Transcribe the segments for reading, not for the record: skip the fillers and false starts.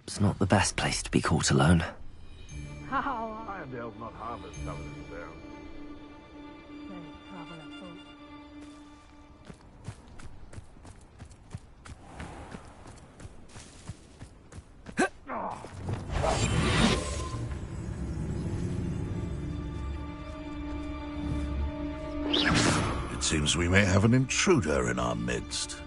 Perhaps not the best place to be caught alone. How Irondale's not half as stubborn as it sounds. It seems we may have an intruder in our midst.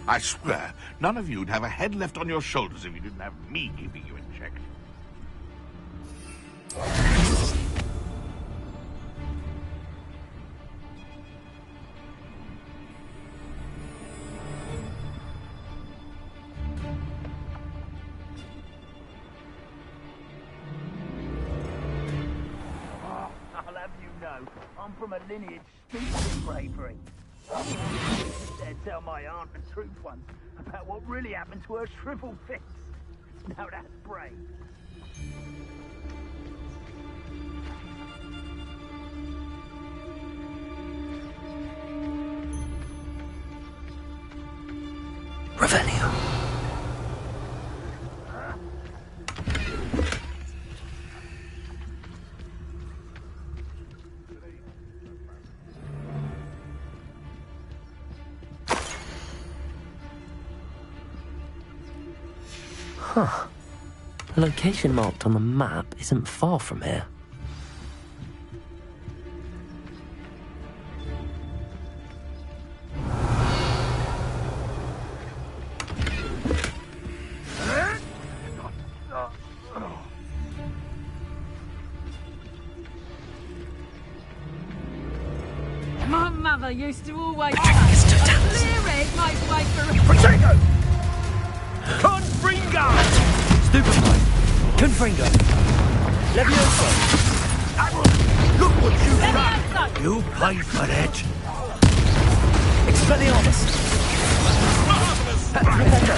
I swear, none of you'd have a head left on your shoulders if you didn't have me keeping you in check. I'll have you know, I'm from a lineage steeped in bravery. They'd tell my aunt the truth once about what really happened to her shriveled face. Now that's brave. Revelio. Huh. The location marked on the map isn't far from here. My mother used to always say, a clear egg makes way for a... Potato! Confringo! Stupefy! Confringo! Levioso! Look what you've done! Levioso! You paid for that! Expelliarmus! Rependo!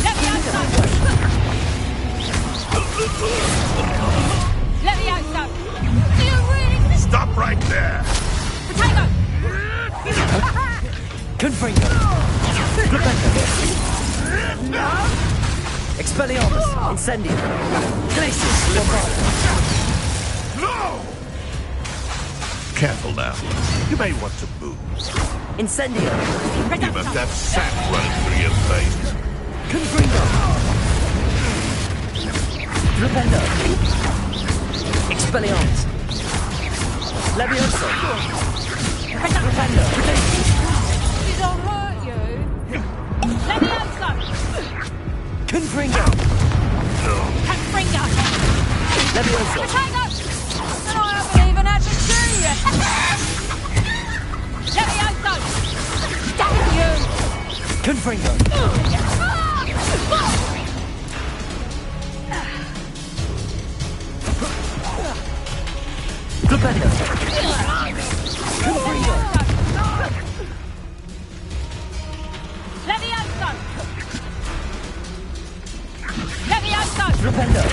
Levioso! Levioso! Do you really think... Stop right there! Potato! Confringo! Rependo! Expelliarmus! Incendio! Glacius! Lombardo! No! Careful now. You may want to move. Incendio! You must have sand running through your veins. Confringo! Rependo! Expelliarmus! Levioso! Rependo! Did I hurt you? Levioso! Confringo! Confringo! Levioso! Potato! And I haven't even had to see you! Levioso! Damn you! Confringo! Rependo! Confringo! Levioso! Levioso! Rependo!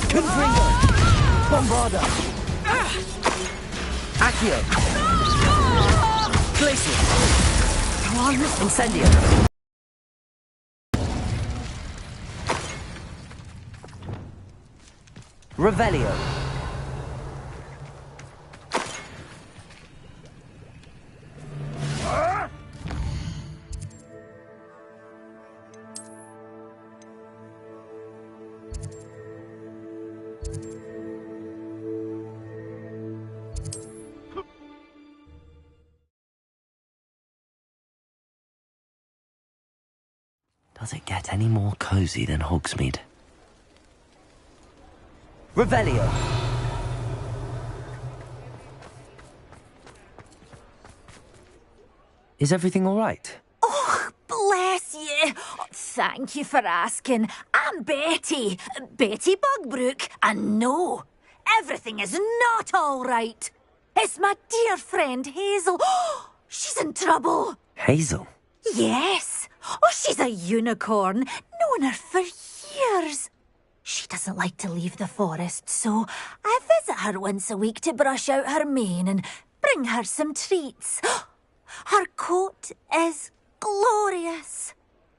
Confringo! Bombarda! Accio! Glacius! Incendio! Revelio! Does it get any more cozy than Hogsmeade? Revelio! Is everything all right? Oh, bless you. Thank you for asking. I'm Betty. Betty Bugbrook. And no, everything is not all right. It's my dear friend Hazel. She's in trouble. Hazel? Yes. Oh, she's a unicorn. Known her for years. She doesn't like to leave the forest, so I visit her once a week to brush out her mane and bring her some treats. Her coat is glorious.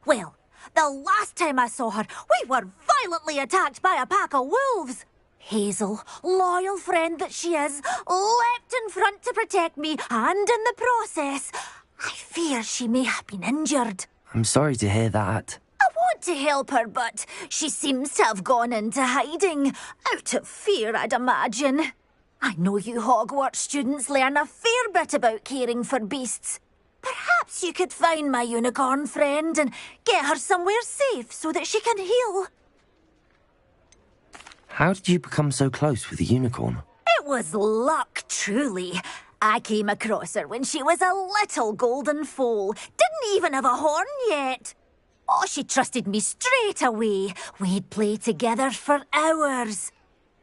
Well, the last time I saw her, we were violently attacked by a pack of wolves. Hazel, loyal friend that she is, leapt in front to protect me, and in the process, I fear she may have been injured. I'm sorry to hear that. I want to help her, but she seems to have gone into hiding. Out of fear, I'd imagine. I know you Hogwarts students learn a fair bit about caring for beasts. Perhaps you could find my unicorn friend and get her somewhere safe so that she can heal. How did you become so close with the unicorn? It was luck, truly. I came across her when she was a little golden foal. Didn't even have a horn yet. Oh, she trusted me straight away. We'd play together for hours.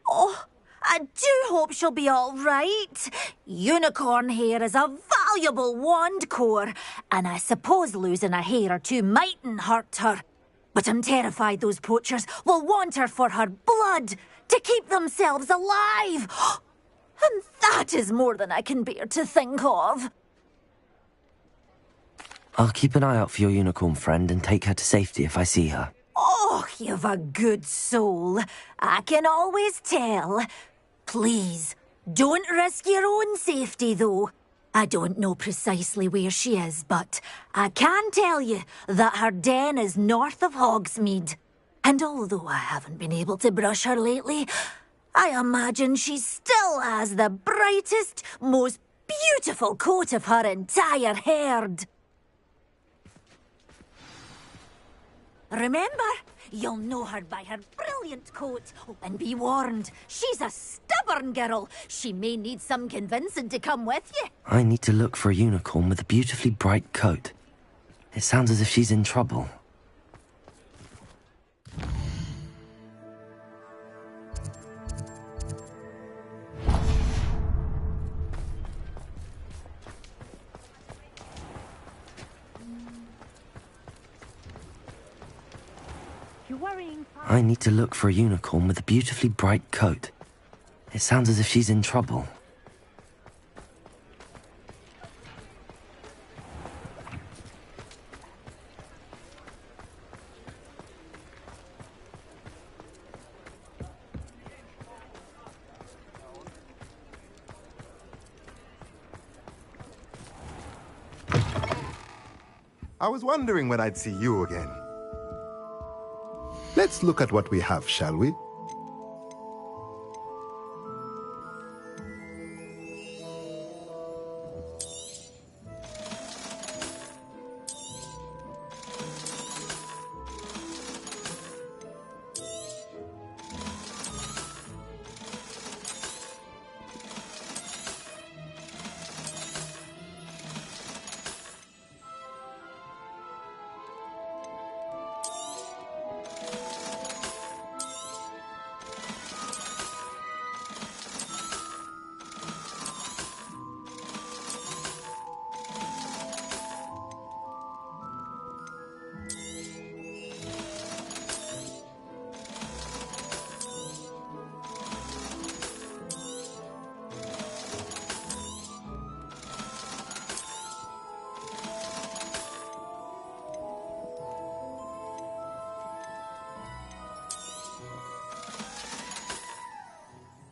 Oh, I do hope she'll be all right. Unicorn hair is a valuable wand core, and I suppose losing a hair or two mightn't hurt her. But I'm terrified those poachers will want her for her blood to keep themselves alive. And that is more than I can bear to think of. I'll keep an eye out for your unicorn friend and take her to safety if I see her. Oh, you've a good soul. I can always tell. Please, don't risk your own safety, though. I don't know precisely where she is, but I can tell you that her den is north of Hogsmeade. And although I haven't been able to brush her lately, I imagine she still has the brightest, most beautiful coat of her entire herd. Remember, you'll know her by her brilliant coat. Oh, and be warned, she's a stubborn girl. She may need some convincing to come with you. I need to look for a unicorn with a beautifully bright coat. It sounds as if she's in trouble. I need to look for a unicorn with a beautifully bright coat. It sounds as if she's in trouble. I was wondering when I'd see you again. Let's look at what we have, shall we?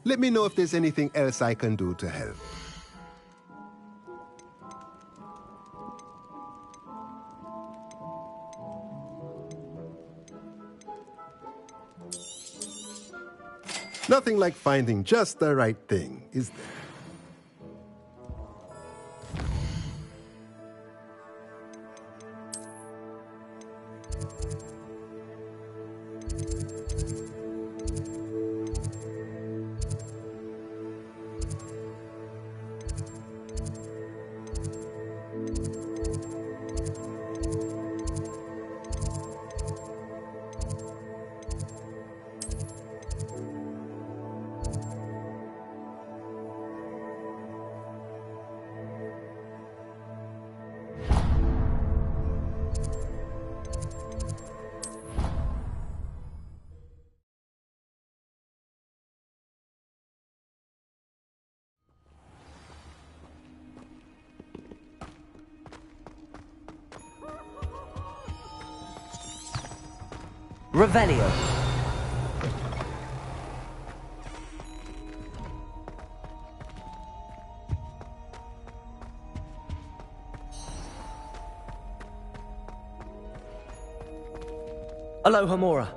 Let me know if there's anything else I can do to help. Nothing like finding just the right thing, is there? Revelio. Aloha Mora.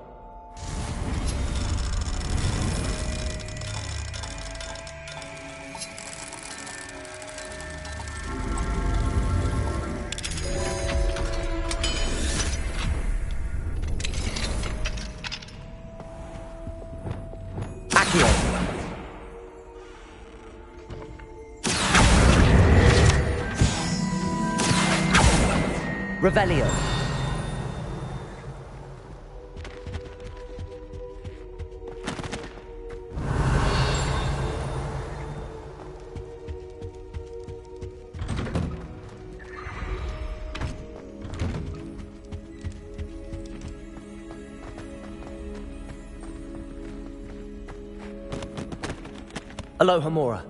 Accio. Revelio. Aloha Mora.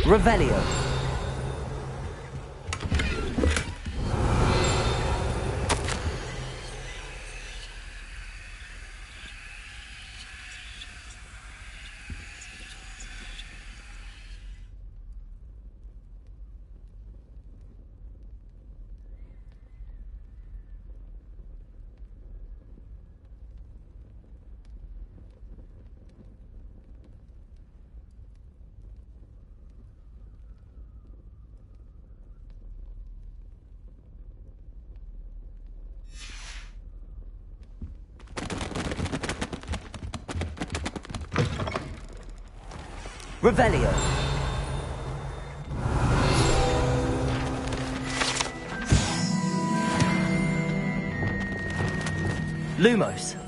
Revelio. Revelio. Lumos.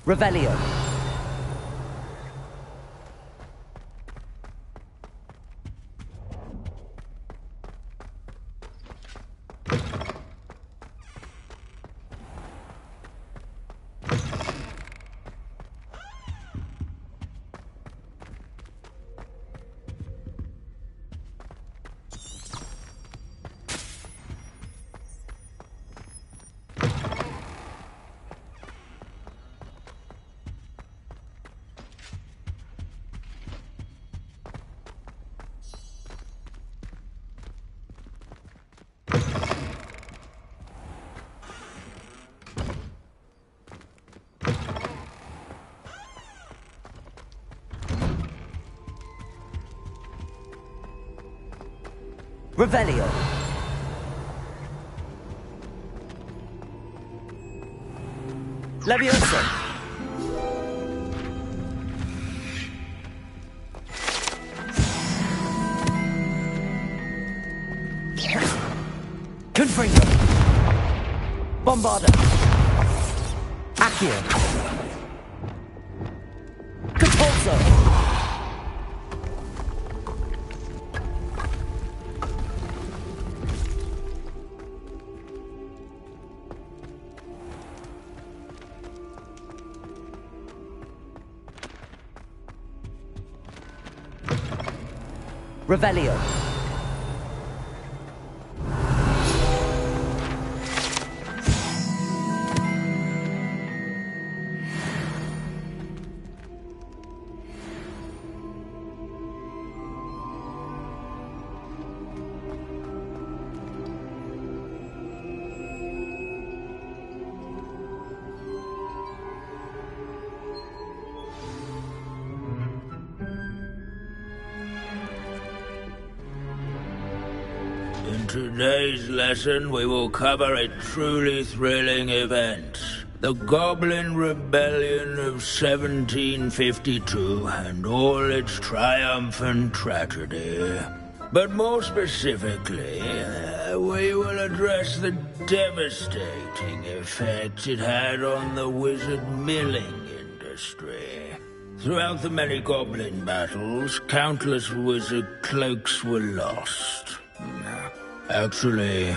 Revelio. Revelio. Levioso. Confringo. Bombarda. Accio. Capulso. Revelio. today's lesson we will cover a truly thrilling event. The Goblin Rebellion of 1752 and all its triumphant tragedy. But more specifically, we will address the devastating effect it had on the wizard milling industry. Throughout the many goblin battles, countless wizard cloaks were lost. Actually,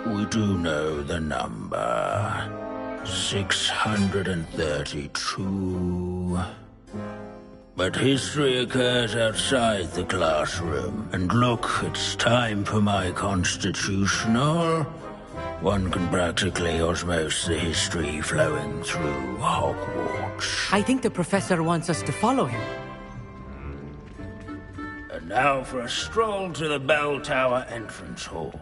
we do know the number. 632. But history occurs outside the classroom. And look, it's time for my constitutional. One can practically osmose the history flowing through Hogwarts. I think the professor wants us to follow him. And now for a stroll to the bell tower entrance hall.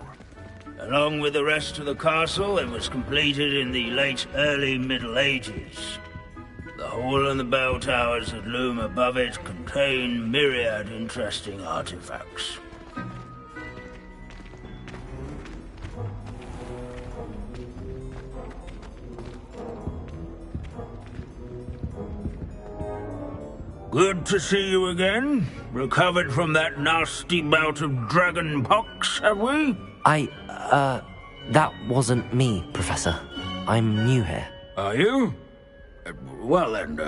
Along with the rest of the castle, it was completed in the late early Middle Ages. The hall and the bell towers that loom above it contain myriad interesting artifacts. Good to see you again. Recovered from that nasty bout of dragon pox, have we? That wasn't me, Professor. I'm new here. Are you? Well then,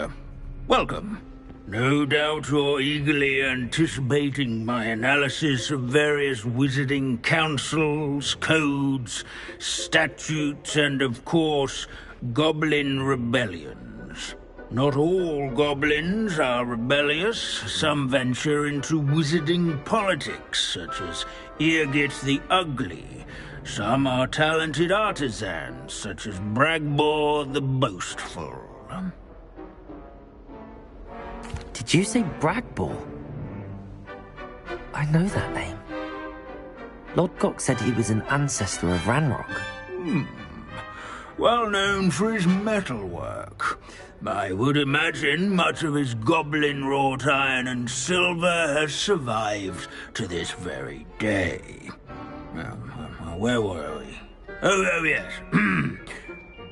welcome. No doubt you're eagerly anticipating my analysis of various wizarding councils, codes, statutes, and of course, goblin rebellions. Not all goblins are rebellious. Some venture into wizarding politics, such as Eargit the Ugly. Some are talented artisans, such as Bragbor the Boastful. Did you say Bragbor? I know that name. Lord Gok said he was an ancestor of Ranrock. Well known for his metalwork. I would imagine much of his goblin-wrought iron and silver has survived to this very day. Where were we? Oh yes.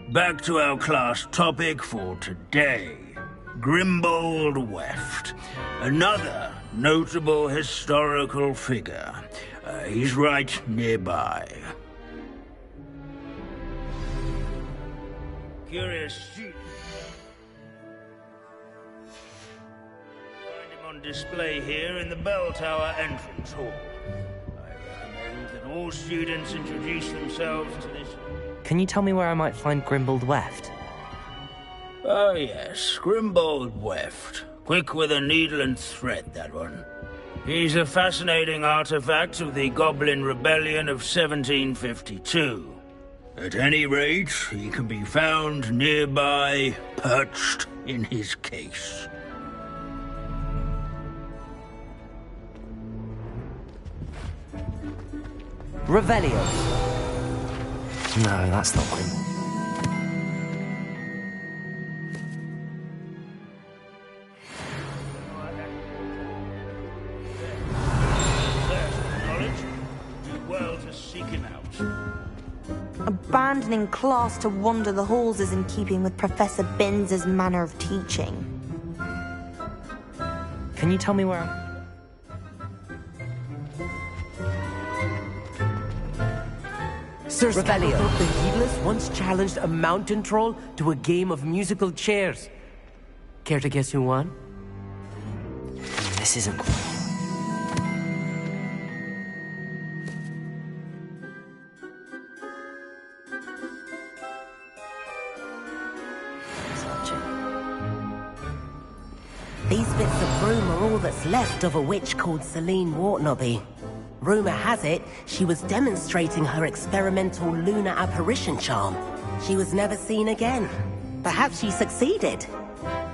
Back to our class topic for today. Grimbold Weft. Another notable historical figure. He's right nearby. Curious student. Find him on display here in the bell tower entrance hall. I recommend that all students introduce themselves to this. Can you tell me where I might find Grimbold Weft? Oh yes, Grimbold Weft. Quick with a needle and thread, that one. He's a fascinating artifact of the Goblin Rebellion of 1752. At any rate, he can be found nearby, perched in his case. Revelio. No, that's not Grim. Abandoning class to wander the halls is in keeping with Professor Binns' manner of teaching. Can you tell me where Sir Scapperthorpe the Heedless once challenged a mountain troll to a game of musical chairs. Care to guess who won? This isn't... These bits of broom are all that's left of a witch called Celine Wartnobby. Rumour has it, she was demonstrating her experimental lunar apparition charm. She was never seen again. Perhaps she succeeded.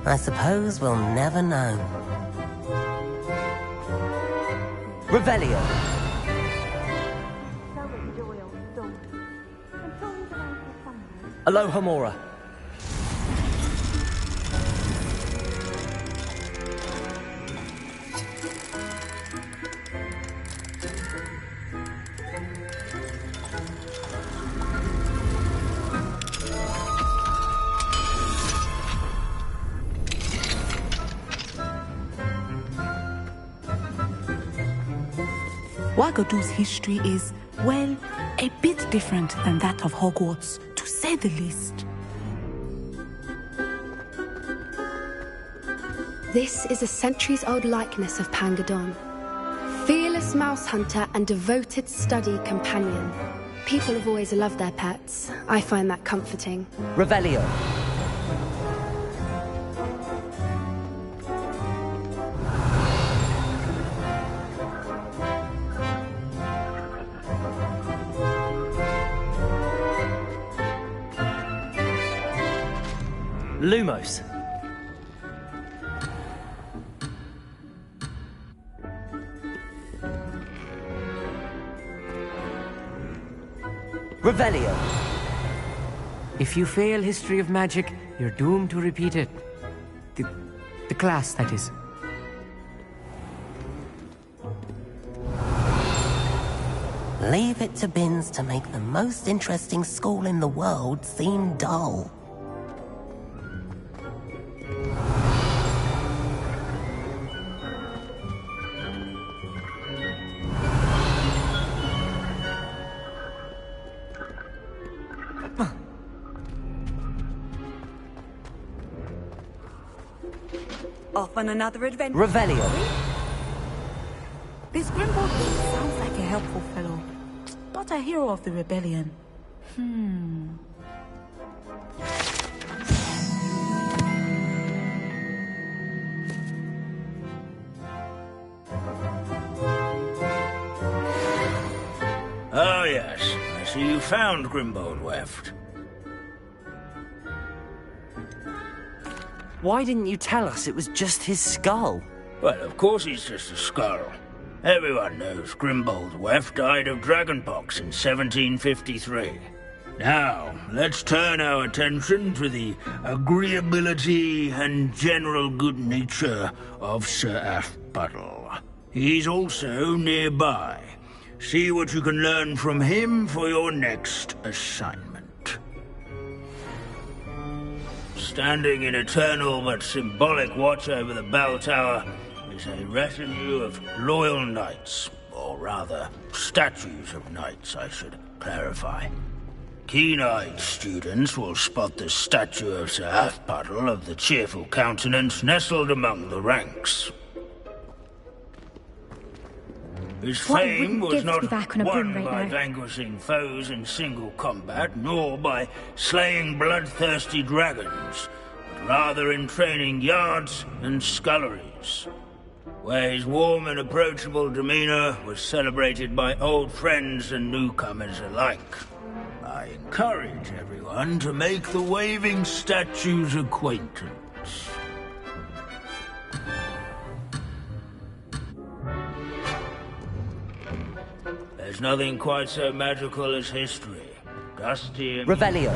I suppose we'll never know. Revelio. Alohomora. Wagadu's history is, well, a bit different than that of Hogwarts, to say the least. This is a centuries-old likeness of Pangadon. Fearless mouse hunter and devoted study companion. People have always loved their pets. I find that comforting. Revelio. Lumos. Revelio. If you fail history of magic, you're doomed to repeat it. The class, that is. Leave it to Binns to make the most interesting school in the world seem dull. Off on another adventure. Revelio. This Grimbold sounds like a helpful fellow, but a hero of the rebellion. Oh, yes. I see you found Grimbold Weft. Why didn't you tell us it was just his skull? Well, of course he's just a skull. Everyone knows Grimbold Weft died of dragonpox in 1753. Now, let's turn our attention to the agreeability and general good nature of Sir Aphpuddle. He's also nearby. See what you can learn from him for your next assignment. Standing in eternal but symbolic watch over the bell tower is a retinue of loyal knights, or rather, statues of knights, I should clarify. Keen-eyed students will spot the statue of Sir Aphpuddle of the cheerful countenance nestled among the ranks. His fame was not won by vanquishing foes in single combat, nor by slaying bloodthirsty dragons, but rather in training yards and sculleries, where his warm and approachable demeanor was celebrated by old friends and newcomers alike. I encourage everyone to make the waving statue's acquaintance. There's nothing quite so magical as history. Dusty and... Revelio.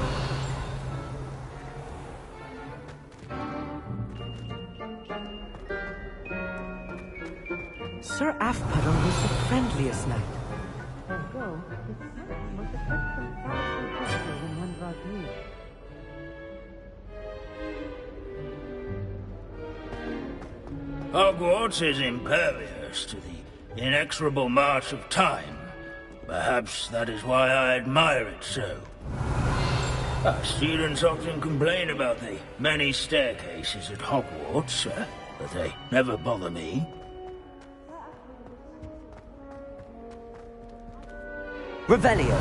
Sir Aphpuddle was the friendliest knight. Hogwarts is impervious to the inexorable march of time. Perhaps that is why I admire it so. Our students often complain about the many staircases at Hogwarts, but they never bother me. Revelio.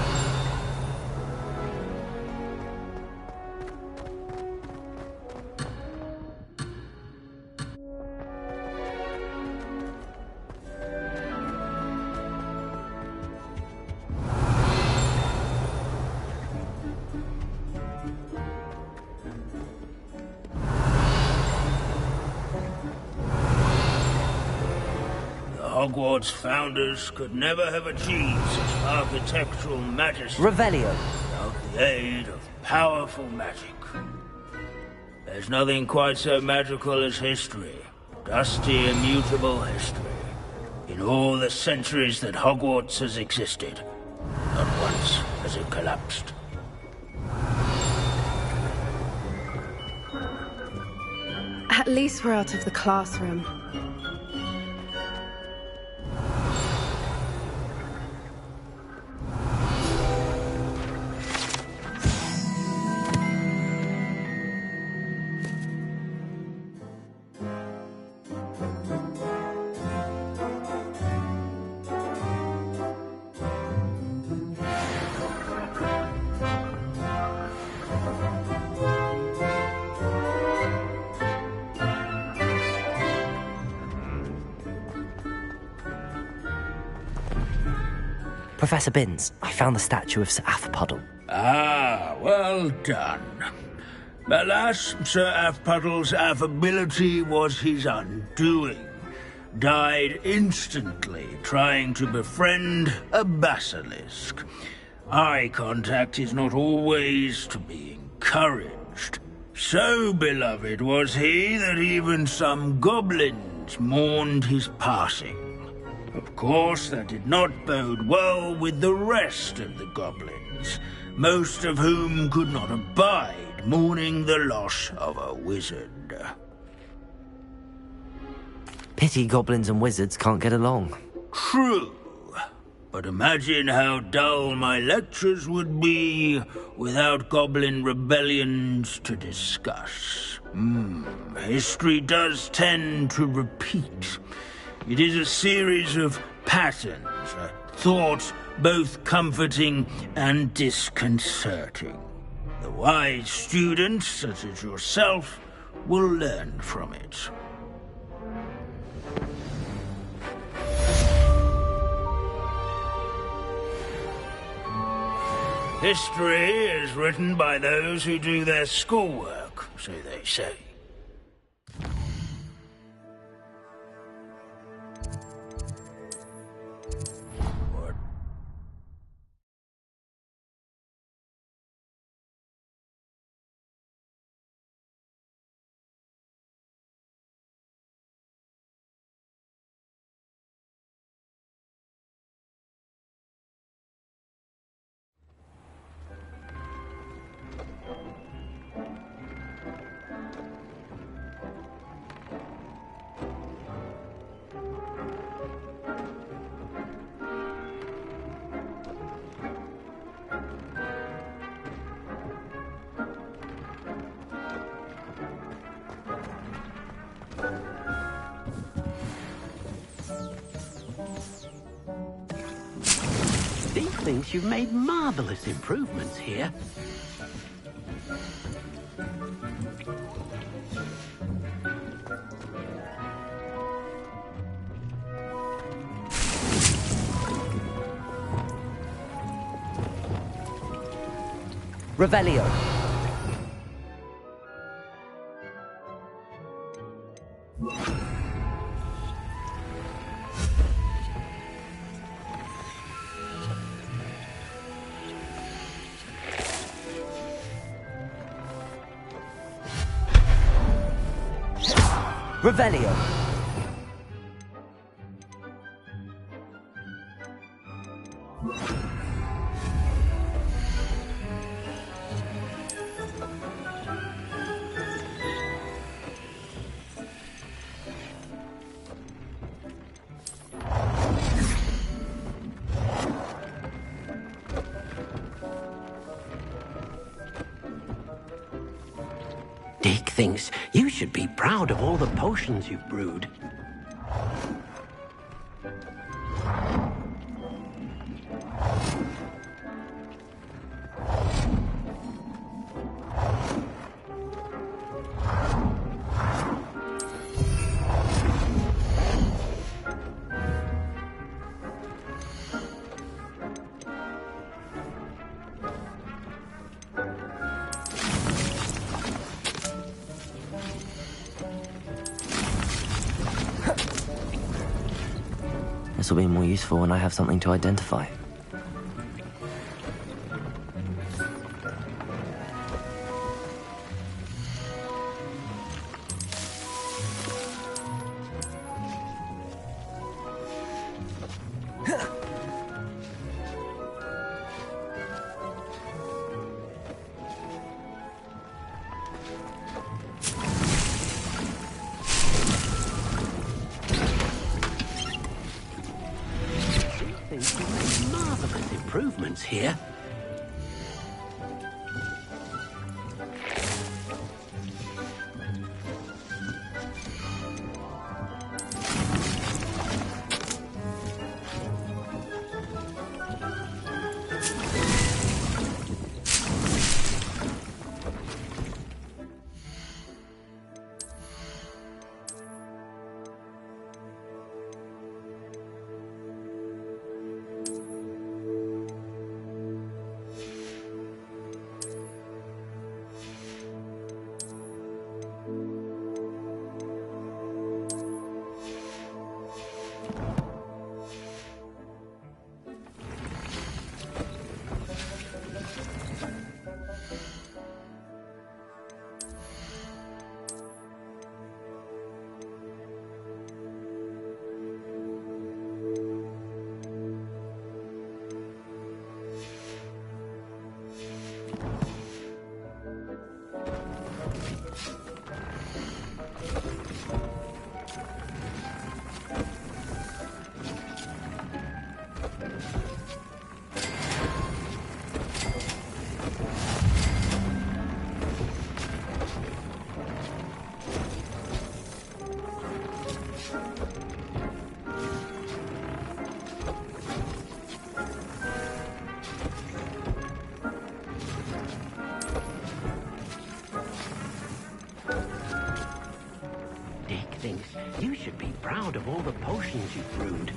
Hogwarts founders could never have achieved such architectural majesty Revelio. without the aid of powerful magic. There's nothing quite so magical as history, dusty, immutable history. In all the centuries that Hogwarts has existed, not once has it collapsed. At least we're out of the classroom. Professor Binns, I found the statue of Sir Athpuddle. Ah, well done. Alas, Sir Athpuddle's affability was his undoing. Died instantly trying to befriend a basilisk. Eye contact is not always to be encouraged. So beloved was he that even some goblins mourned his passing. Of course, that did not bode well with the rest of the goblins, most of whom could not abide mourning the loss of a wizard. Pity goblins and wizards can't get along. True. But imagine how dull my lectures would be without goblin rebellions to discuss. History does tend to repeat. It is a series of patterns, a thought both comforting and disconcerting. The wise students, such as yourself, will learn from it. History is written by those who do their schoolwork, so they say. Steve thinks you've made marvelous improvements here. Revelio. Revelio. Dick thinks you should be proud of all the potions you've brewed. This will be more useful when I have something to identify. Marvelous improvements here. proud of all the potions you've brewed.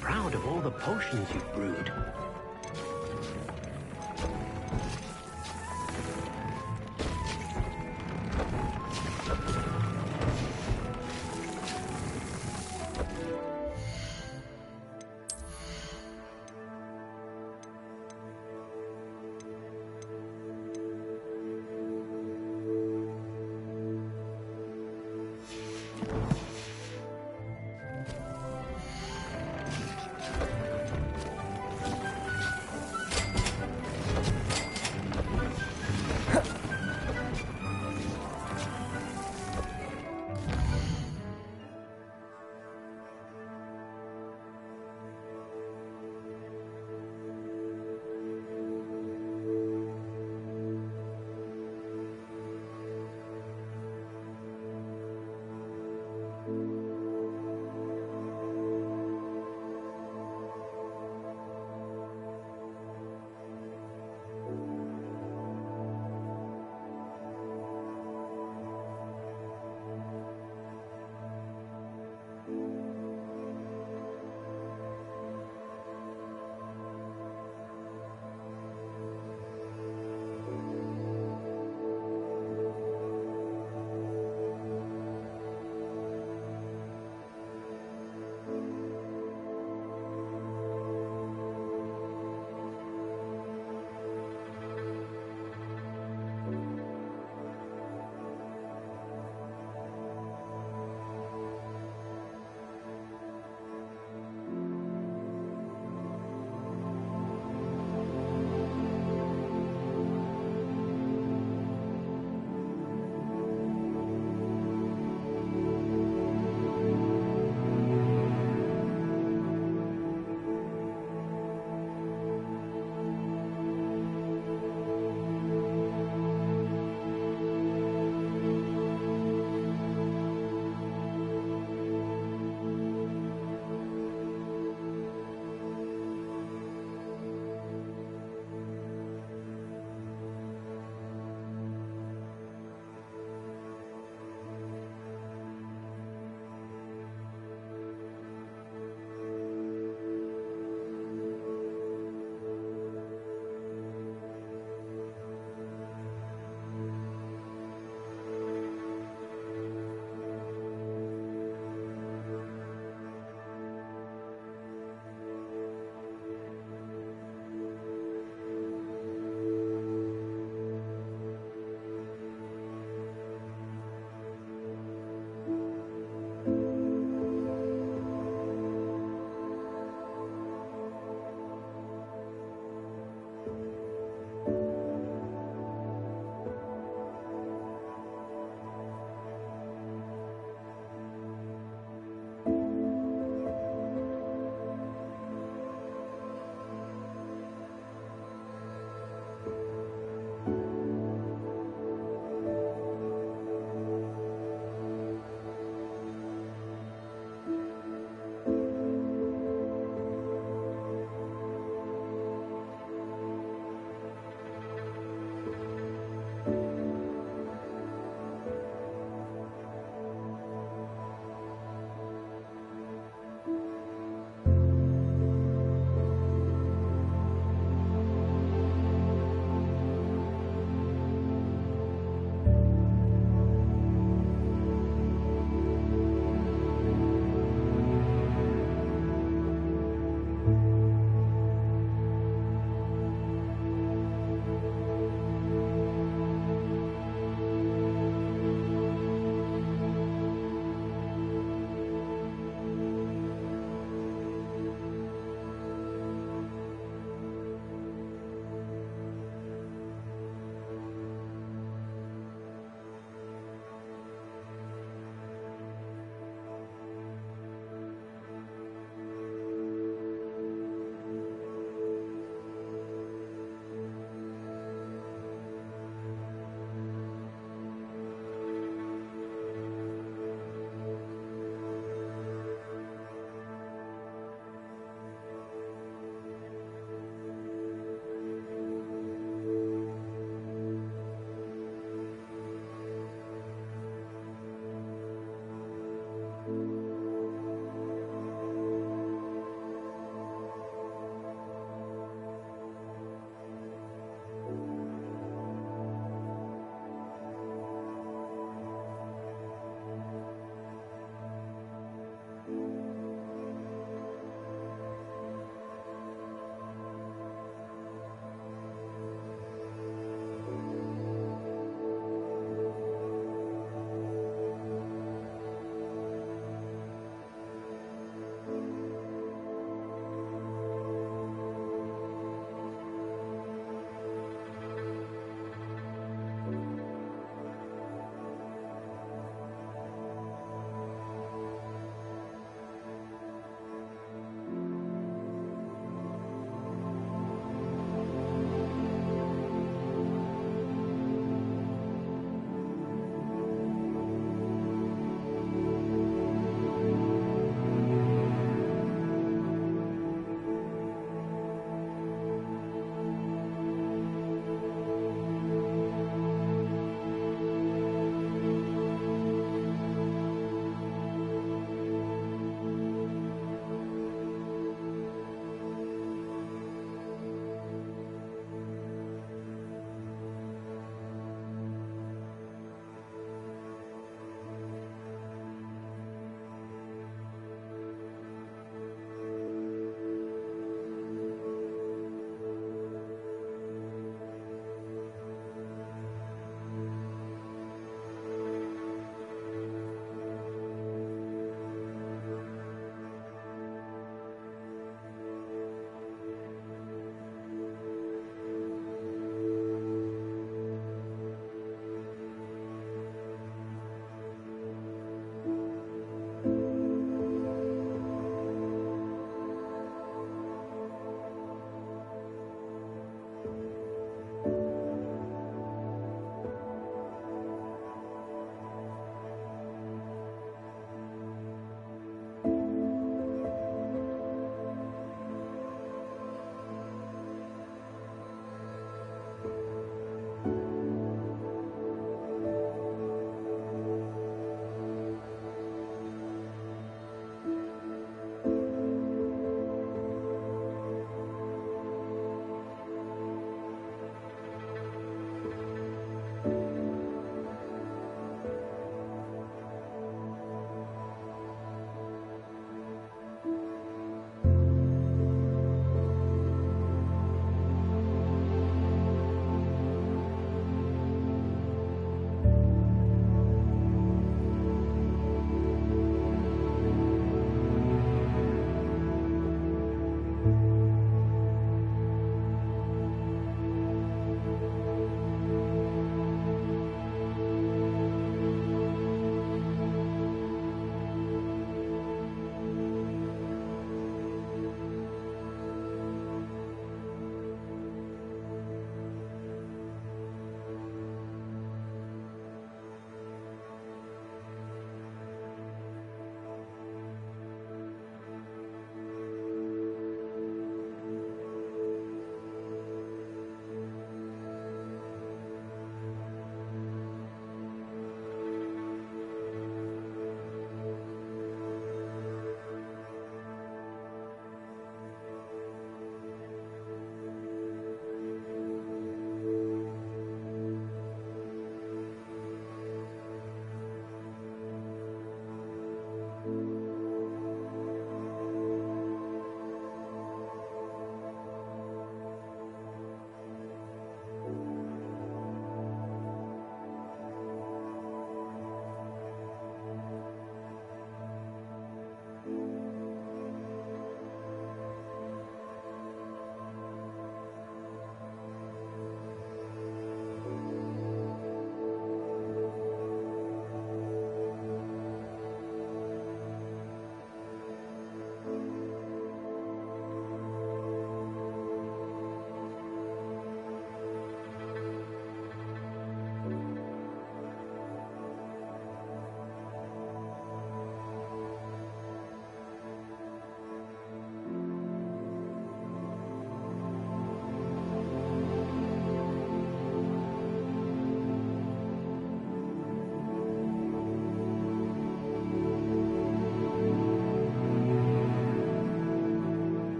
Proud of all the potions you've brewed.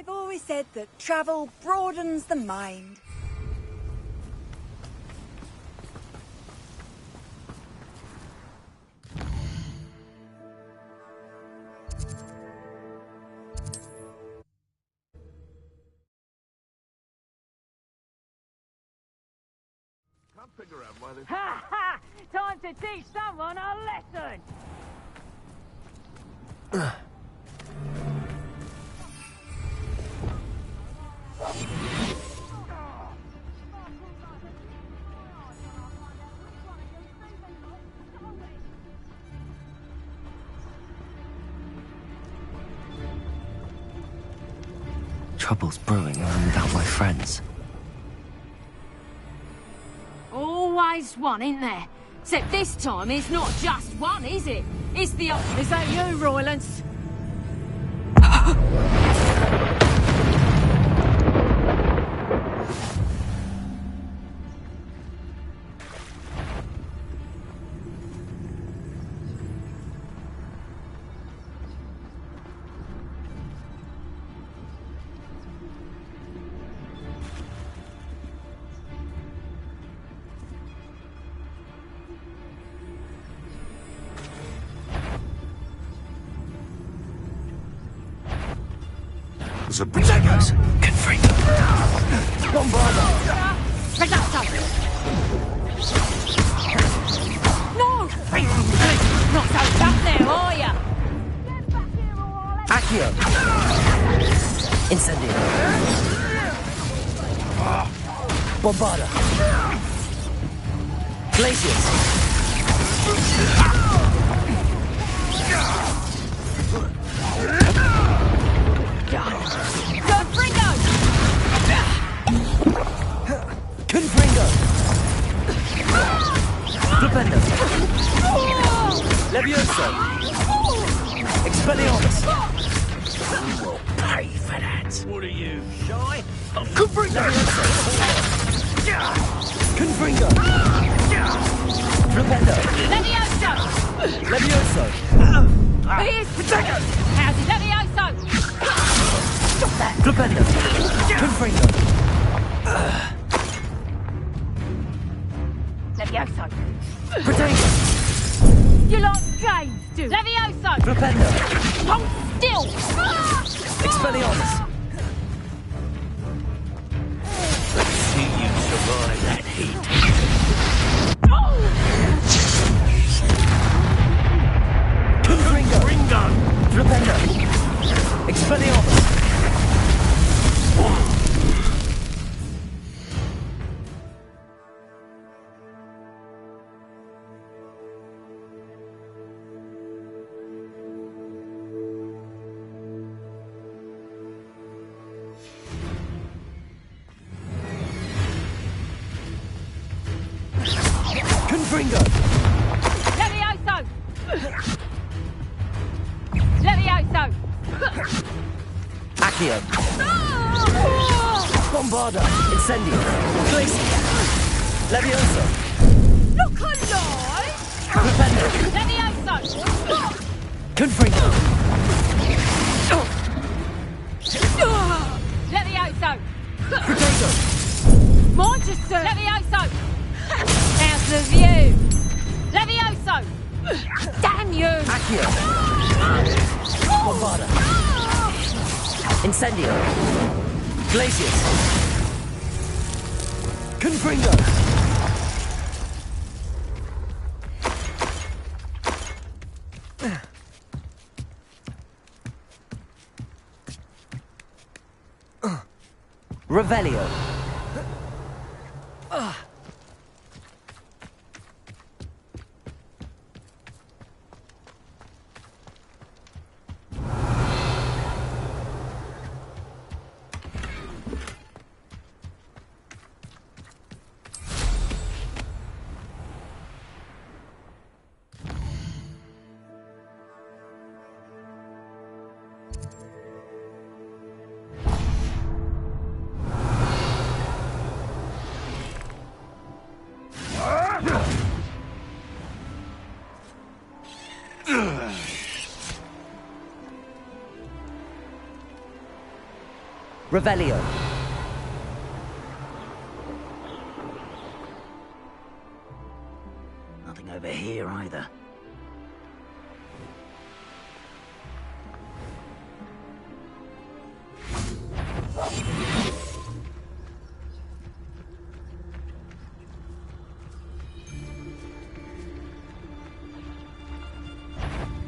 I've always said that travel broadens the mind. Can't figure out why they... Ha ha! Time to teach someone a lesson! Trouble's brewing and I'm without my friends. Always one, isn't there? Except this time it's not just one, is it? It's the other. Is that you, Roylance? There's a protectors. Confringo. Bombardo. Regatta. No! Not so tough now, are ya? Accio. Incendio. Bombarda. Glacius. Confringo. Flipendo. Levioso. Expelliarmus. We will pay for that. What are you, shy? Confringo. Confringo. Flipendo. Levioso! Levioso. Here's Protector! How's it, Levioso? Stop that. Flipendo. Confringo. Levioso! Protego. You like games, do Levioso! Flipendo. Hold still! Expelliarmus. Let's see you survive that heat. Confringo. Ringo! Flipendo. Expelliarmus. Confringo. Levioso! Levioso! Accio. Bombarda. Incendio. Glacier. Levioso. Look alive! Flipendo. Levioso! Confringo. Levioso! Protego. Manchester! Levioso! How's the view? Levioso! Damn you! Accio. Bombarda. Incendio. Glacius. Confringo. Revelio. Revelio. Nothing over here either.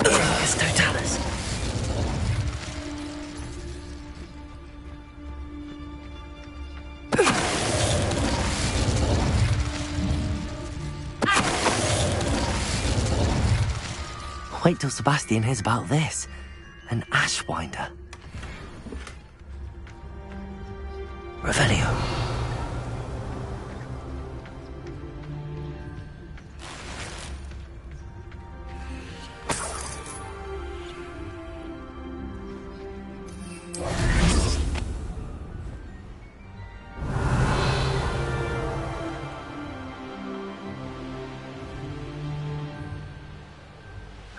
It's Totalis. Wait till Sebastian hears about this. An Ashwinder. Revelio.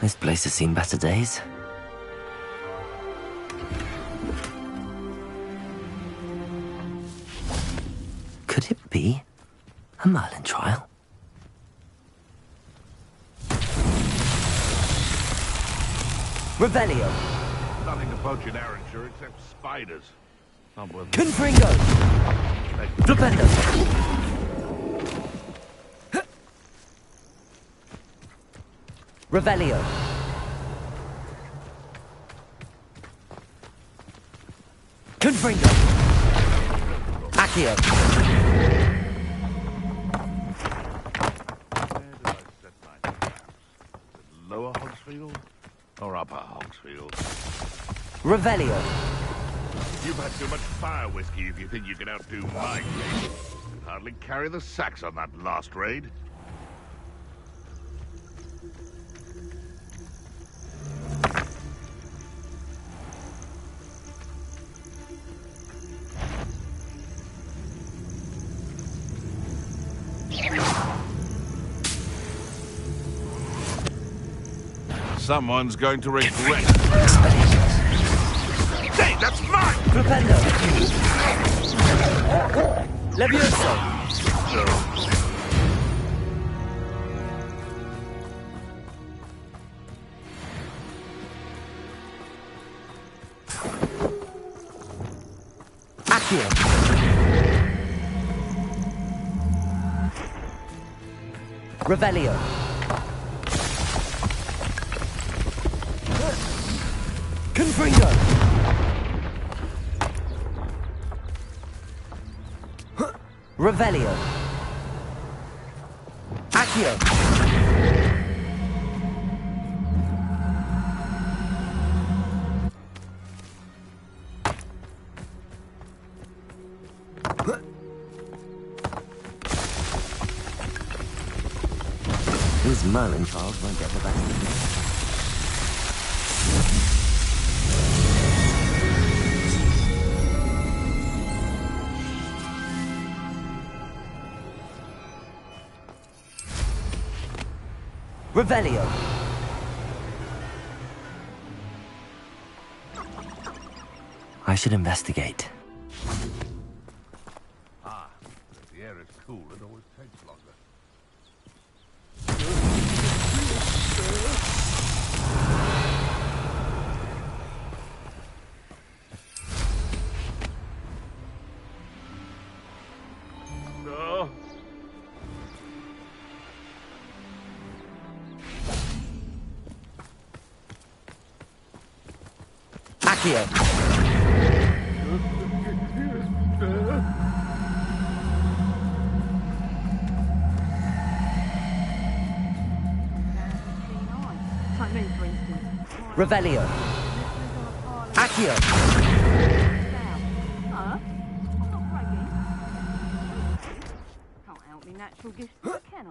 This place has seen better days. Could it be a Merlin trial? Revelio. Nothing to poach in Arranshire except spiders. Not worth it. Confringo. Revelio. Revelio. Confringo. Accio. Lower Hogsfield or upper Hogsfield? Revelio. You've had too much fire whiskey if you think you can outdo my game. You can hardly carry the sacks on that last raid. Someone's going to regret. Hey, that's mine! Propendo. Levioso. Accio. Revelio. Confringo. Revelio. Accio. These Merlin trials won't get the best of me. Revelio. I should investigate. Ah, the air is cool. It always takes longer. No. Accio. Revelio. Accio. Can't help me natural gifts, can I?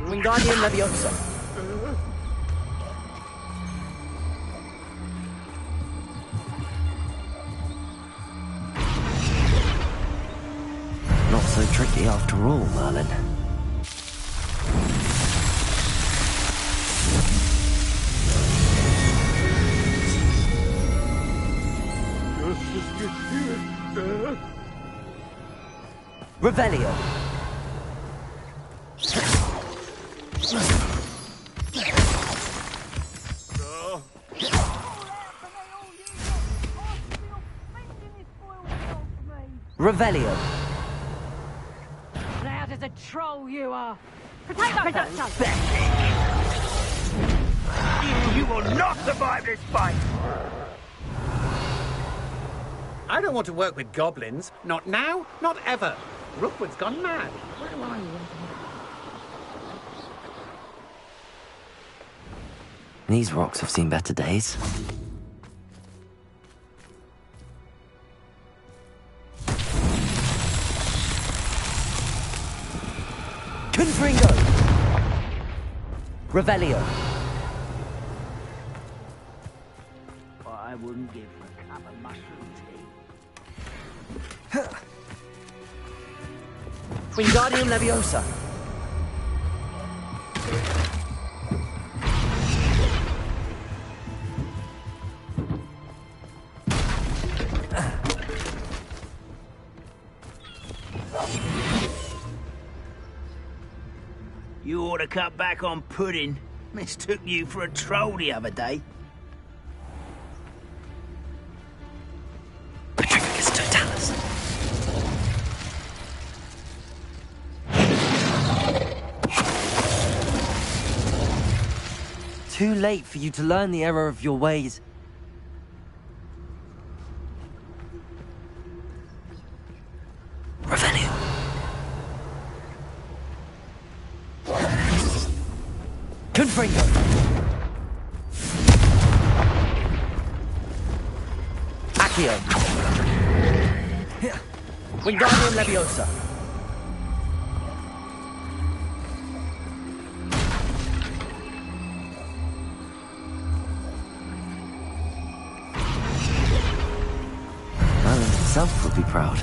Wingardium Leviosa. Not so tricky after all, Merlin. Revelio. Revelio. Loud as a troll you are. Potato! You will not survive this fight! I don't want to work with goblins. Not now, not ever. Rookwood's gone mad. Where are you? These rocks have seen better days. Confringo! Revelio. I wouldn't give a cup of mushroom tea. Wingardium Leviosa. You ought to cut back on pudding. Mistook you for a troll the other day. Petrificus Totalis. Too late for you to learn the error of your ways. Revelio. Confringo. Accio. Wingardium Leviosa. Merlin himself would be proud.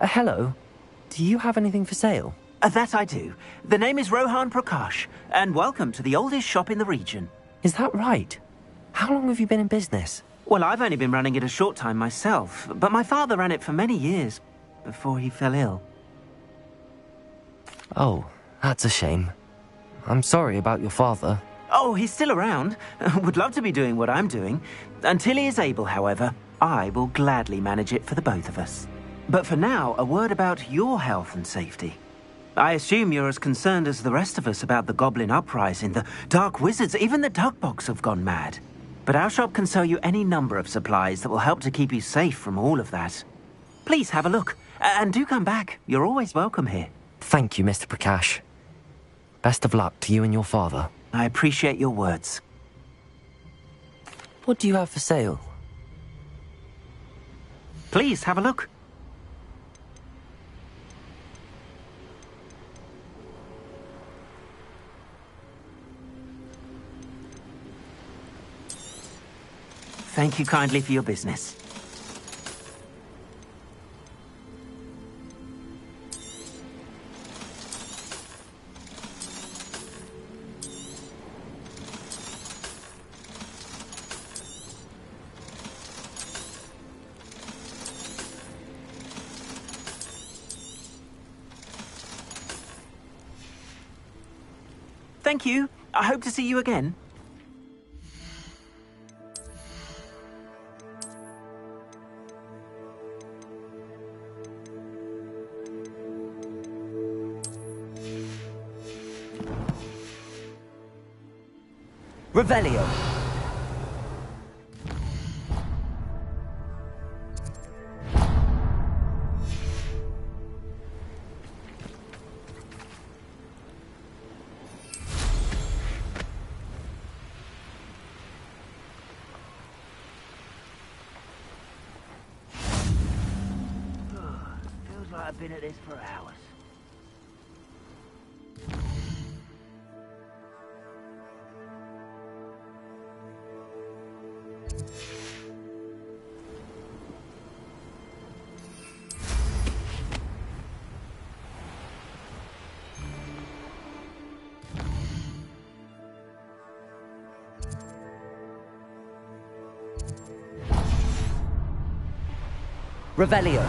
Hello. Do you have anything for sale? That I do. The name is Rohan Prakash, and welcome to the oldest shop in the region. Is that right? How long have you been in business? Well, I've only been running it a short time myself, but my father ran it for many years before he fell ill. Oh, that's a shame. I'm sorry about your father. Oh, he's still around. Would love to be doing what I'm doing. Until he is able, however, I will gladly manage it for the both of us. But for now, a word about your health and safety. I assume you're as concerned as the rest of us about the Goblin Uprising, the Dark Wizards, even the Dugbogs have gone mad. But our shop can sell you any number of supplies that will help to keep you safe from all of that. Please have a look, and do come back. You're always welcome here. Thank you, Mr. Prakash. Best of luck to you and your father. I appreciate your words. What do you have for sale? Please have a look. Thank you kindly for your business. Thank you. I hope to see you again. Revelio. been at this for hours. Revelio.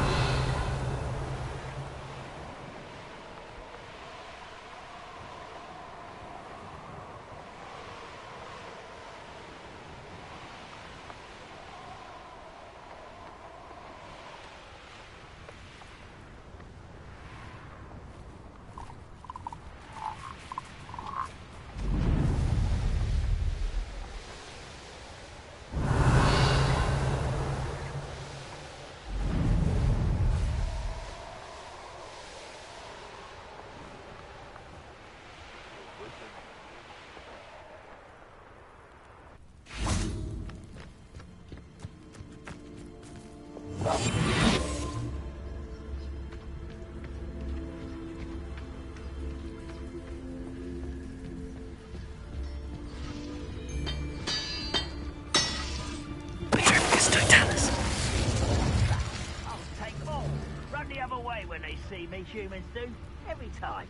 When they see me, humans do. Every time.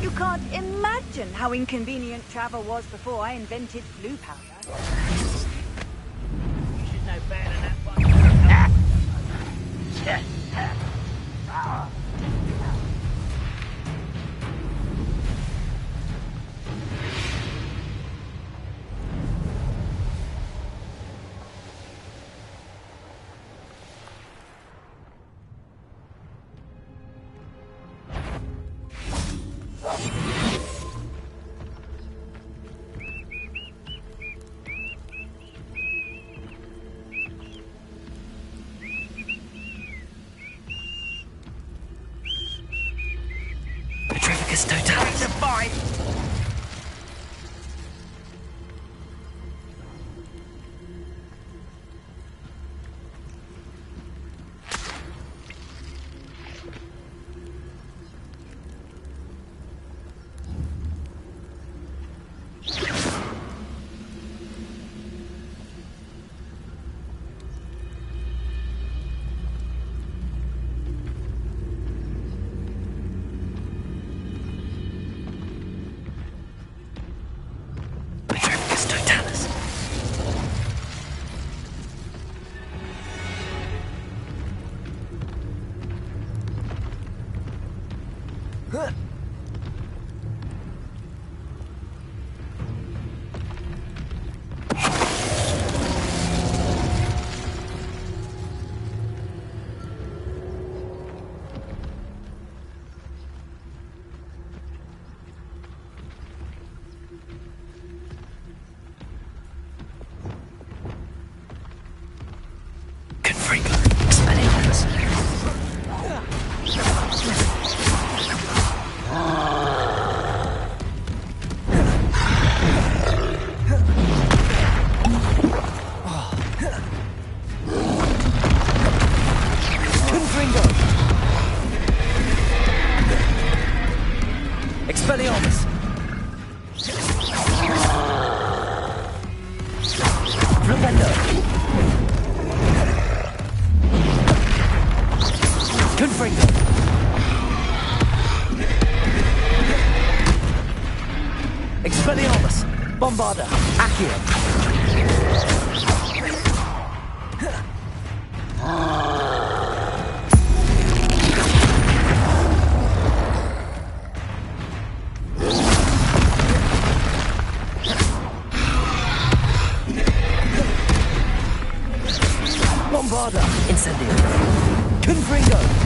You can't imagine how inconvenient travel was before I invented blue powder. You should know better than that one. Bombarda, Accio. Bombarda, Incendio. Confringo.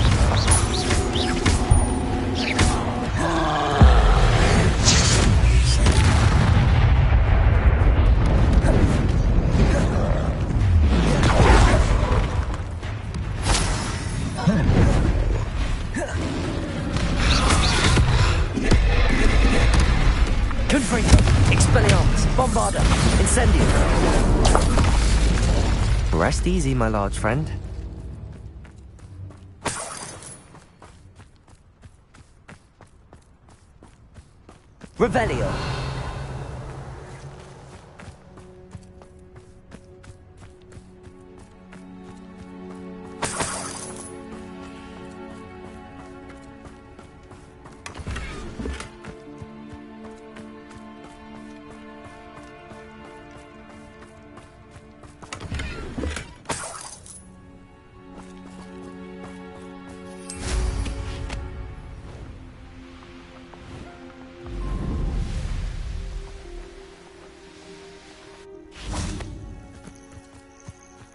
Confringo, Expelliarmus, Bombarda, Incendio. Rest easy, my large friend. Revelio.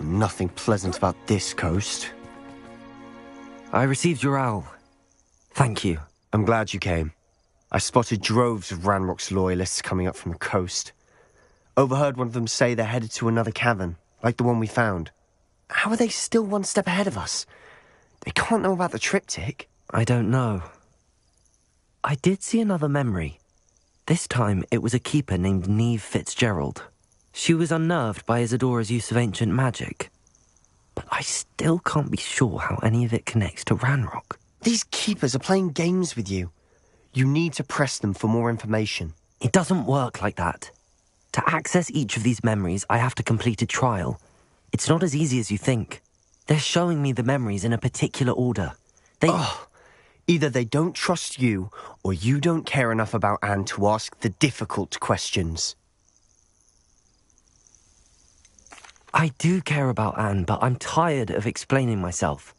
Nothing pleasant about this coast. I received your owl. Thank you. I'm glad you came. I spotted droves of Ranrock's loyalists coming up from the coast. Overheard one of them say they're headed to another cavern, like the one we found. How are they still one step ahead of us? They can't know about the triptych. I don't know. I did see another memory. This time it was a keeper named Neve Fitzgerald. She was unnerved by Isadora's use of ancient magic. But I still can't be sure how any of it connects to Ranrock. These keepers are playing games with you. You need to press them for more information. It doesn't work like that. To access each of these memories, I have to complete a trial. It's not as easy as you think. They're showing me the memories in a particular order. Either they don't trust you, or you don't care enough about Anne to ask the difficult questions. I do care about Anne, but I'm tired of explaining myself.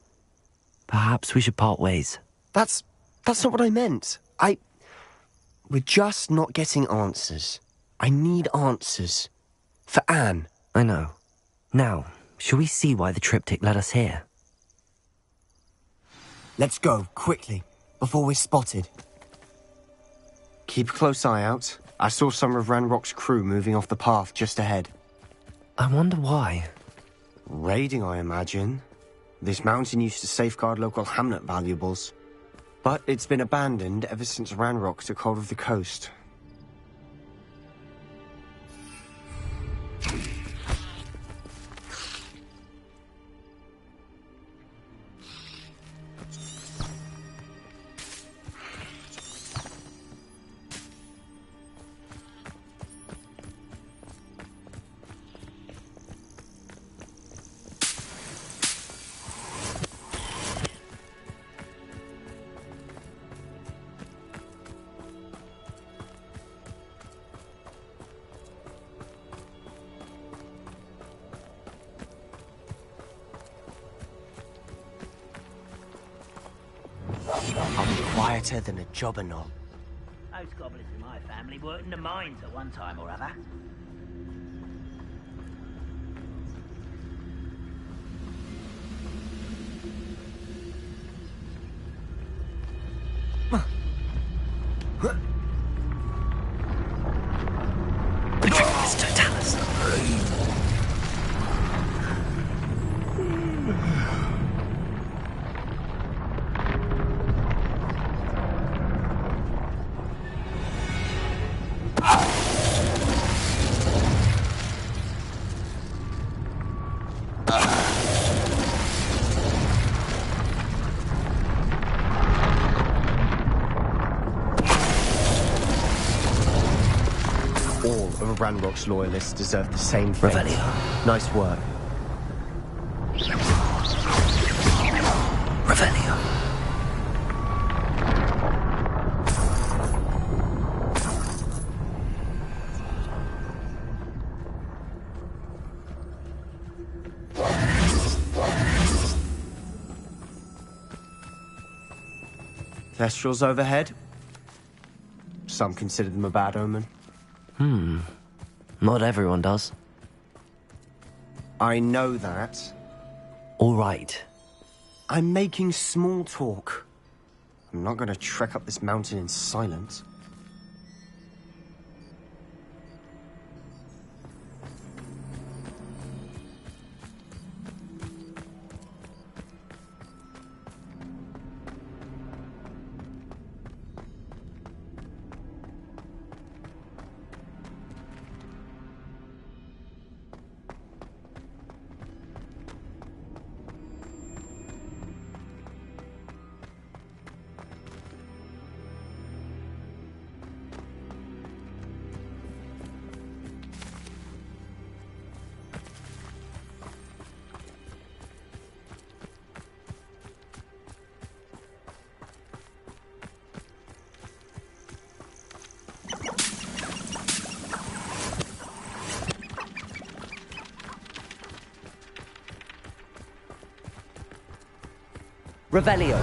Perhaps we should part ways. That's not what I meant. We're just not getting answers. I need answers. For Anne. I know. Now, shall we see why the triptych led us here? Let's go, quickly, before we're spotted. Keep a close eye out. I saw some of Ranrock's crew moving off the path just ahead. I wonder why. Raiding, I imagine. This mountain used to safeguard local hamlet valuables. But it's been abandoned ever since Ranrock took hold of the coast. I'll be quieter than a jobberknoll. Most goblins in my family worked in the mines at one time or other. Ranrock's loyalists deserve the same fate. Revelio. Nice work. Revelio. Thestrals overhead. Some consider them a bad omen. Not everyone does. I know that. All right. I'm making small talk. I'm not going to trek up this mountain in silence. Revelio.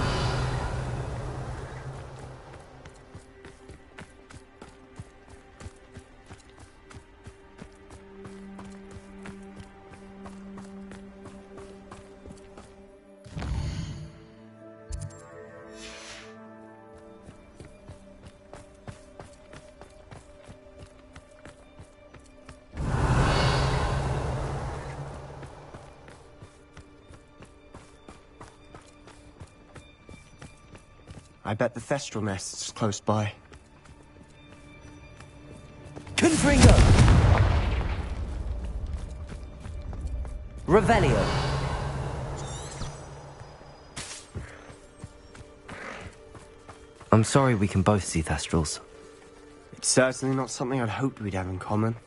I bet the Thestral nest's close by. Confringo! Revelio. I'm sorry we can both see Thestrals. It's certainly not something I'd hoped we'd have in common.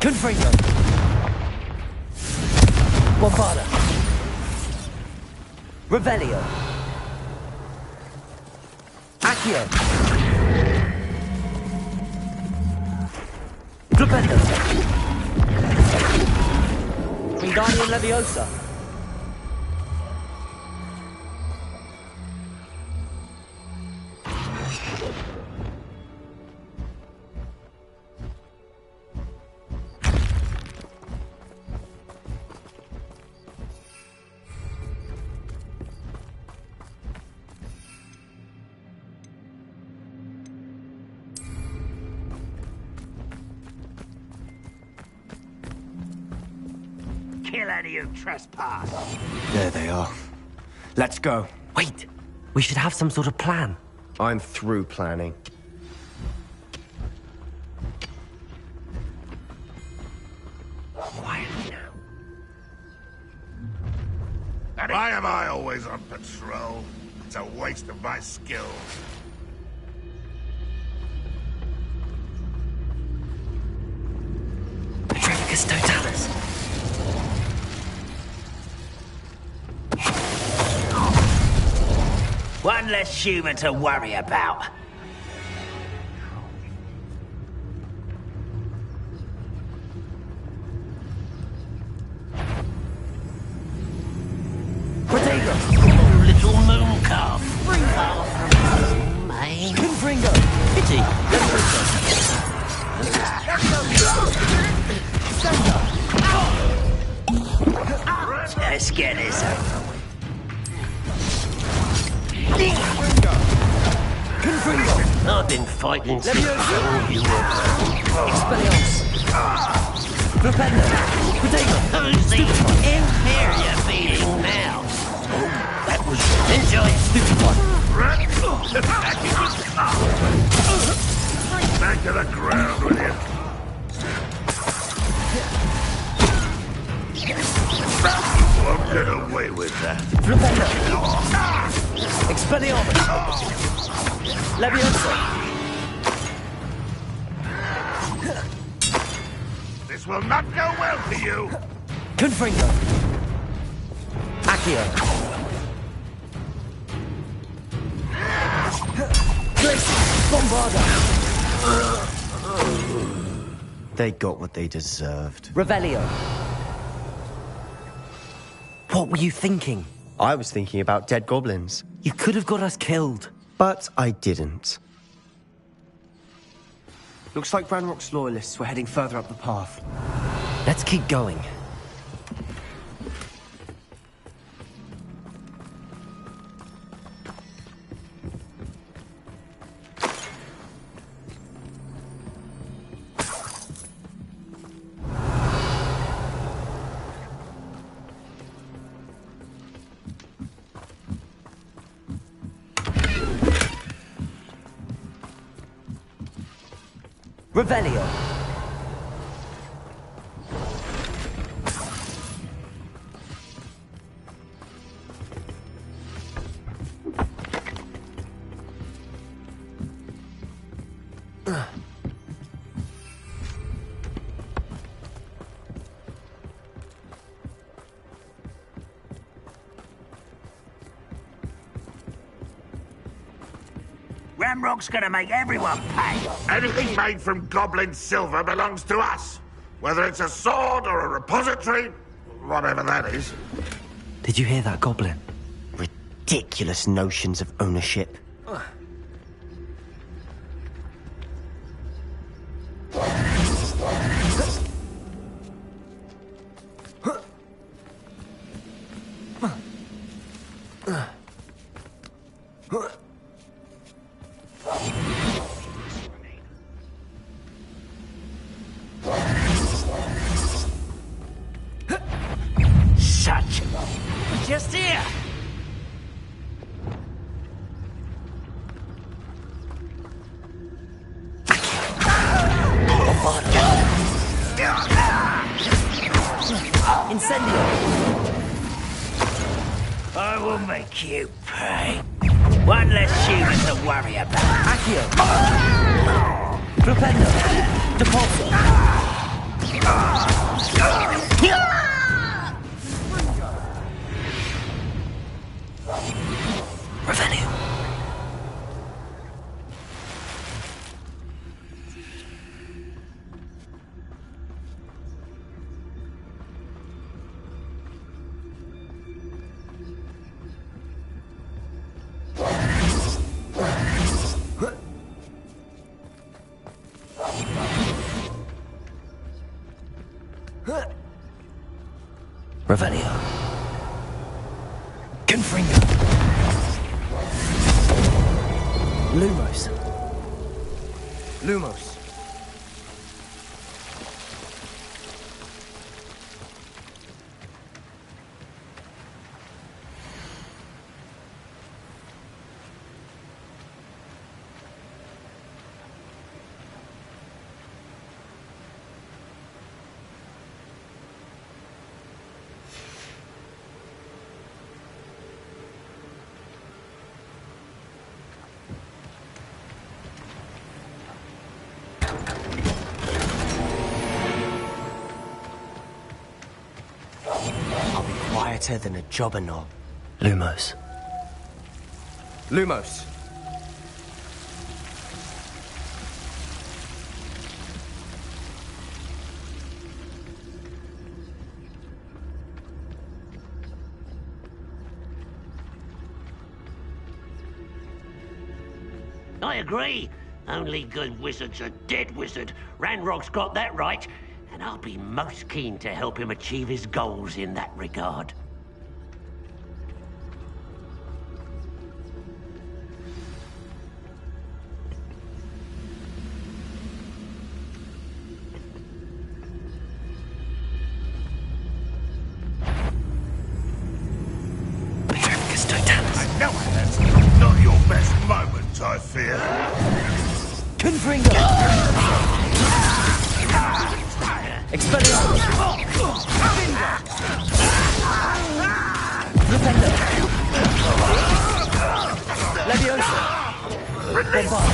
Confringo! Bombarda! Revelio! Accio! Flipendo! Wingardium Leviosa! Kill any who trespass. There they are. Let's go. Wait! We should have some sort of plan. I'm through planning. Quietly now. Why am I always on patrol? It's a waste of my skills. Petrificus Totalis. One less human to worry about. Little moon calf. Bring far from home, eh? Confringo! Pity. Let's get this over with. Confringo! I've been fighting since Leviosa! you were. Expelliarmus! Flipendo! Protego! Who's the inferior being now? That was enjoy it. Back to the ground with you. Won't get away with that. Flipendo! Expelliarmus! Leviosa! This will not go well for you. Confringo! Accio! Glacius! Bombarda! They got what they deserved. Revelio! What were you thinking? I was thinking about dead goblins. You could have got us killed. But I didn't. Looks like Ranrock's loyalists were heading further up the path. Let's keep going. Revelio! Ramrock's gonna make everyone pay. Anything made from goblin silver belongs to us. Whether it's a sword or a repository, whatever that is. Did you hear that, Goblin? Ridiculous notions of ownership. Such. Just here. Incendio! I will make you pay. One less human to worry about. Accio! Flipendo! Depulso! Revenue! Revelio. Confringo. Lumos. Lumos. Quieter than a jobber knob. Lumos. Lumos. I agree. Only good wizard's a dead wizard. Ranrock's got that right, and I'll be most keen to help him achieve his goals in that regard. I know that's not your best moment, I fear. Confringo! Expelliarmus! Flipendo! Leviosa! Bombard!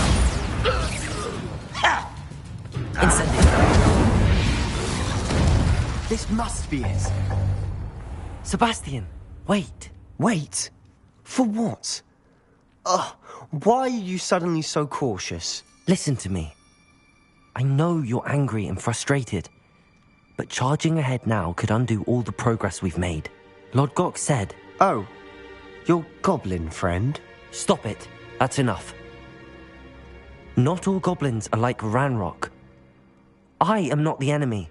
Incendio! This must be it. Sebastian, wait. Wait? For what? Why are you suddenly so cautious? Listen to me. I know you're angry and frustrated, but charging ahead now could undo all the progress we've made. Lord Gok said... Oh, your goblin friend? Stop it. That's enough. Not all goblins are like Ranrock. I am not the enemy.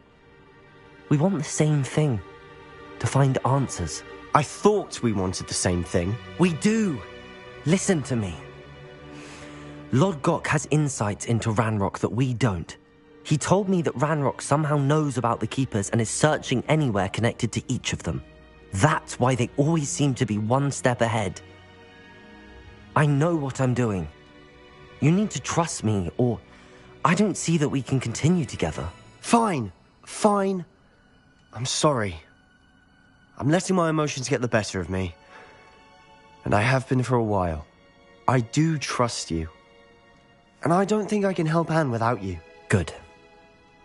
We want the same thing. To find answers. I thought we wanted the same thing. We do. Listen to me. Lord Gok has insights into Ranrock that we don't. He told me that Ranrock somehow knows about the Keepers and is searching anywhere connected to each of them. That's why they always seem to be one step ahead. I know what I'm doing. You need to trust me, or I don't see that we can continue together. Fine. Fine. I'm sorry. I'm letting my emotions get the better of me. And I have been for a while. I do trust you. And I don't think I can help Anne without you. Good.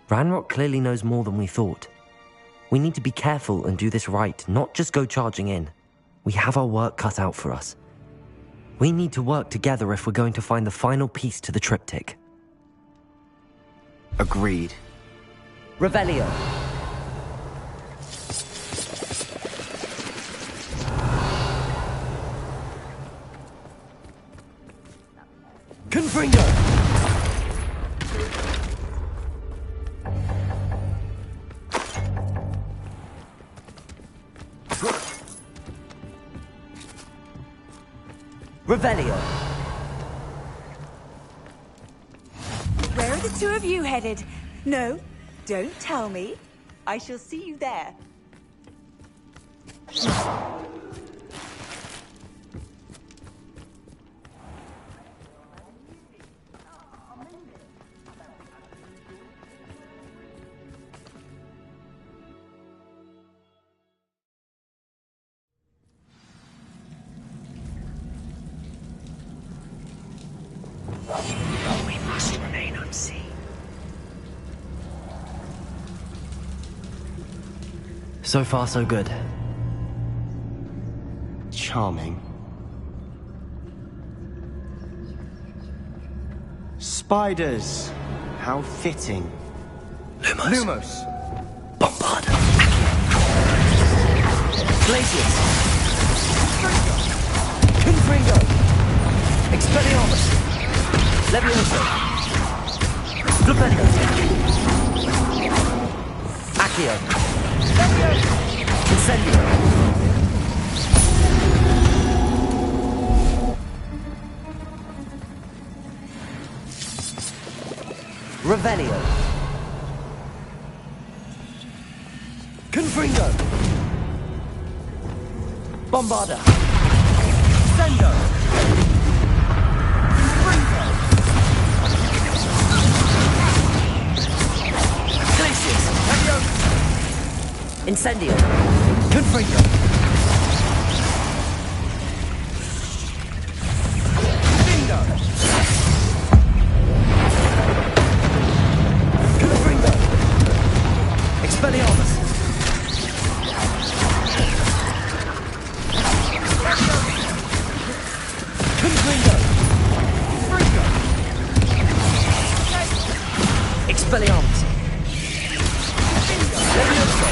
Ranrock clearly knows more than we thought. We need to be careful and do this right, not just go charging in. We have our work cut out for us. We need to work together if we're going to find the final piece to the triptych. Agreed. Revelio. Confringo. Revelio. Where are the two of you headed? No, don't tell me. I shall see you there. We must remain unseen. So far, so good. Charming. Spiders. How fitting. Lumos. Bombard. Glacius. Confringo. Expelliarmus. Levioso. Flipendo. Accio. Incendio. Revelio. Confringo. Bombarda. Sendo. Confringo. Glacius. Incendio. Confringo. Bingo. Confringo. Expelliarmus. Confringo. Confringo. Expelliarmus. Levioso.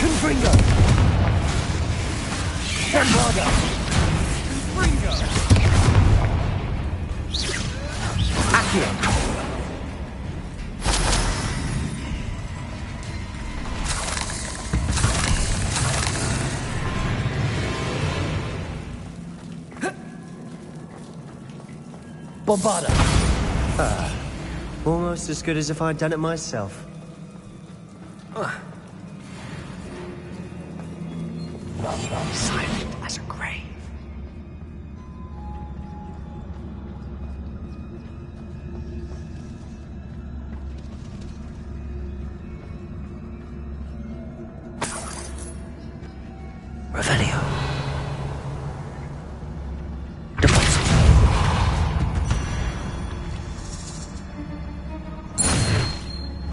Confringo. Bombarda. Confringo. Accio. Bombarda. Almost as good as if I'd done it myself. Silent as a grave. Revelio.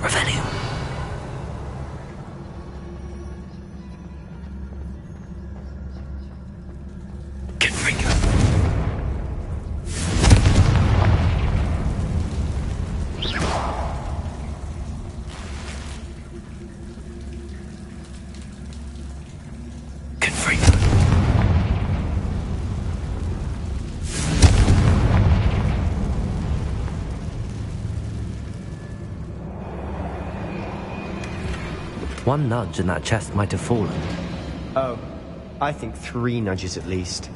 Revelio. Confringo. Confringo. One nudge and that chest might have fallen. Oh, I think 3 nudges at least.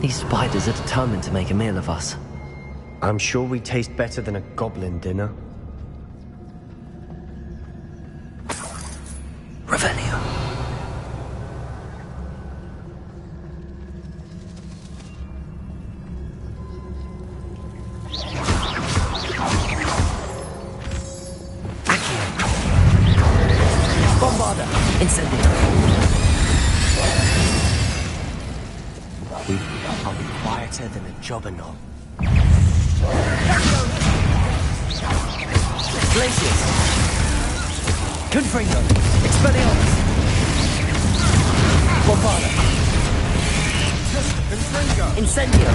These spiders are determined to make a meal of us. I'm sure we taste better than a goblin dinner. We are quieter than a jobberknoll. Glacius! Confringo! Expelliarmus! Bombarda! Confringo! Incendio!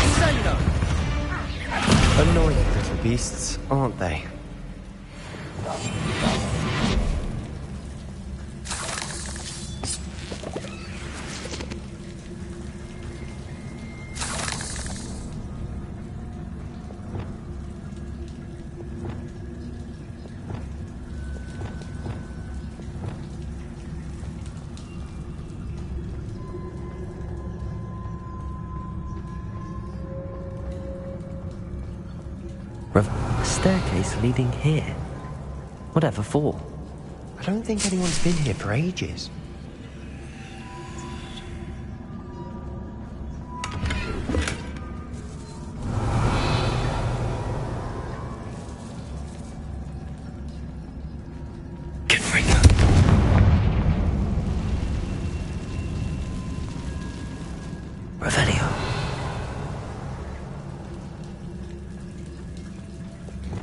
Incendio! Annoying little beasts, aren't they? A staircase leading here? Whatever for? I don't think anyone's been here for ages. Revelio.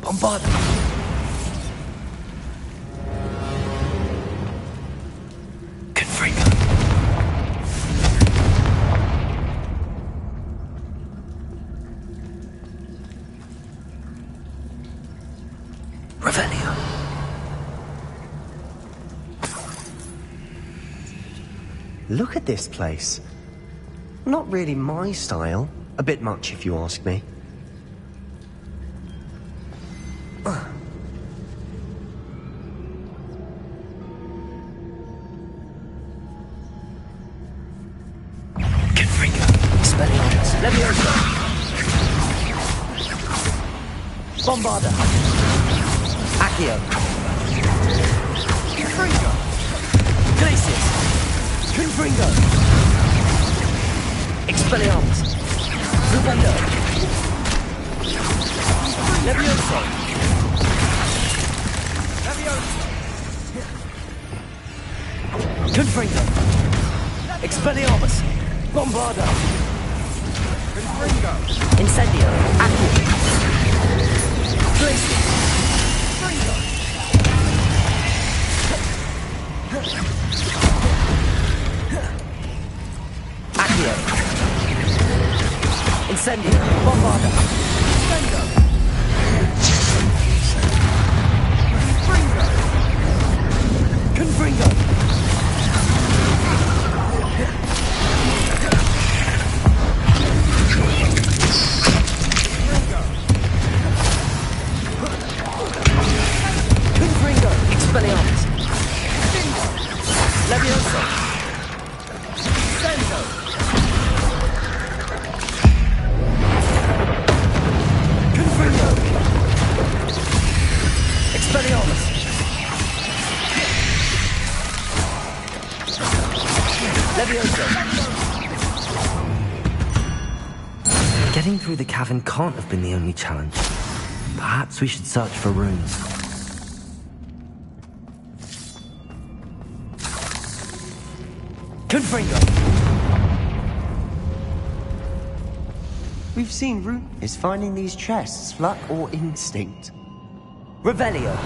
Bombarda. Confringo. Revelio. Look at this place. Not really my style. A bit much, if you ask me. Confringo. Expelliarmus. Leviosa. Bombarda. Accio. Confringo. Glacius. Confringo. Expelliarmus. Rubendo. Leviosa. Leviosa! Confringo. Expelliarmus. Bombarda. Confringo! Incendio. Accio. Glacius. Confringo! Accio. Incendio. Bombarda. Incendio! Confringo! Confringo. Confringo. Expelliarmus. Leviosa. Incendio! Confringo. Expelliarmus. Leviosa. Getting through the cavern can't have been the only challenge. Perhaps we should search for runes. Confringo. We've seen root. Is finding these chests luck or instinct? Revelio.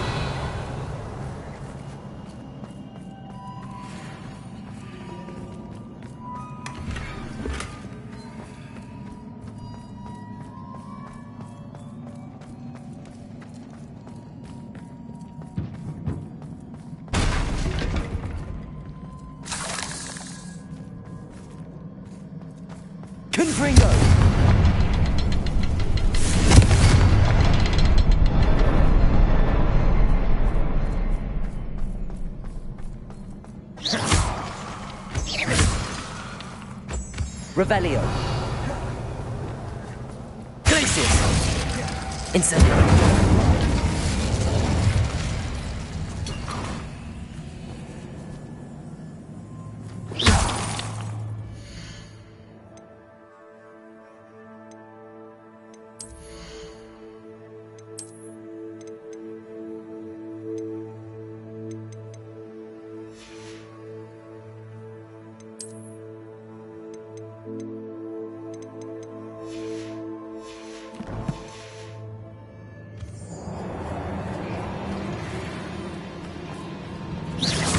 Confringo. Revelio. Glacius. Incendio.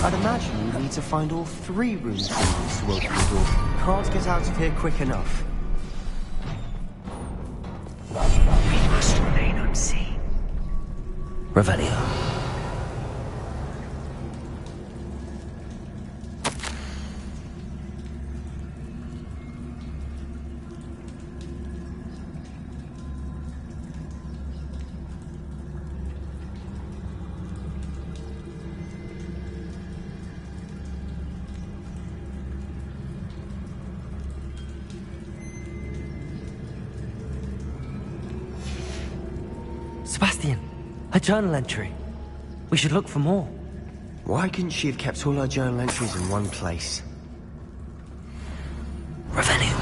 I'd imagine you need to find all 3 rune symbols to open the door. Can't get out of here quick enough. We must remain unseen. Revelio. Sebastian, a journal entry. We should look for more. Why couldn't she have kept all her journal entries in one place? Revelio.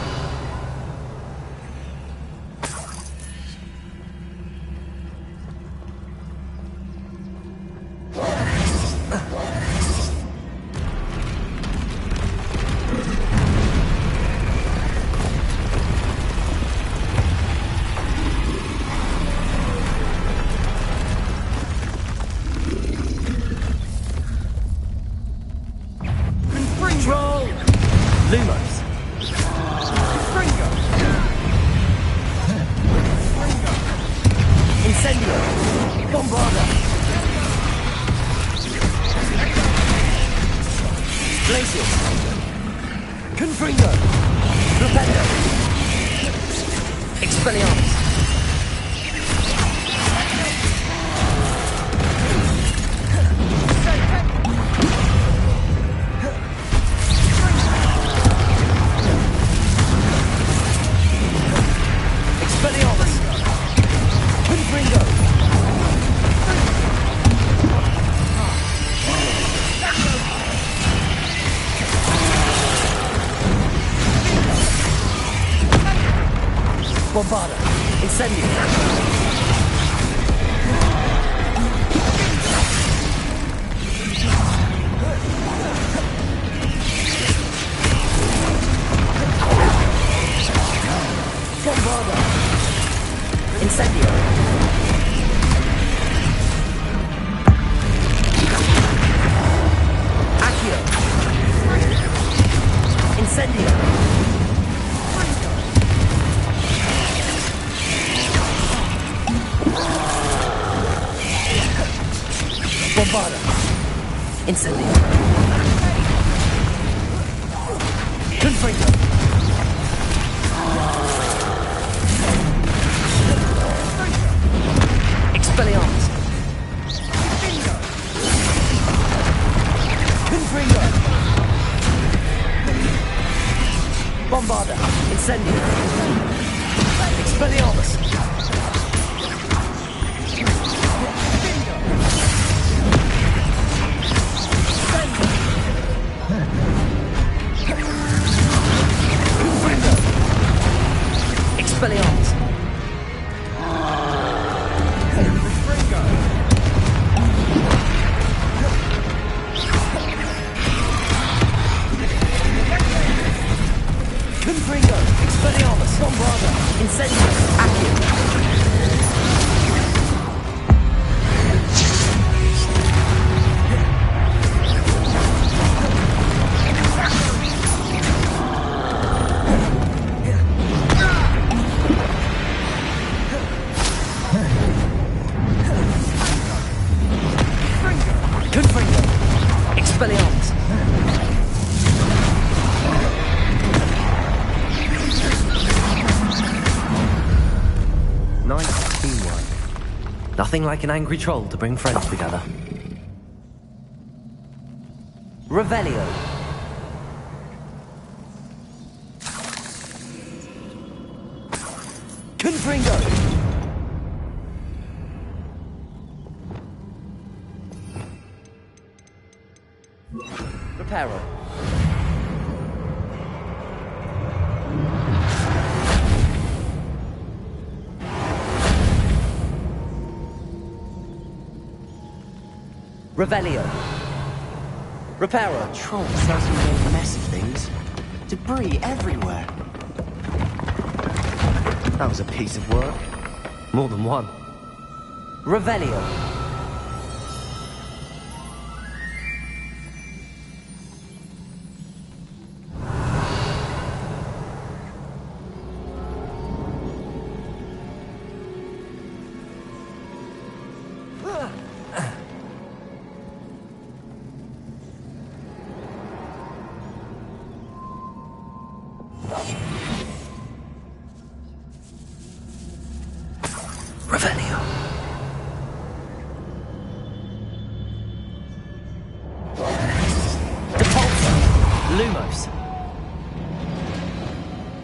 Bombarda! Incendio! Bombarda! Incendio! Accio! Incendio! Bombarda! Incendio! Confringo! Expelliarmus! Confringo! Bombarda! Incendio! Expelliarmus! Expelliarmus! Confringo! Expelliarmus! Bombarda! Incendio! Accio! Confringo! Expelliarmus! Nice teamwork. Nothing like an angry troll to bring friends together. Revelio. Confringo! Reparo. Revelio. Reparo. Troll certainly made a mess of things. Debris everywhere. That was a piece of work. More than one. Revelio. Lumos.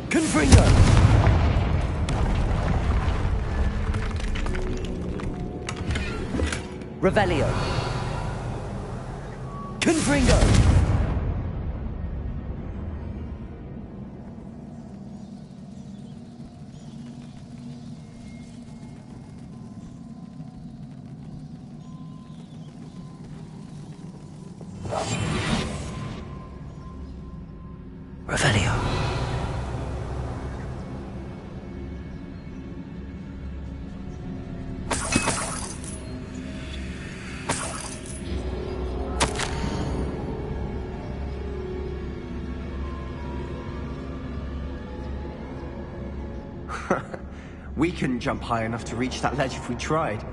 Confringo. Revelio. Confringo. Revelio. We couldn't jump high enough to reach that ledge if we tried.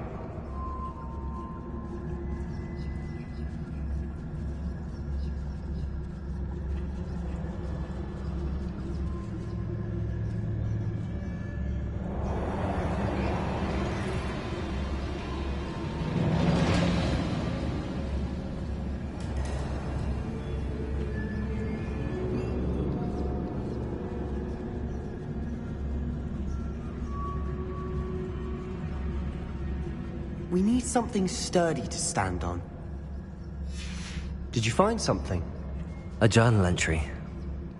We need something sturdy to stand on. Did you find something? A journal entry.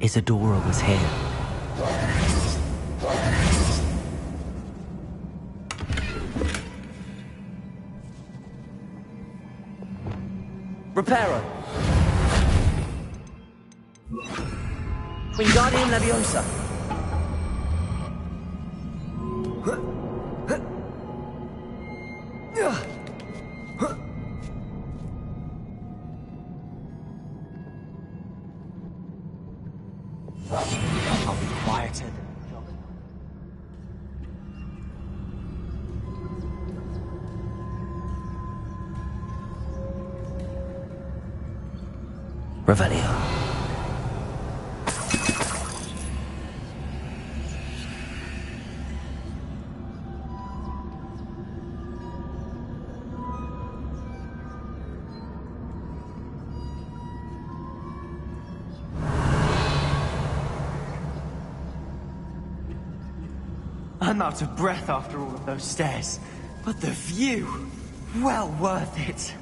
Isadora was here. Reparo. Wingardium Leviosa. I'll be quieter than Revelio. I'm out of breath after all of those stairs. But the view, well worth it.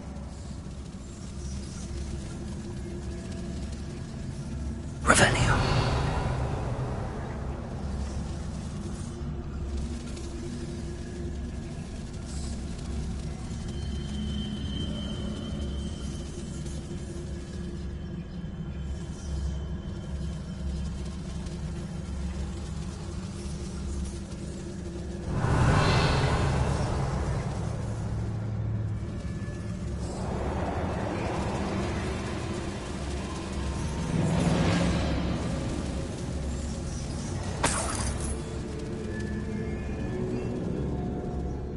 Revelio.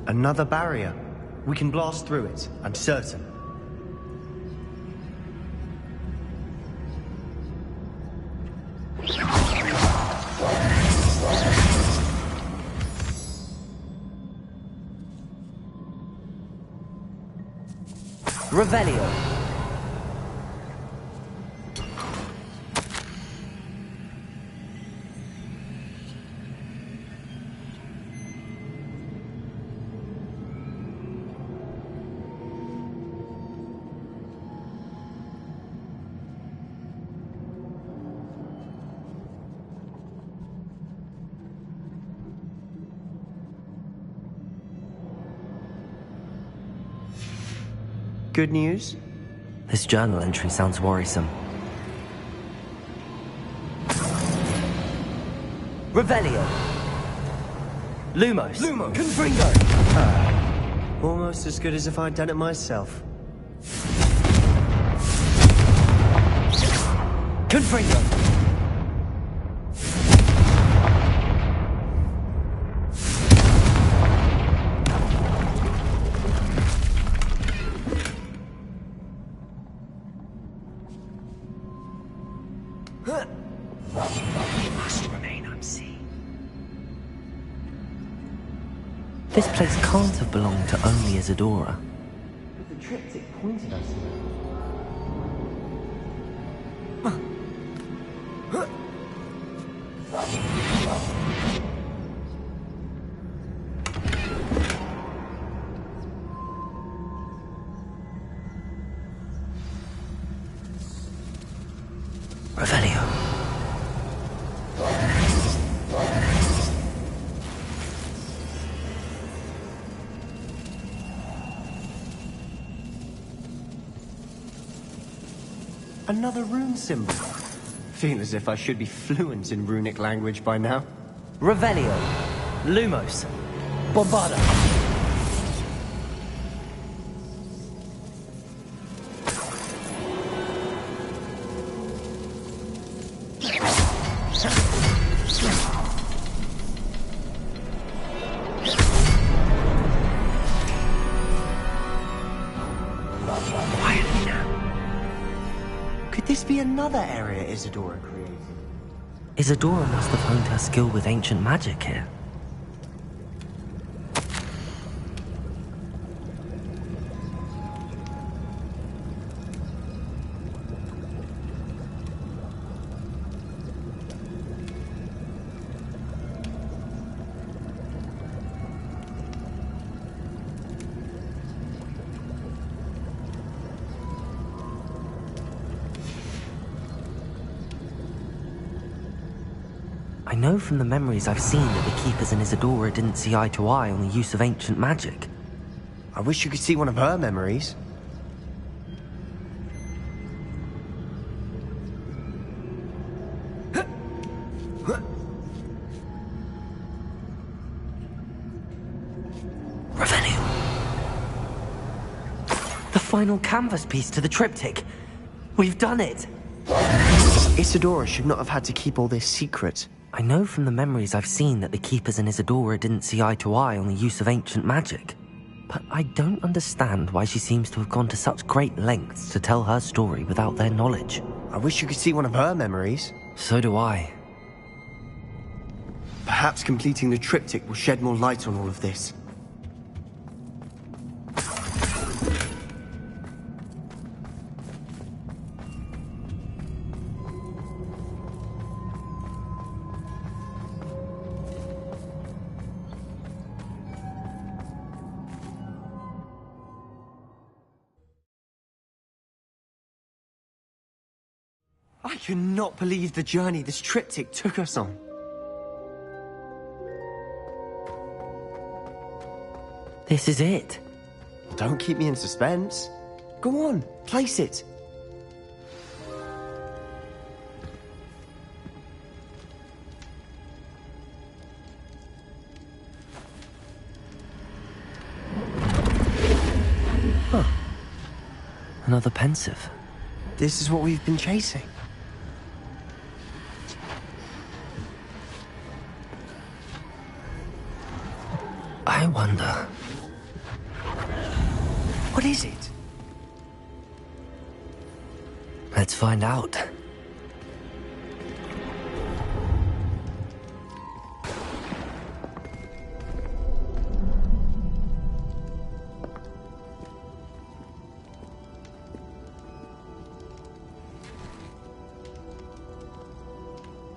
Another barrier. We can blast through it, I'm certain. Revelio. Good news? This journal entry sounds worrisome. Revelio. Lumos. Lumos. Confringo. Almost as good as if I'd done it myself. Confringo. Must remain unseen. This place can't have belonged to only Isadora. But the triptych pointed us here. Revelio. Another rune symbol. Feel as if I should be fluent in runic language by now. Revelio. Lumos. Bombarda. Quietly now. Could this be another area Isadora created? Isadora must have honed her skill with ancient magic here. I know from the memories I've seen that the Keepers and Isadora didn't see eye to eye on the use of ancient magic. I wish you could see one of her memories. Revelio. The final canvas piece to the triptych. We've done it! Isadora should not have had to keep all this secret. I know from the memories I've seen that the Keepers and Isadora didn't see eye to eye on the use of ancient magic. But I don't understand why she seems to have gone to such great lengths to tell her story without their knowledge. I wish you could see one of her memories. So do I. Perhaps completing the triptych will shed more light on all of this. I cannot believe the journey this triptych took us on. This is it. Don't keep me in suspense. Go on, place it. Huh. Another pensive. This is what we've been chasing. I wonder... What is it? Let's find out.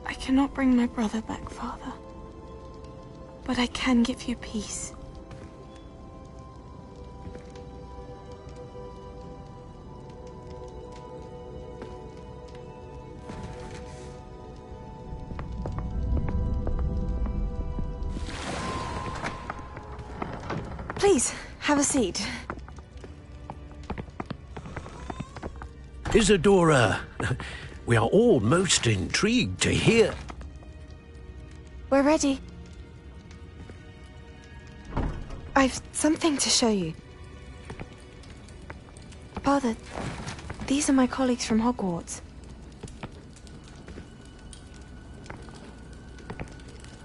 I cannot bring my brother back, Father. But I can give you peace. Please, have a seat. Isadora, we are all most intrigued to hear. We're ready. I've something to show you. Father, these are my colleagues from Hogwarts.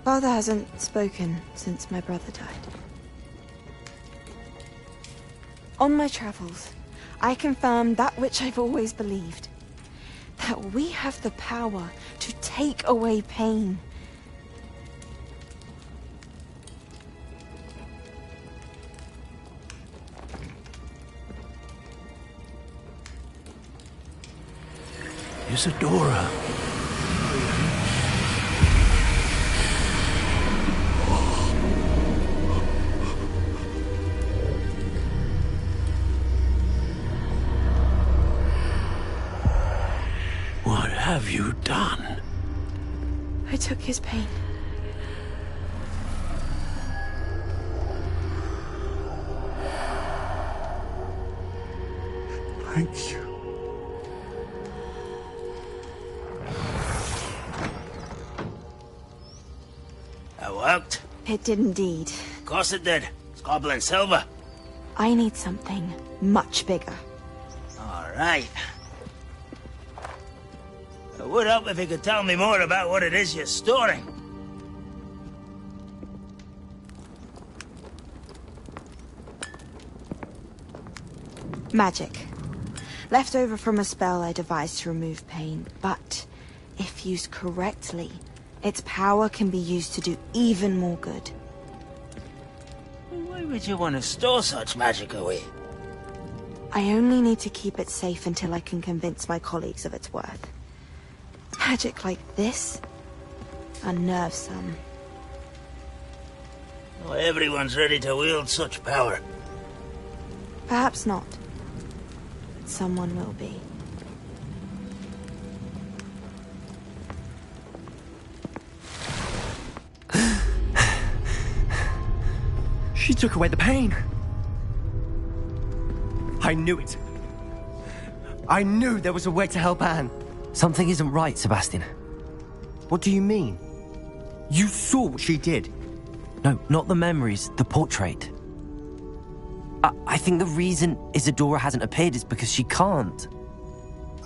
Father hasn't spoken since my brother died. On my travels, I confirmed that which I've always believed. That we have the power to take away pain. Isadora. What have you done? I took his pain. Thank you. That worked? It did indeed. Of course it did. It's goblin silver. I need something much bigger. All right. It would help if you could tell me more about what it is you're storing. Magic. Left over from a spell I devised to remove pain, but if used correctly, its power can be used to do even more good. Why would you want to store such magic away? I only need to keep it safe until I can convince my colleagues of its worth. Magic like this unnerves some. Not everyone's ready to wield such power. Perhaps not. Someone will be. She took away the pain. I knew it. I knew there was a way to help Anne. Something isn't right, Sebastian. What do you mean? You saw what she did. No, not the memories, the portrait. I think the reason Isadora hasn't appeared is because she can't.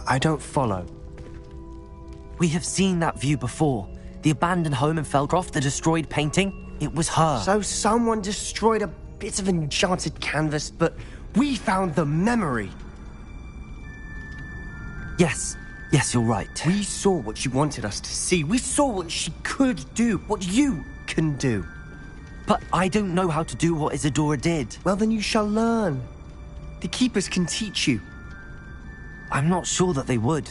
I don't follow. We have seen that view before. The abandoned home in Feldcroft, the destroyed painting. It was her. So someone destroyed a bit of enchanted canvas, but we found the memory. Yes, you're right. We saw what she wanted us to see. We saw what she could do, what you can do. But I don't know how to do what Isadora did. Well, then you shall learn. The Keepers can teach you. I'm not sure that they would.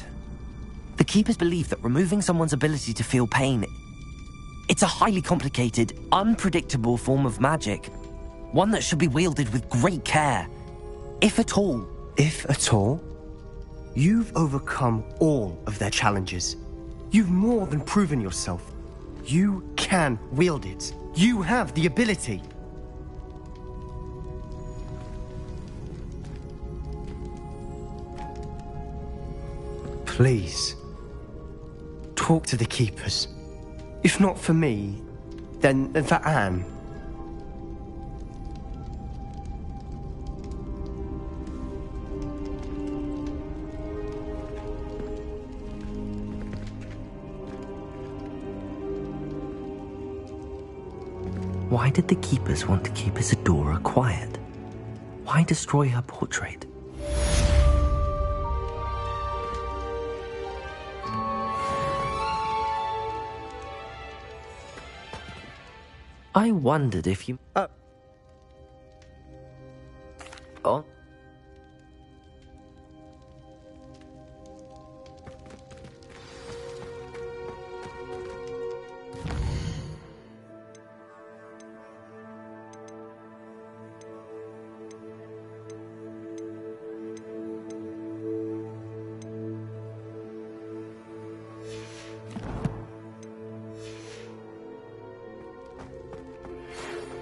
The Keepers believe that removing someone's ability to feel pain, it's a highly complicated, unpredictable form of magic. One that should be wielded with great care. If at all. If at all? You've overcome all of their challenges. You've more than proven yourself. You can wield it. You have the ability. Please, talk to the Keepers. If not for me, then for Anne. Why did the Keepers want to keep Isadora quiet? Why destroy her portrait? I wondered if you... Oh?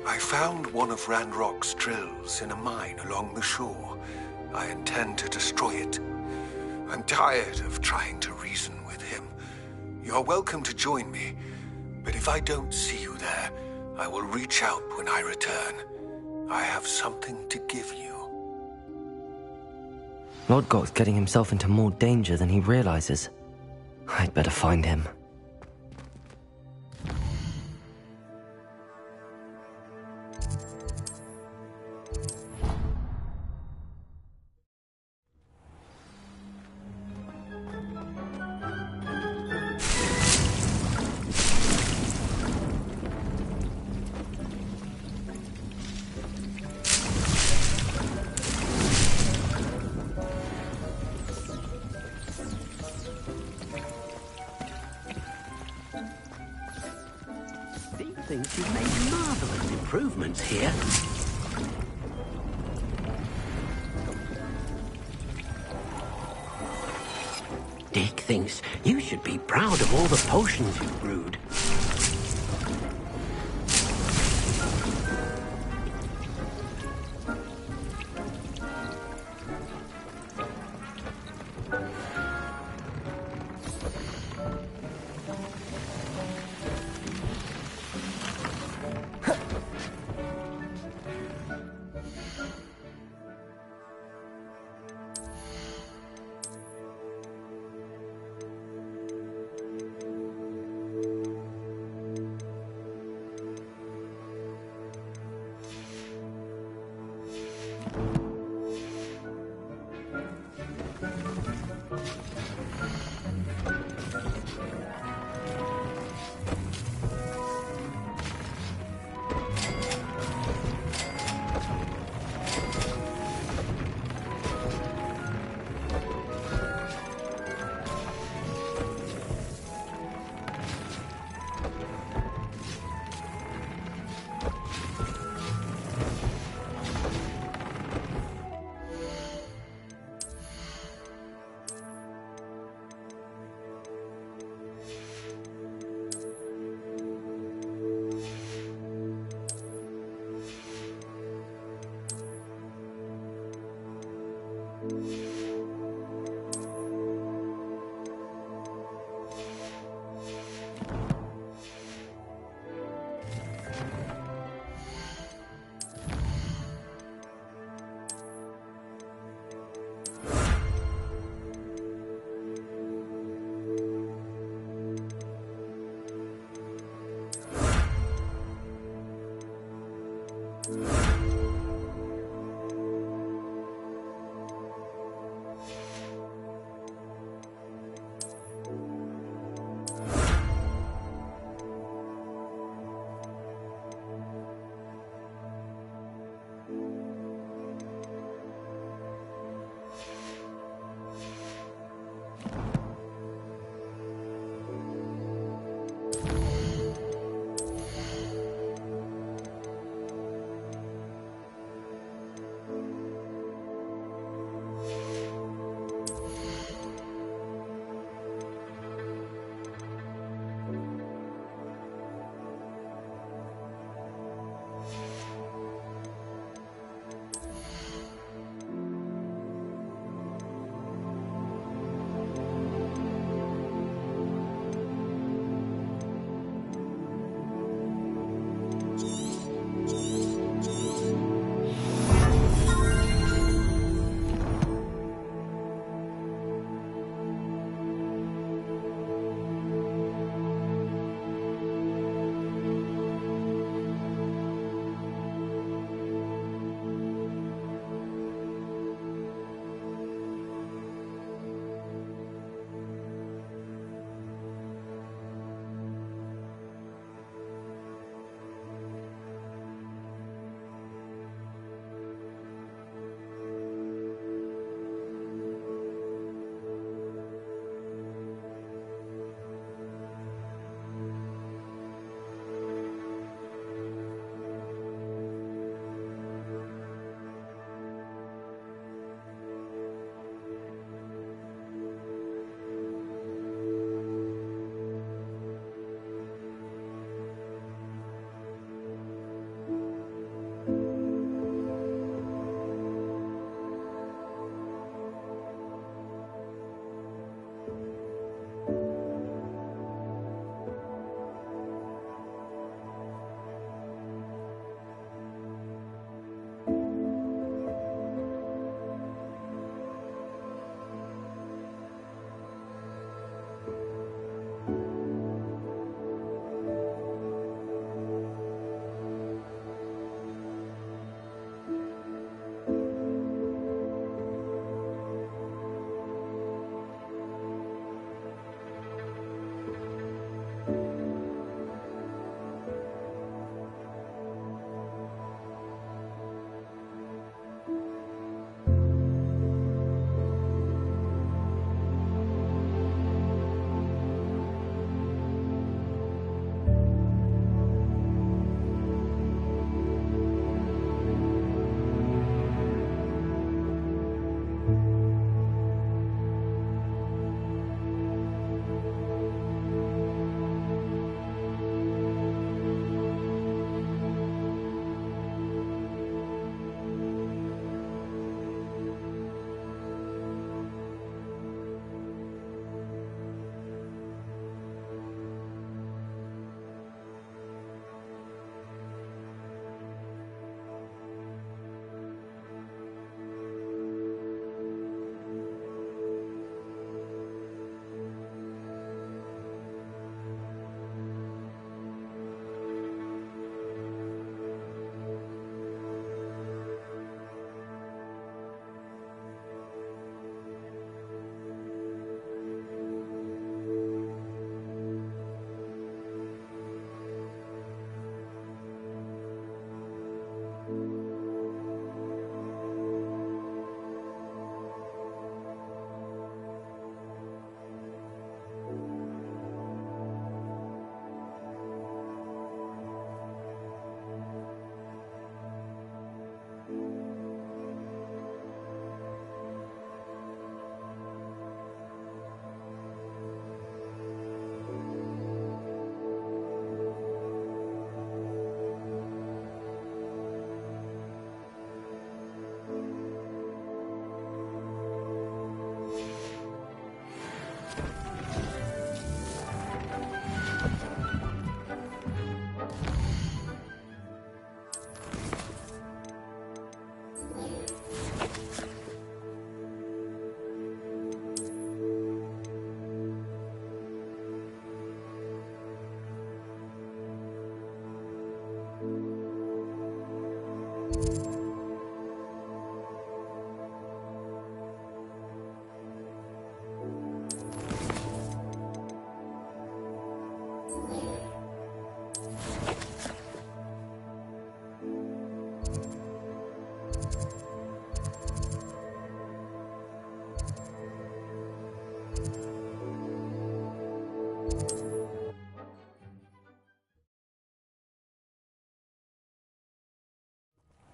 I found one of Ranrock's drills in a mine along the shore. I intend to destroy it. I'm tired of trying to reason with him. You're welcome to join me, but if I don't see you there, I will reach out when I return. I have something to give you. Lodgok's getting himself into more danger than he realizes. I'd better find him. Thinks you've made marvelous improvements here. Dick thinks you should be proud of all the potions you've brewed.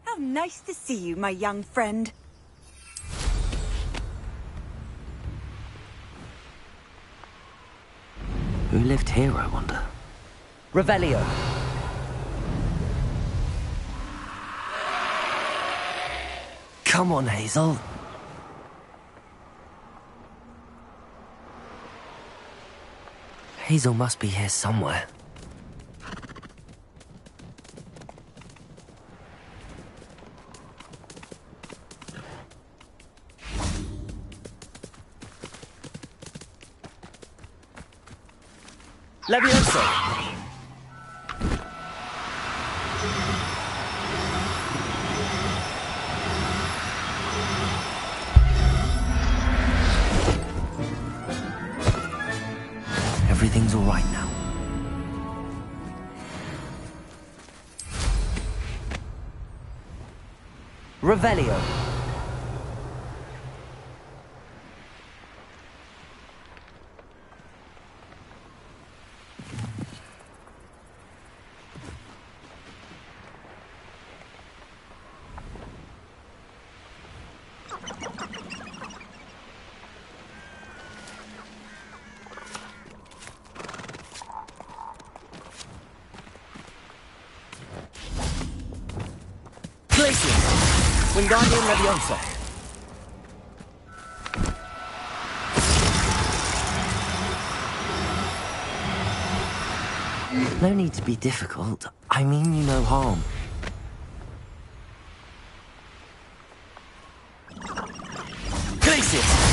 How nice to see you, my young friend. Who lived here, I wonder? Revelio. Come on, Hazel. Hazel must be here somewhere. Levioso. Everything's all right now. Revelio. Wingardium Leviosa. No need to be difficult. I mean you no harm. Glacius.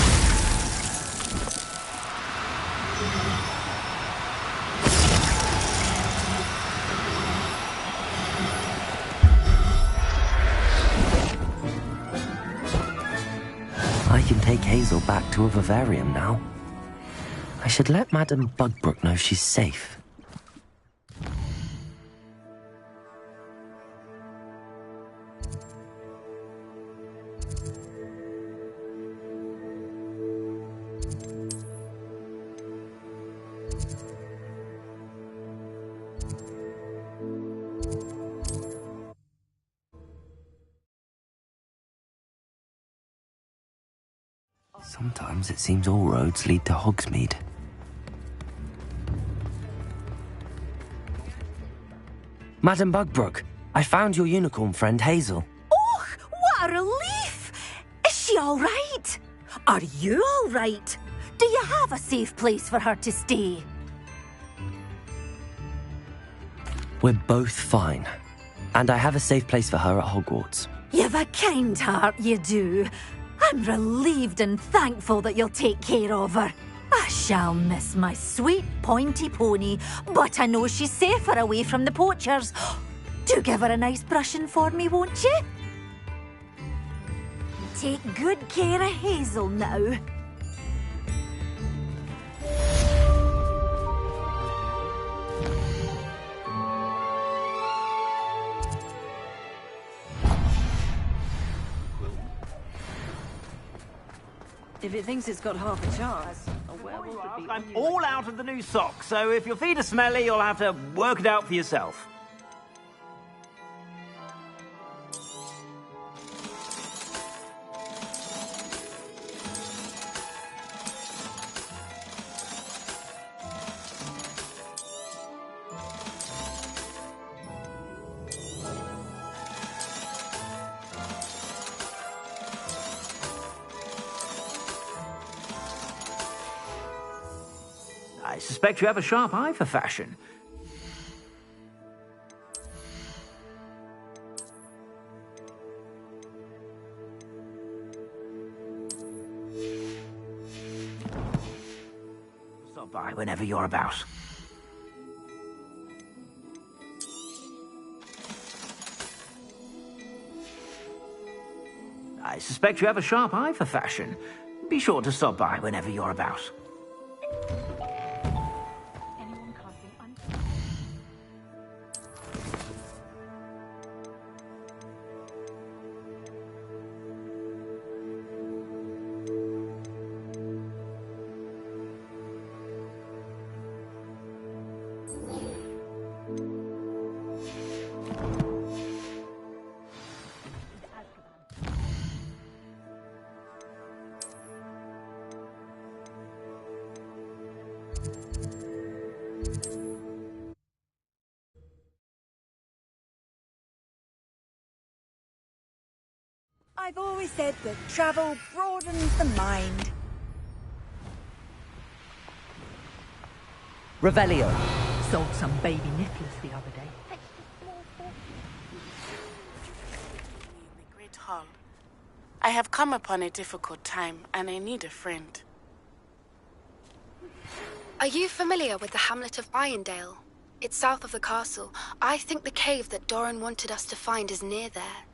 I can take Hazel back to a vivarium now. I should let Madame Bugbrook know she's safe. Sometimes it seems all roads lead to Hogsmeade. Madame Bugbrook, I found your unicorn friend Hazel. Oh, what a relief! Is she all right? Are you all right? Do you have a safe place for her to stay? We're both fine. And I have a safe place for her at Hogwarts. You've a kind heart, you do. I'm relieved and thankful that you'll take care of her. I shall miss my sweet pointy pony, but I know she's safer away from the poachers. Do give her a nice brushing for me, won't you? Take good care of Hazel now. If it thinks it's got half a chance, a werewolf would be... I'm all out of the new socks, so if your feet are smelly, you'll have to work it out for yourself. I suspect you have a sharp eye for fashion. Stop by whenever you're about. I suspect you have a sharp eye for fashion. Be sure to stop by whenever you're about. always said that travel broadens the mind. Revelio. Sold some baby nipples the other day. The Great Hall. I have come upon a difficult time, and I need a friend. Are you familiar with the hamlet of Irondale? It's south of the castle. I think the cave that Doran wanted us to find is near there.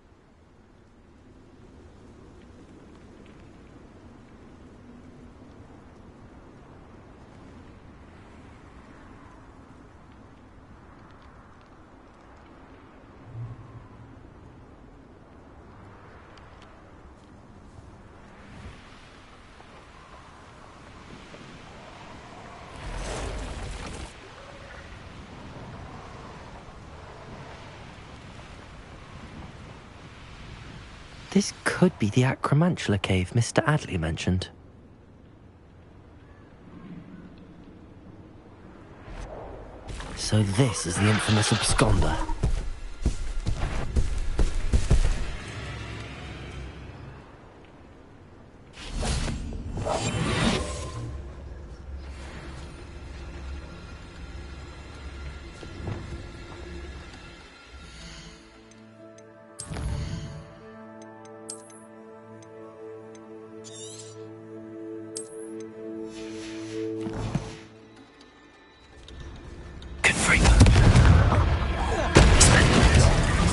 This could be the Acromantula cave Mr. Adley mentioned. So this is the infamous absconder.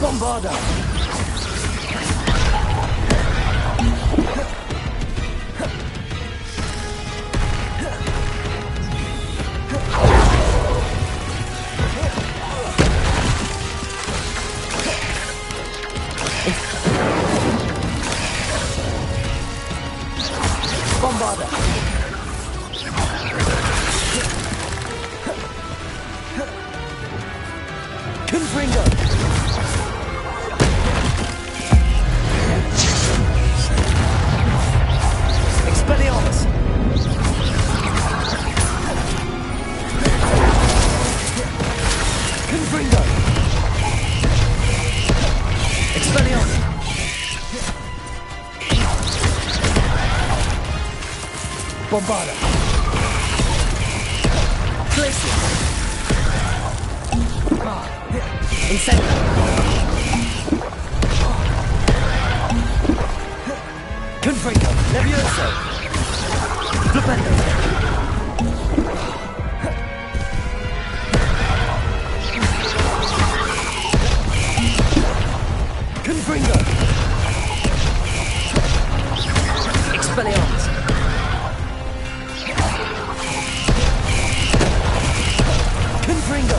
Bombarda! Bombarda! Confringo! Expelliarmus! Confringo! Expelliarmus! Bombarda! Glacier! Incendio! Confringo! Levioso! Flipendo! Confringo! Expelliarmus! Confringo!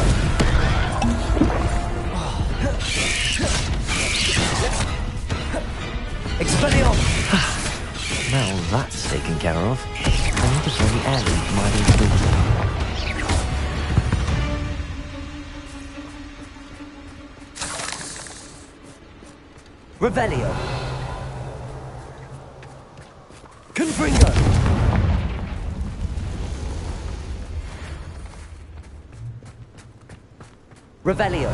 Expelliarmus! Now that's taken care of. I need to bring the airloop from Ireland's window. Revelio! Confringo! Revelio!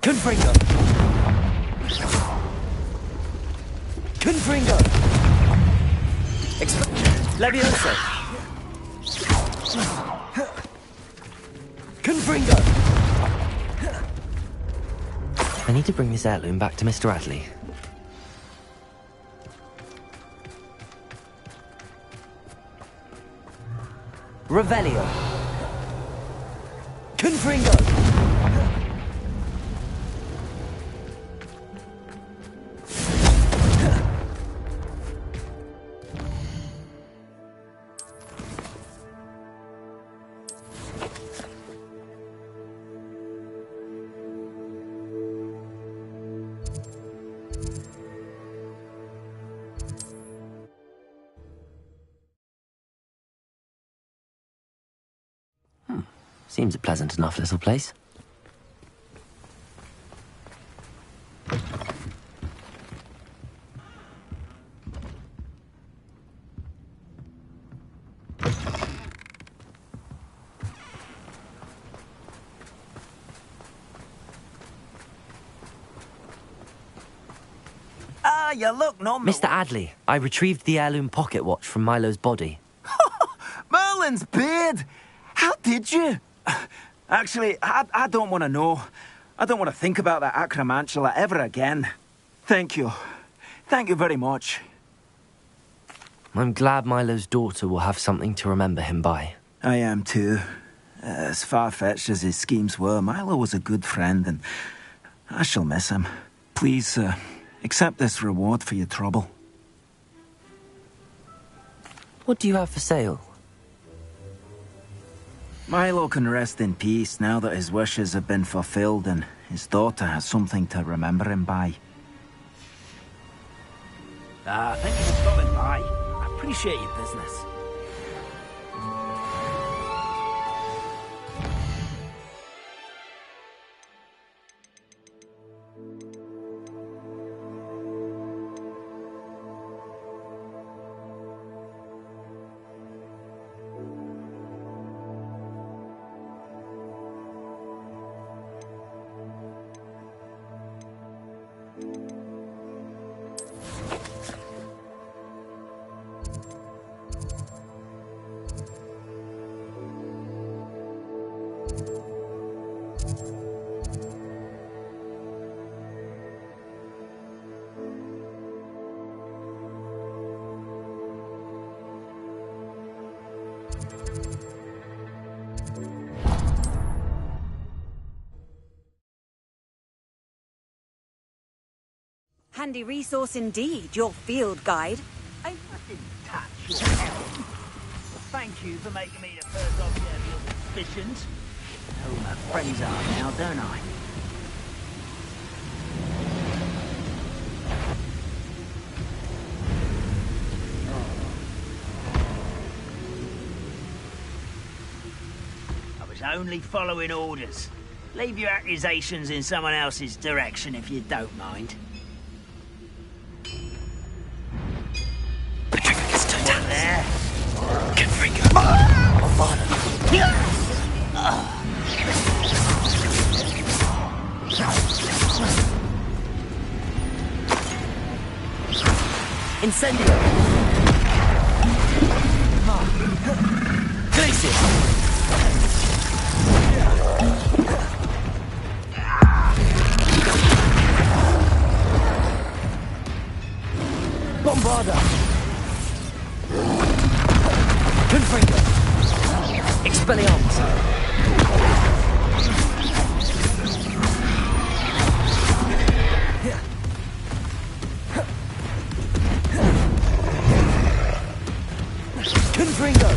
Confringo! Confringo! Levioso! Confringo! I need to bring this heirloom back to Mr. Adley. Revelio! Confringo! Seems a pleasant enough little place. Ah, you look none the Mr. Adley, I retrieved the heirloom pocket watch from Milo's body. Merlin's beard! How did you? Actually, I don't want to know. I don't want to think about that acromantula ever again. Thank you. Thank you very much. I'm glad Milo's daughter will have something to remember him by. I am too. As far-fetched as his schemes were, Milo was a good friend, and I shall miss him. Please, accept this reward for your trouble. What do you have for sale? Milo can rest in peace now that his wishes have been fulfilled and his daughter has something to remember him by. Thank you for stopping by. I appreciate your business. Handy resource indeed, your field guide. I mustn't touch your health. Well, thank you for making me the first object of your suspicions. I know who my friends are now, don't I? I was only following orders. Leave your accusations in someone else's direction if you don't mind. There. Confringo. Incendio. Glacier. Bombarda. Confringo. Expelliarmus. Confringo.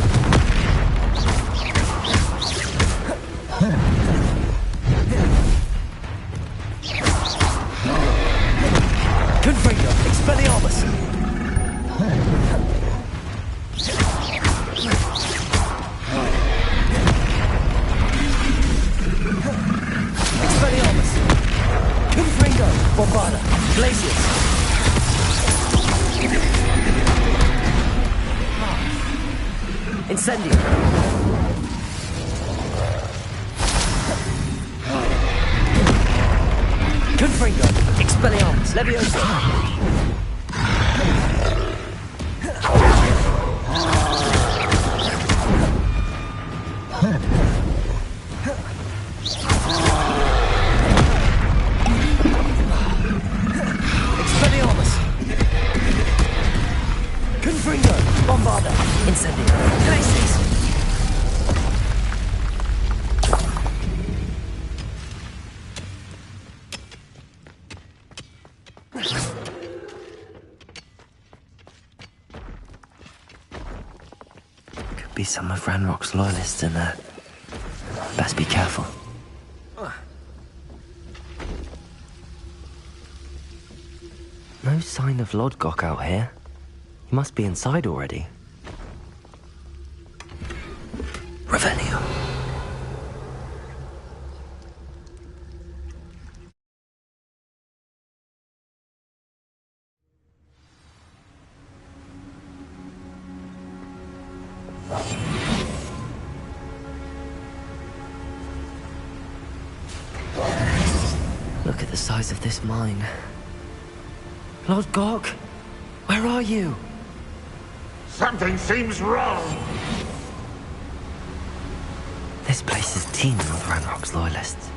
Confringo. Expelliarmus. Expelliarmus. Confringo. Bombarda. Glacius. Incendio. Confringo. Expelliarmus. Levioso. Expelliarmus. Confringo. Bombarda. Incendio. Glacius. Could be some of Ranrock's loyalists in there. Best be careful. No sign of Lodgok out here. He must be inside already. Revelio. Look at the size of this mine. Lord Gork, where are you? Something seems wrong. This place is teeming with Ranrock's loyalists.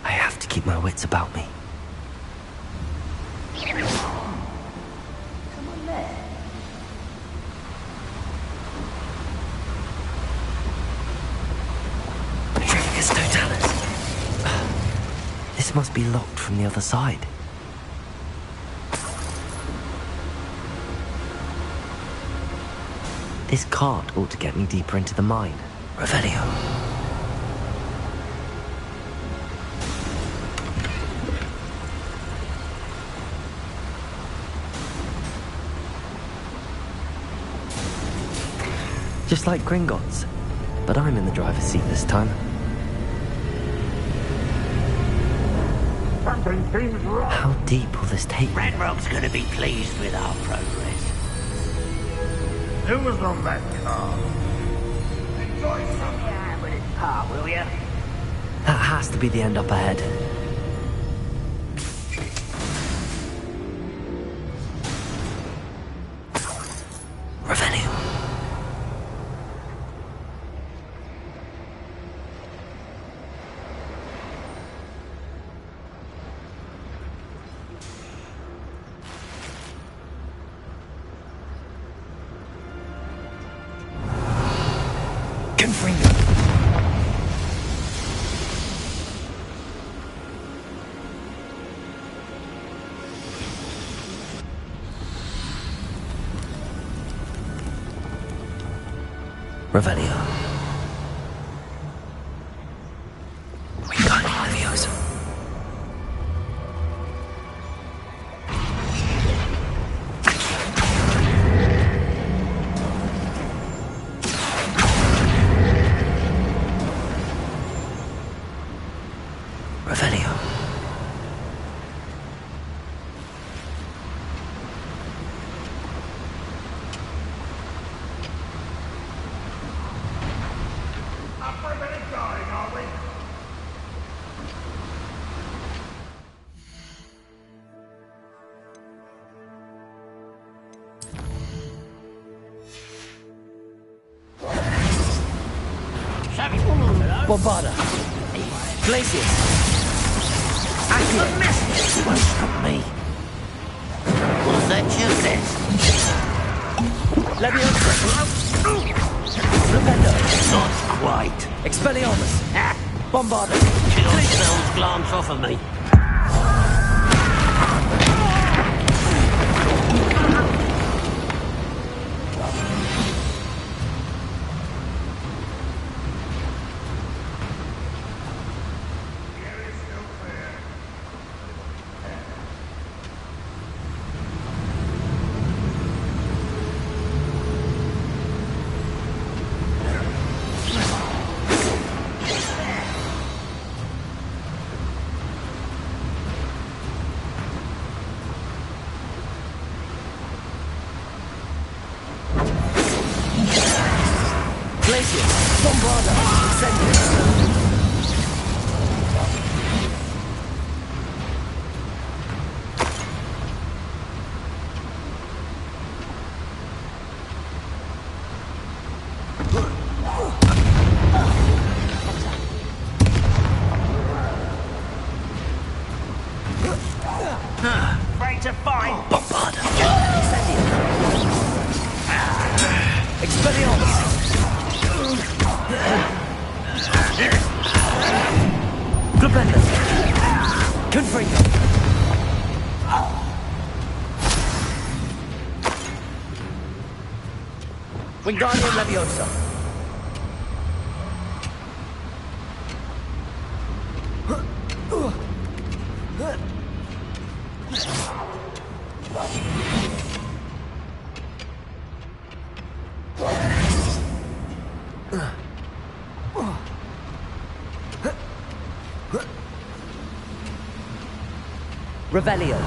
I have to keep my wits about me. Trificus Totalis. This must be locked from the other side. This cart ought to get me deeper into the mine. Revelio. Just like Gringotts, but I'm in the driver's seat this time. Something seems wrong. How deep will this take me? Ranrock's gonna be pleased with our progress. Who was on that car? Enjoy some yeah, with his part, will ya? That has to be the end up ahead. Revenue. Confringo. Revelio. Wingardium Leviosa. Revelio. Up for a bit of going, are we? Bombarda. Glacius. Accio. Won't stop me. Was that you then? Leviosa. Flipendo. Not quite. Expelliarmus. Bombarda. Chill spells glance off of me. Glacius. Bombarda. Incendius. Afraid to find. Bombarda. Incendius. Expelliarmus. Flipendo. Confringo. Wingardium Leviosa. Revelio.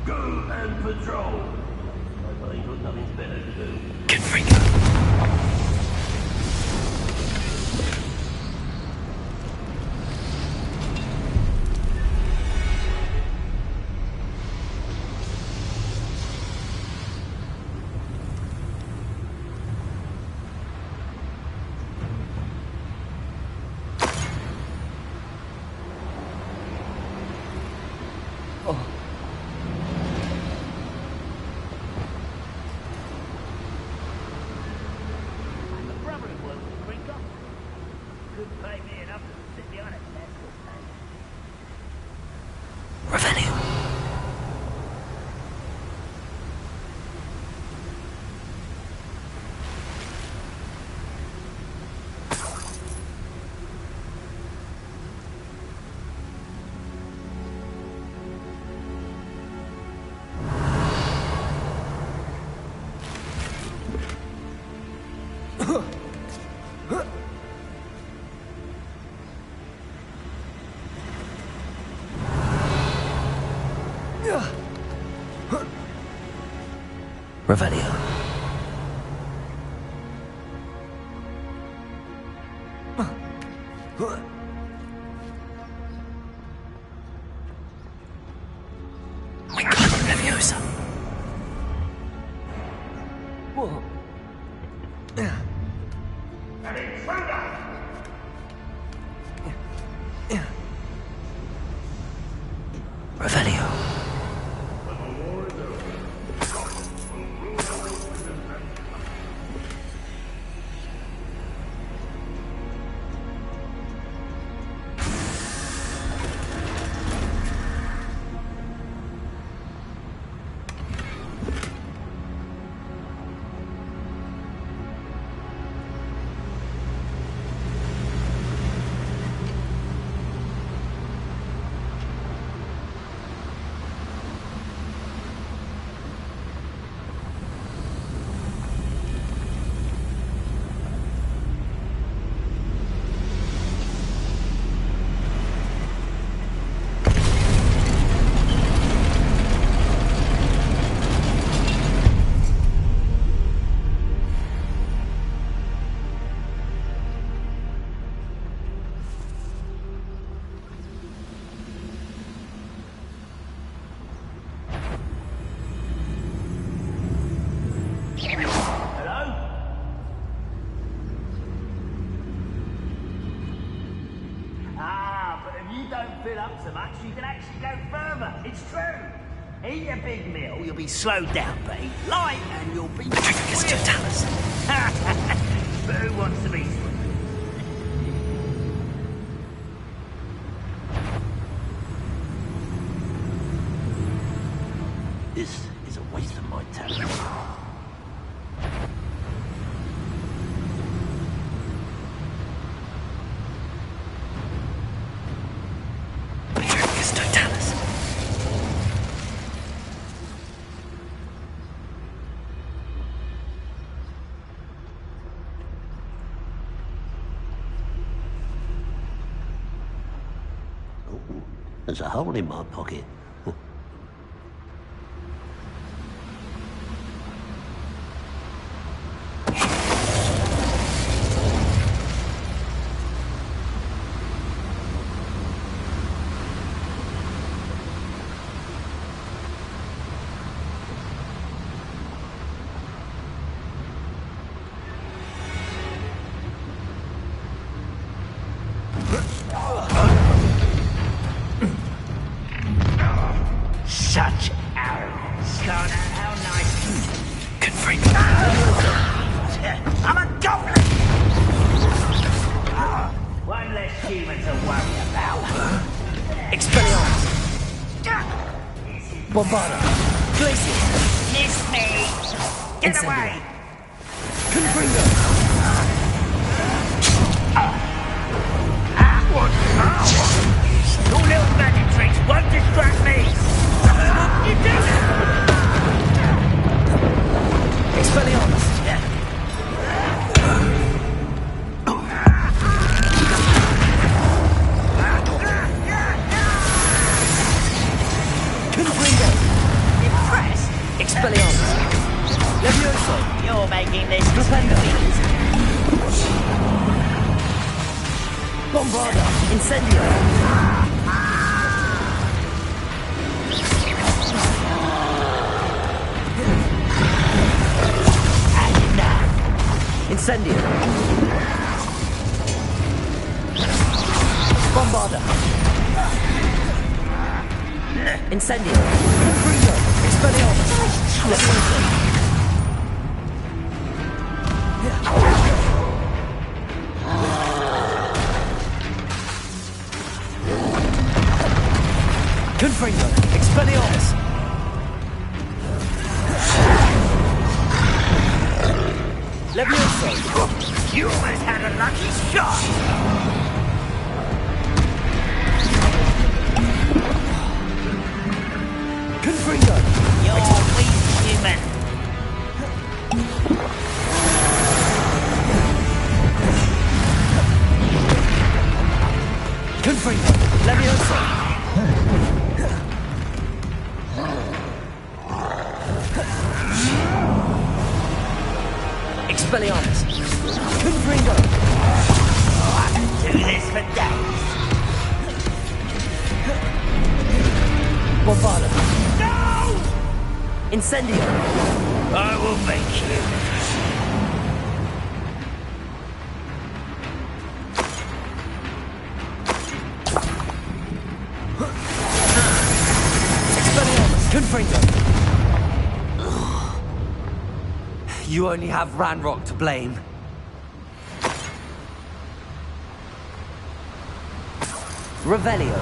Go and patrol. I find you've nothing better to do. Confringo. Revelio. Wingardium Leviosa. Whoa. Revelio. Eat a big meal, you'll be slowed down, but eat light and you'll be... Patricus Totalis. But who wants to be sweet? This is a waste of my talent. Patricus Totalis. There's a hole in my pocket. Such arrogance. God, how nice. Confront. I'm a goblin! One less human to worry about. Expelliarmus. Bombarda. Glacier. Miss me! Get Incendio. away! Confringo. What power! Your little magic tricks won't distract me! You do it! Expelliarmus. Confringo. Impressed? Expelliarmus. Levioso. You're making this Stupendo. Bombarda. Incendio. Incendio. Bombarda. Incendio. Confringo. Expelliarmus. Levioso. Confringo. Expelliarmus. Levioso. You almost had a lucky shot! Confringo. You're weak, human. Confringo. Levioso. Expelliarmus! Confringo! I can do this for days. Bombarda! No! Incendio! I will make you. Confringo! You only have Ranrock to blame. Revelio.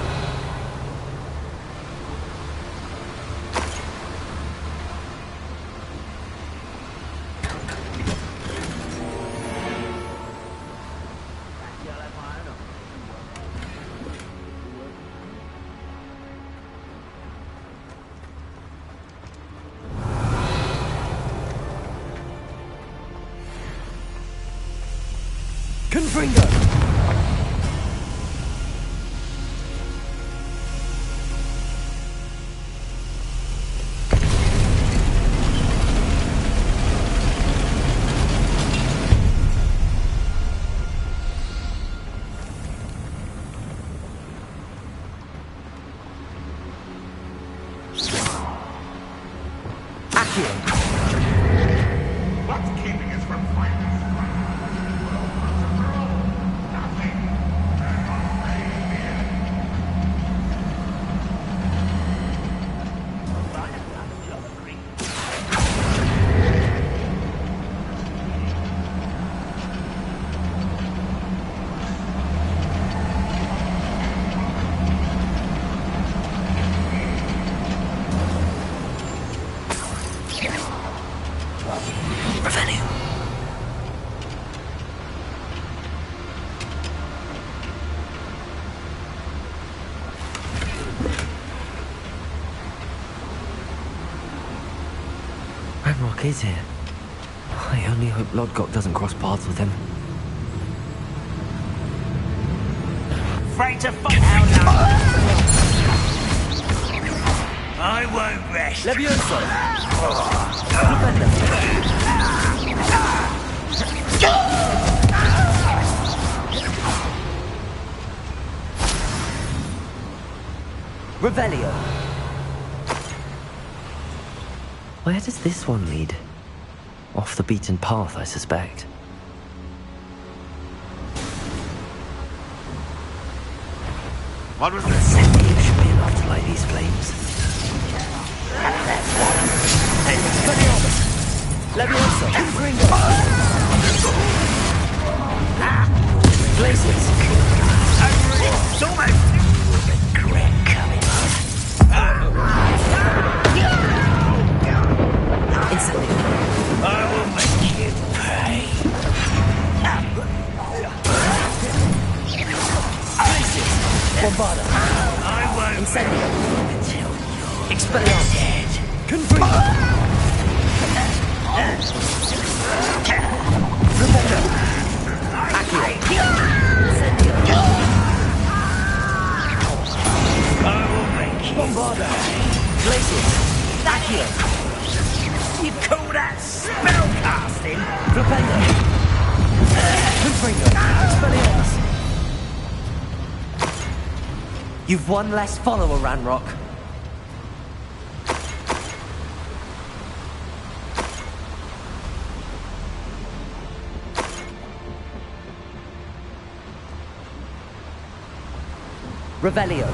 Confringo! What's keeping us from fighting? Ranrock is here. I only hope Lodgok doesn't cross paths with him. Afraid to fuck out now. I won't rest. Levioso! Revelio! Where does this one lead? Off the beaten path, I suspect. What was this? Incendio should be enough to light these flames. Levioso! Gringo! Glaciers! It's almost... Regret coming Incendio! I will make you pay. Glaciers! Bombarda! I won't... Incendio! Until you're Expelliarmus! dead. Confringo! Rependo! Accio! Incendio! I will make you... Bombarda! Glaciers! Accio! You call that spell casting? Rependo! Confringo! Expelliarmus! You've one less follower, Ranrock. Revelio.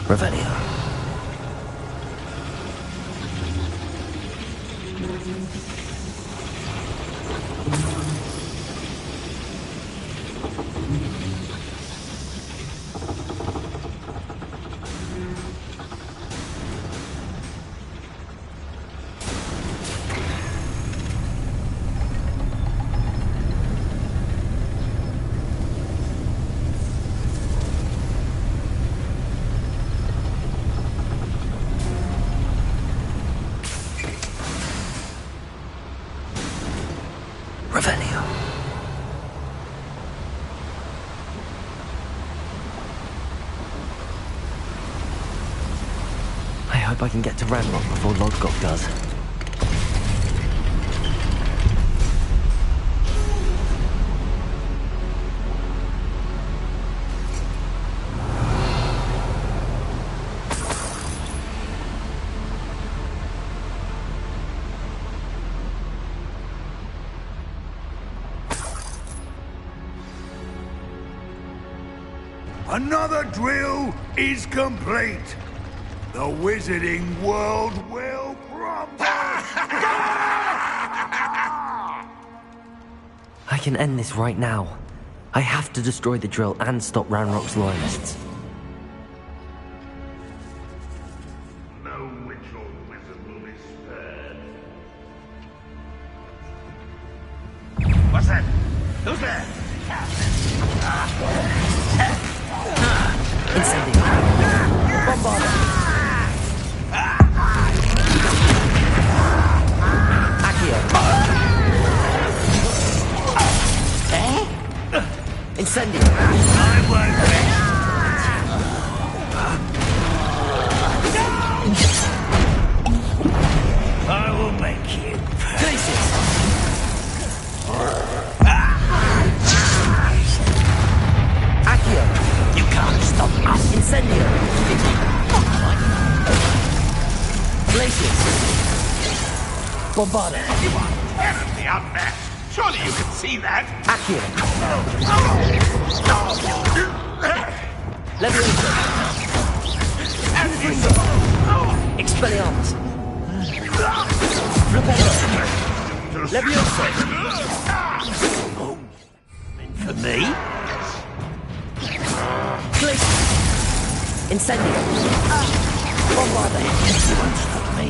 Revelio. hope I can get to Ranrock before Lodgok does. Another drill is complete. The wizarding world will crumble. I can end this right now. I have to destroy the drill and stop Ranrock's loyalists. No witch or wizard will be spared. What's that? Who's there? Incendio. Bombarda. Accio. Incendio. I won't rest. I will make you. Glacius. Accio. You can't stop us. Incendio. Glacius. Bombarda. You are terribly outmatched. Surely you can see that. Accio. Leviosa. Expelliarmus. Repello. Leviosa. For me? Glacius. Incendio. Bombarda. You won't stop me.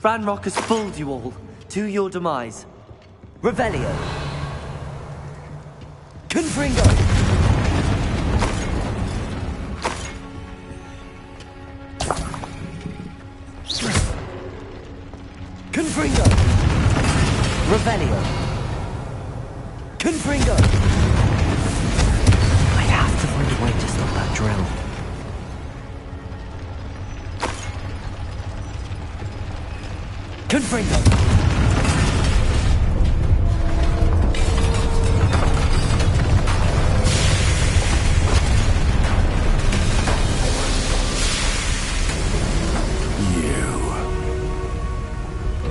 Ranrock has fooled you all. To your demise. Revelio. Confringo. Confringo. Revelio. Confringo. I have to find a way to stop that drill. Confringo.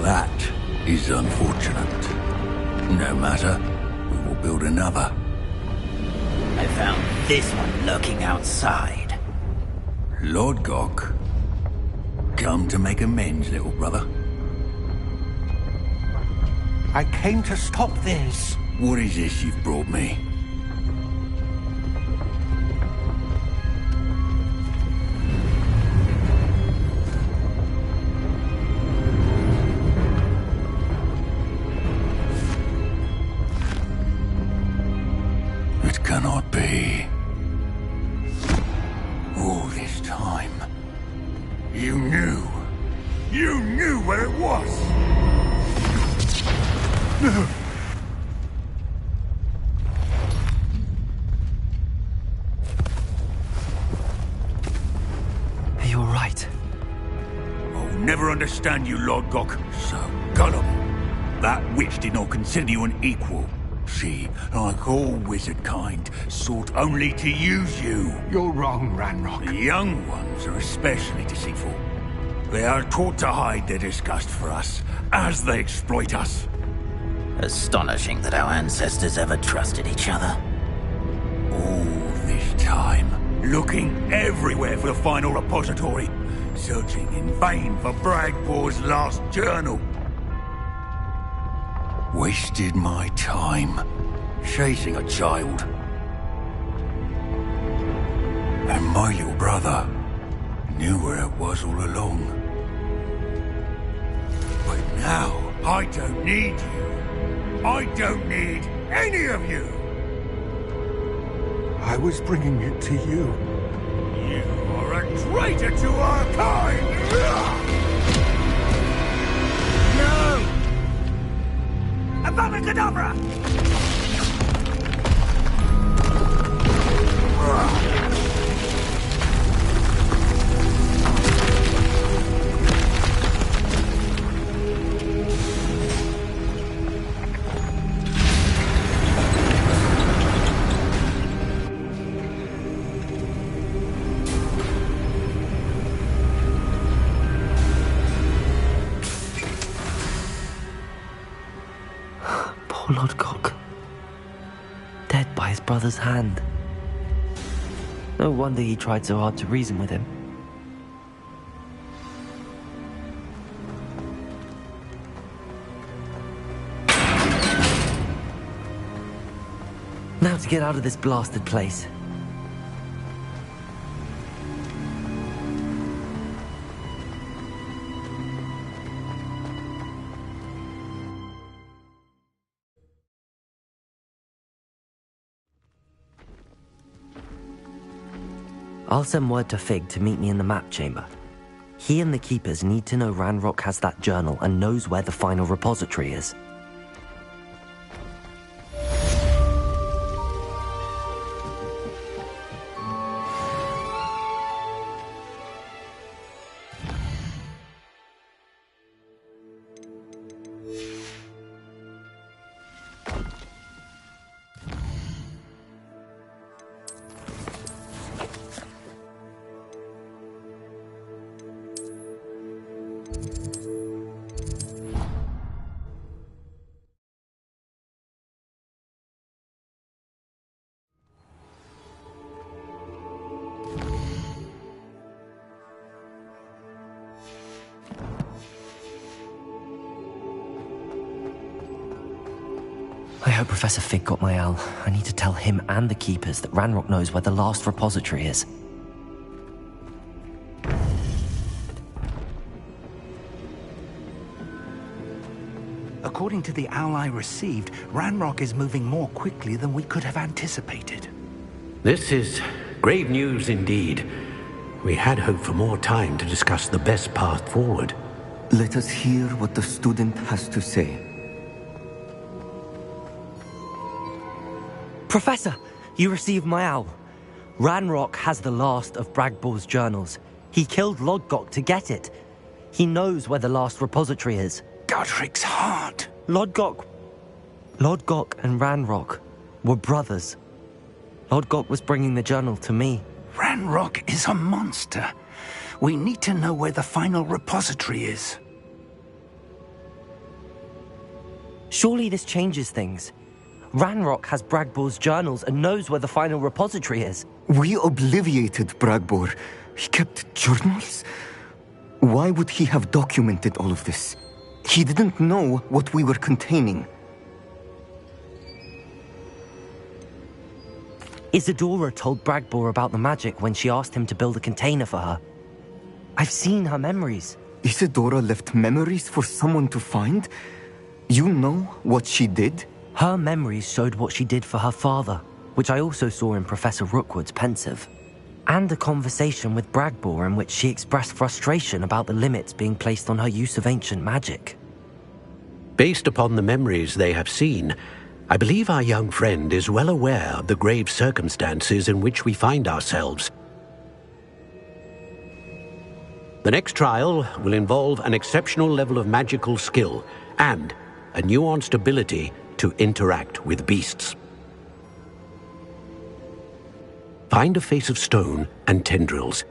That is unfortunate. No matter, we will build another. I found this one lurking outside. Lodgok, come to make amends, little brother. I came to stop this. What is this you've brought me? It cannot be. All this time, you knew where it was. No. You're right. I'll never understand you, Lodgok, so gullible. That witch did not consider you an equal. She, like all wizard kind, sought only to use you. You're wrong, Ranrock. The young ones are especially deceitful. They are taught to hide their disgust for us, as they exploit us. Astonishing that our ancestors ever trusted each other. All this time, looking everywhere for the final repository, searching in vain for Bragpor's last journal. Wasted my time, chasing a child. And my little brother knew where it was all along. But now, I don't need you. I don't need any of you. I was bringing it to you. You are a traitor to our kind! No! Avada Kedavra! Poor Lodgok. Dead by his brother's hand. No wonder he tried so hard to reason with him. Now to get out of this blasted place. I'll send word to Fig to meet me in the map chamber. He and the Keepers need to know Ranrock has that journal and knows where the final repository is. I hope Professor Fig got my owl. I need to tell him and the Keepers that Ranrock knows where the last repository is. According to the owl I received, Ranrock is moving more quickly than we could have anticipated. This is grave news indeed. We had hoped for more time to discuss the best path forward. Let us hear what the student has to say. Professor, you received my owl. Ranrock has the last of Bragbor's journals. He killed Lodgok to get it. He knows where the last repository is. Godric's heart. Lodgok and Ranrock were brothers. Lodgok was bringing the journal to me. Ranrock is a monster. We need to know where the final repository is. Surely this changes things. Ranrock has Bragbor's journals and knows where the final repository is. We obliviated Bragbor. He kept journals? Why would he have documented all of this? He didn't know what we were containing. Isadora told Bragbor about the magic when she asked him to build a container for her. I've seen her memories. Isadora left memories for someone to find? You know what she did? Her memories showed what she did for her father, which I also saw in Professor Rookwood's pensive. And a conversation with Bragbor in which she expressed frustration about the limits being placed on her use of ancient magic. Based upon the memories they have seen, I believe our young friend is well aware of the grave circumstances in which we find ourselves. The next trial will involve an exceptional level of magical skill and a nuanced ability to interact with beasts. Find a face of stone and tendrils.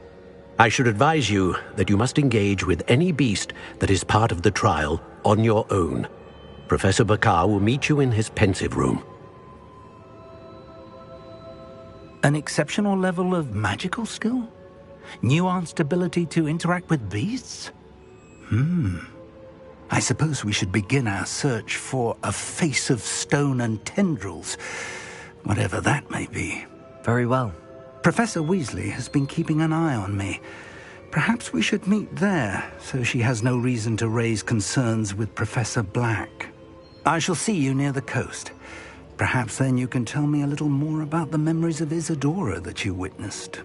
I should advise you that you must engage with any beast that is part of the trial on your own. Professor Bakar will meet you in his pensive room. An exceptional level of magical skill? Nuanced ability to interact with beasts? I suppose we should begin our search for a face of stone and tendrils, whatever that may be. Very well. Professor Weasley has been keeping an eye on me. Perhaps we should meet there, so she has no reason to raise concerns with Professor Black. I shall see you near the coast. Perhaps then you can tell me a little more about the memories of Isadora that you witnessed.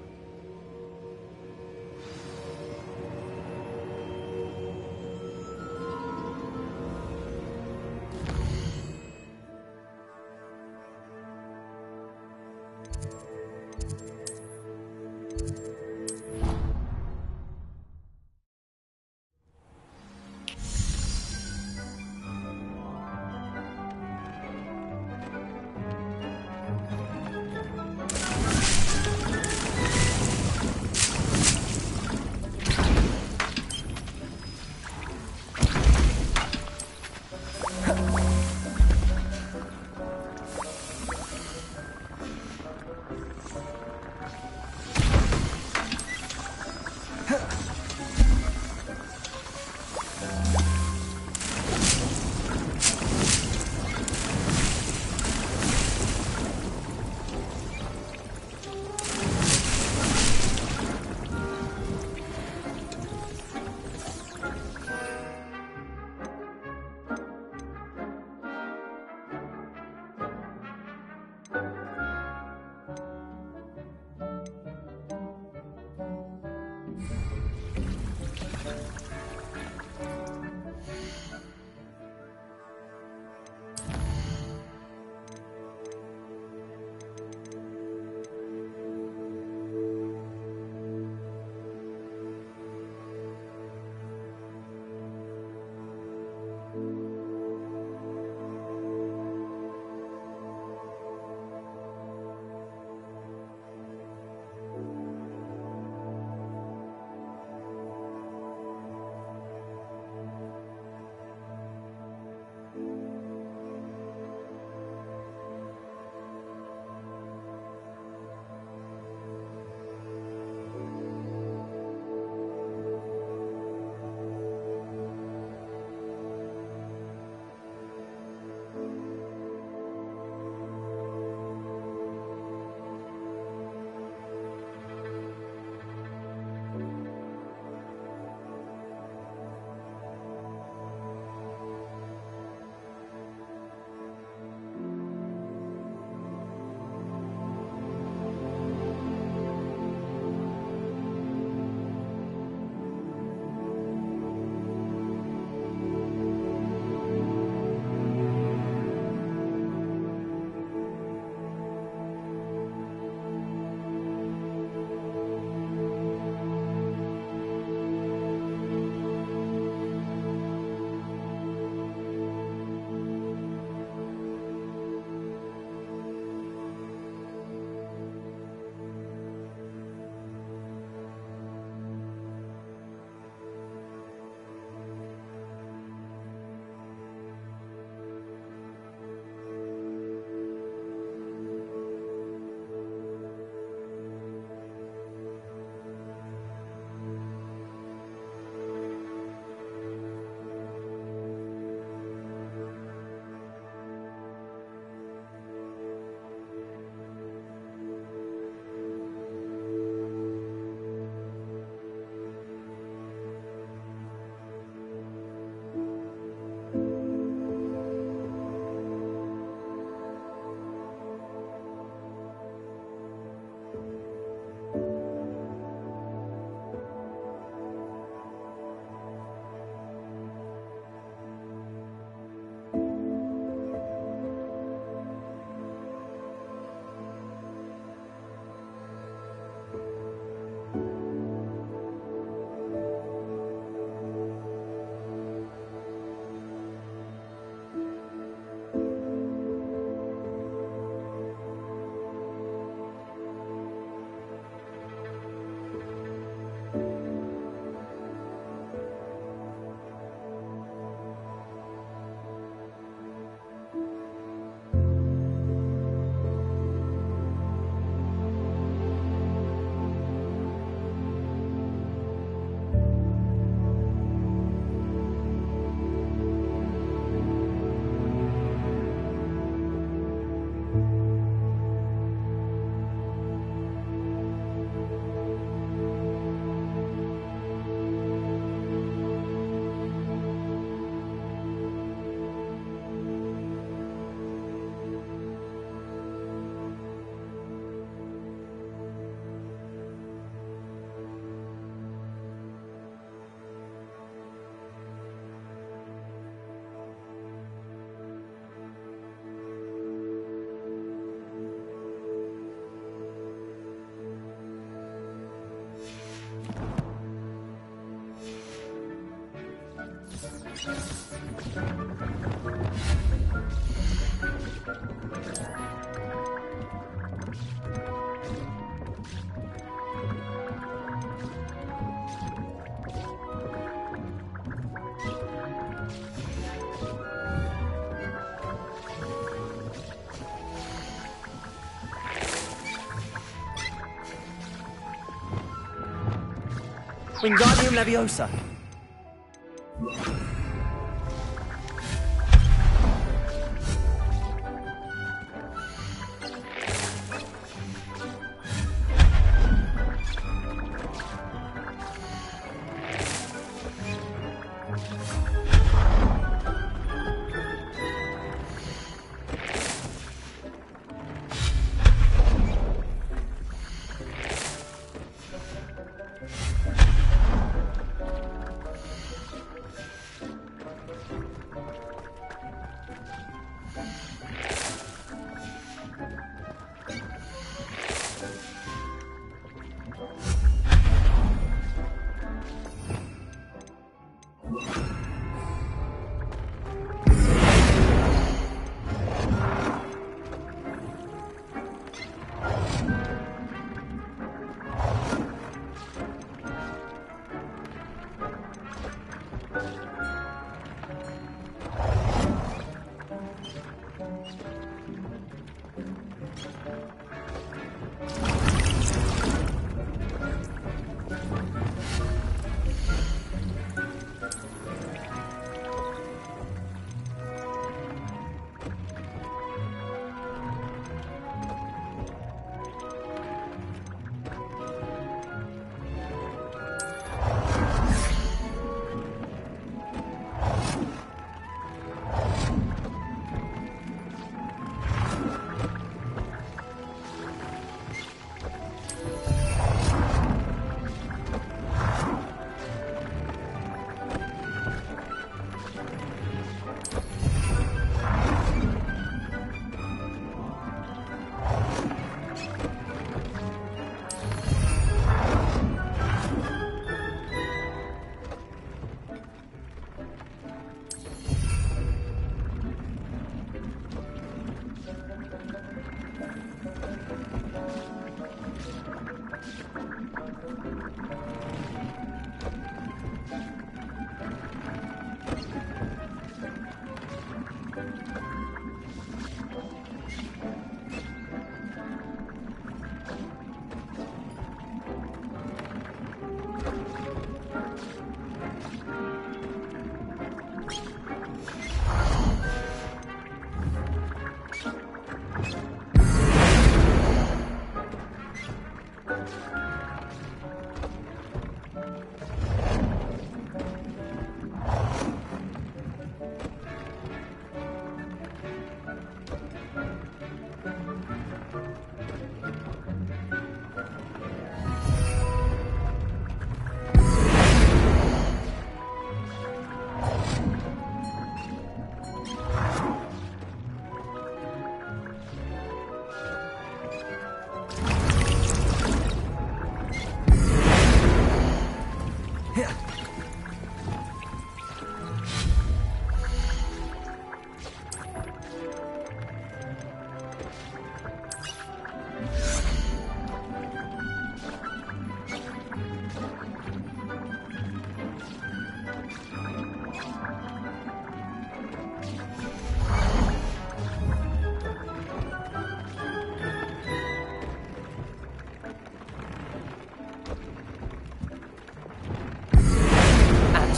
Wingardium Leviosa.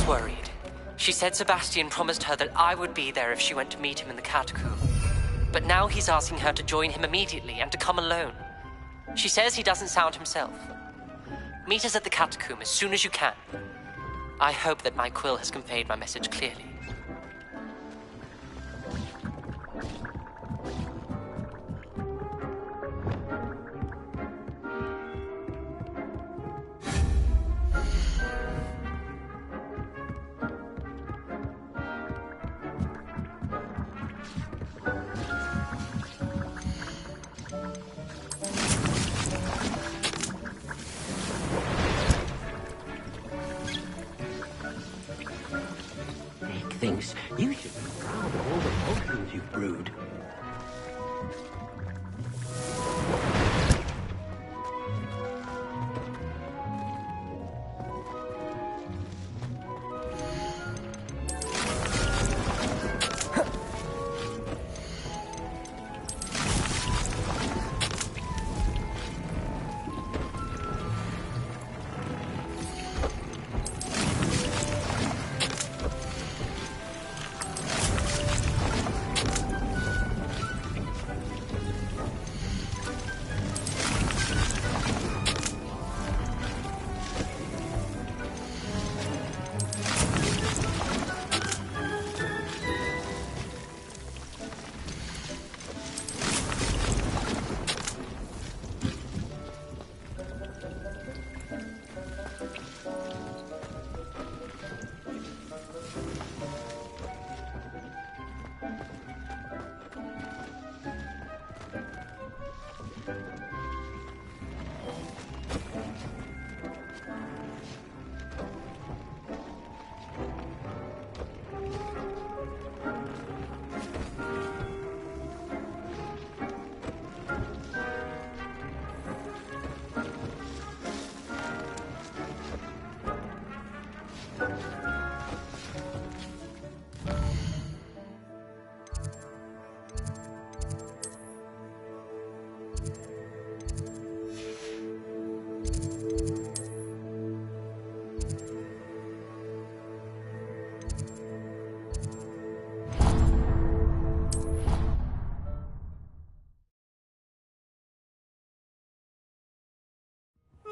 Worried. She said Sebastian promised her that I would be there if she went to meet him in the catacomb. But now he's asking her to join him immediately and to come alone. She says he doesn't sound himself. Meet us at the catacomb as soon as you can. I hope that my quill has conveyed my message clearly. thinks you should be proud of all the potions you've brewed.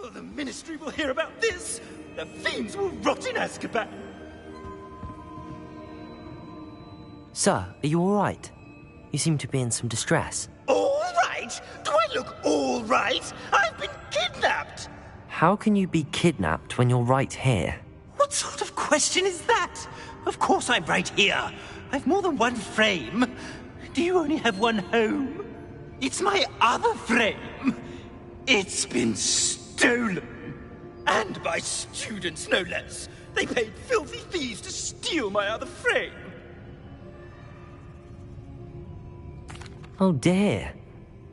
Oh, the Ministry will hear about this! The fiends will rot in Azkaban! Sir, are you all right? You seem to be in some distress. All right? Do I look all right? I've been kidnapped! How can you be kidnapped when you're right here? What sort of question is that? Of course I'm right here. I've more than one frame. Do you only have one home? It's my other frame. It's been stolen. And by students, no less. They paid filthy thieves to steal my other frame. Oh dear.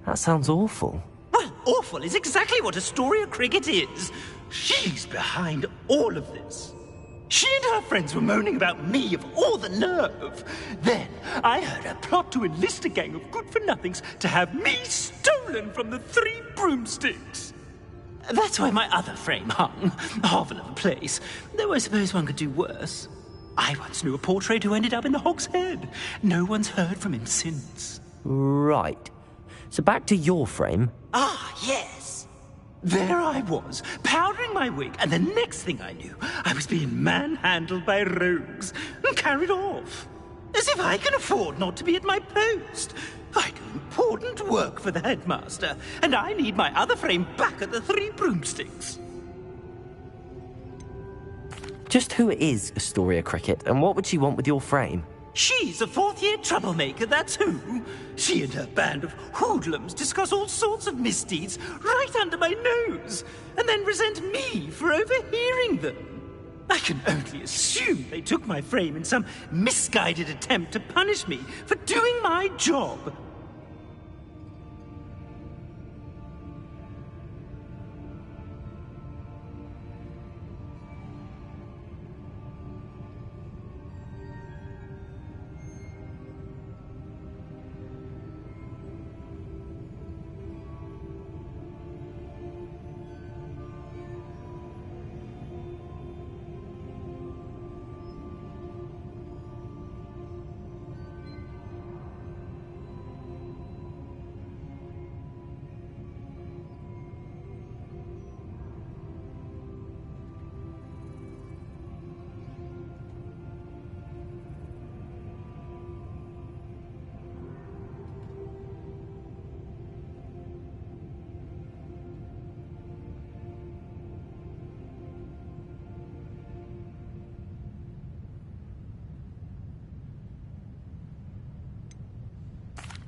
That sounds awful. Well, awful is exactly what Astoria Cricket is. She's behind all of this. She and her friends were moaning about me of all the nerve. Then I heard her plot to enlist a gang of good-for-nothings to have me stolen from the Three Broomsticks. That's why my other frame hung. A hovel of a place. Though I suppose one could do worse. I once knew a portrait who ended up in the Hog's Head. No one's heard from him since. Right. So back to your frame. Ah, yes. There I was, powdering my wig, and the next thing I knew, I was being manhandled by rogues and carried off. As if I can afford not to be at my post. I do important work for the headmaster, and I need my other frame back at the Three Broomsticks. Just who is Astoria Cricket, and what would she want with your frame? She's a fourth-year troublemaker, that's who. She and her band of hoodlums discuss all sorts of misdeeds right under my nose, and then resent me for overhearing them. I can only assume they took my frame in some misguided attempt to punish me for doing my job.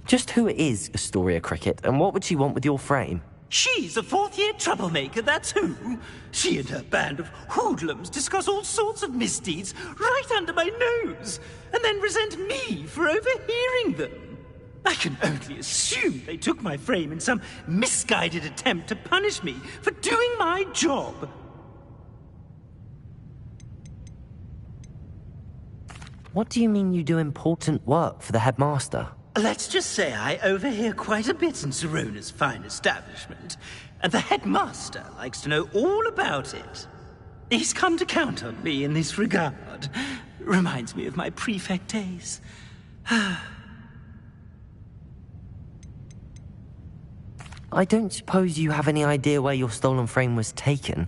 Just who is Astoria Cricket, and what would she want with your frame? She's a fourth-year troublemaker, that's who. She and her band of hoodlums discuss all sorts of misdeeds right under my nose, and then resent me for overhearing them. I can only assume they took my frame in some misguided attempt to punish me for doing my job. What do you mean you do important work for the headmaster? Let's just say I overhear quite a bit in Serona's fine establishment, and the headmaster likes to know all about it. He's come to count on me in this regard. Reminds me of my prefect days. I don't suppose you have any idea where your stolen frame was taken.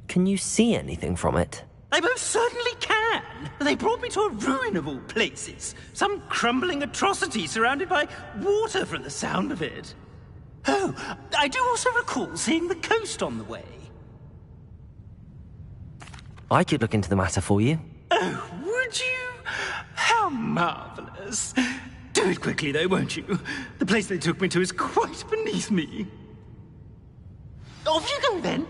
Can you see anything from it? I most certainly can. They brought me to a ruin of all places. Some crumbling atrocity surrounded by water from the sound of it. Oh, I do also recall seeing the coast on the way. I could look into the matter for you. Oh, would you? How marvelous. Do it quickly, though, won't you? The place they took me to is quite beneath me. Off you go, then.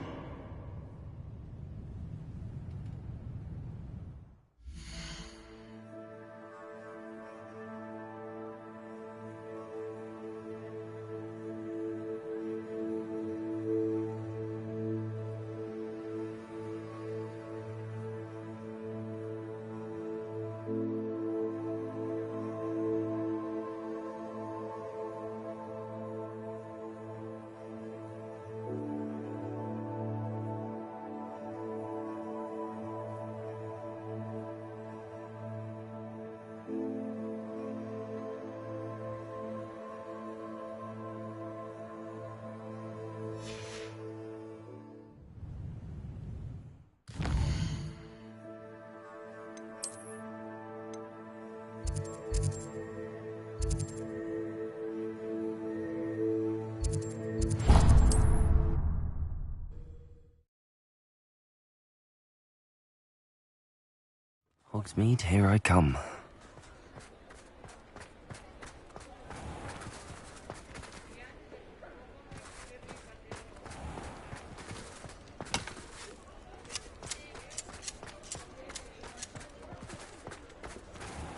Hogsmeade, here I come.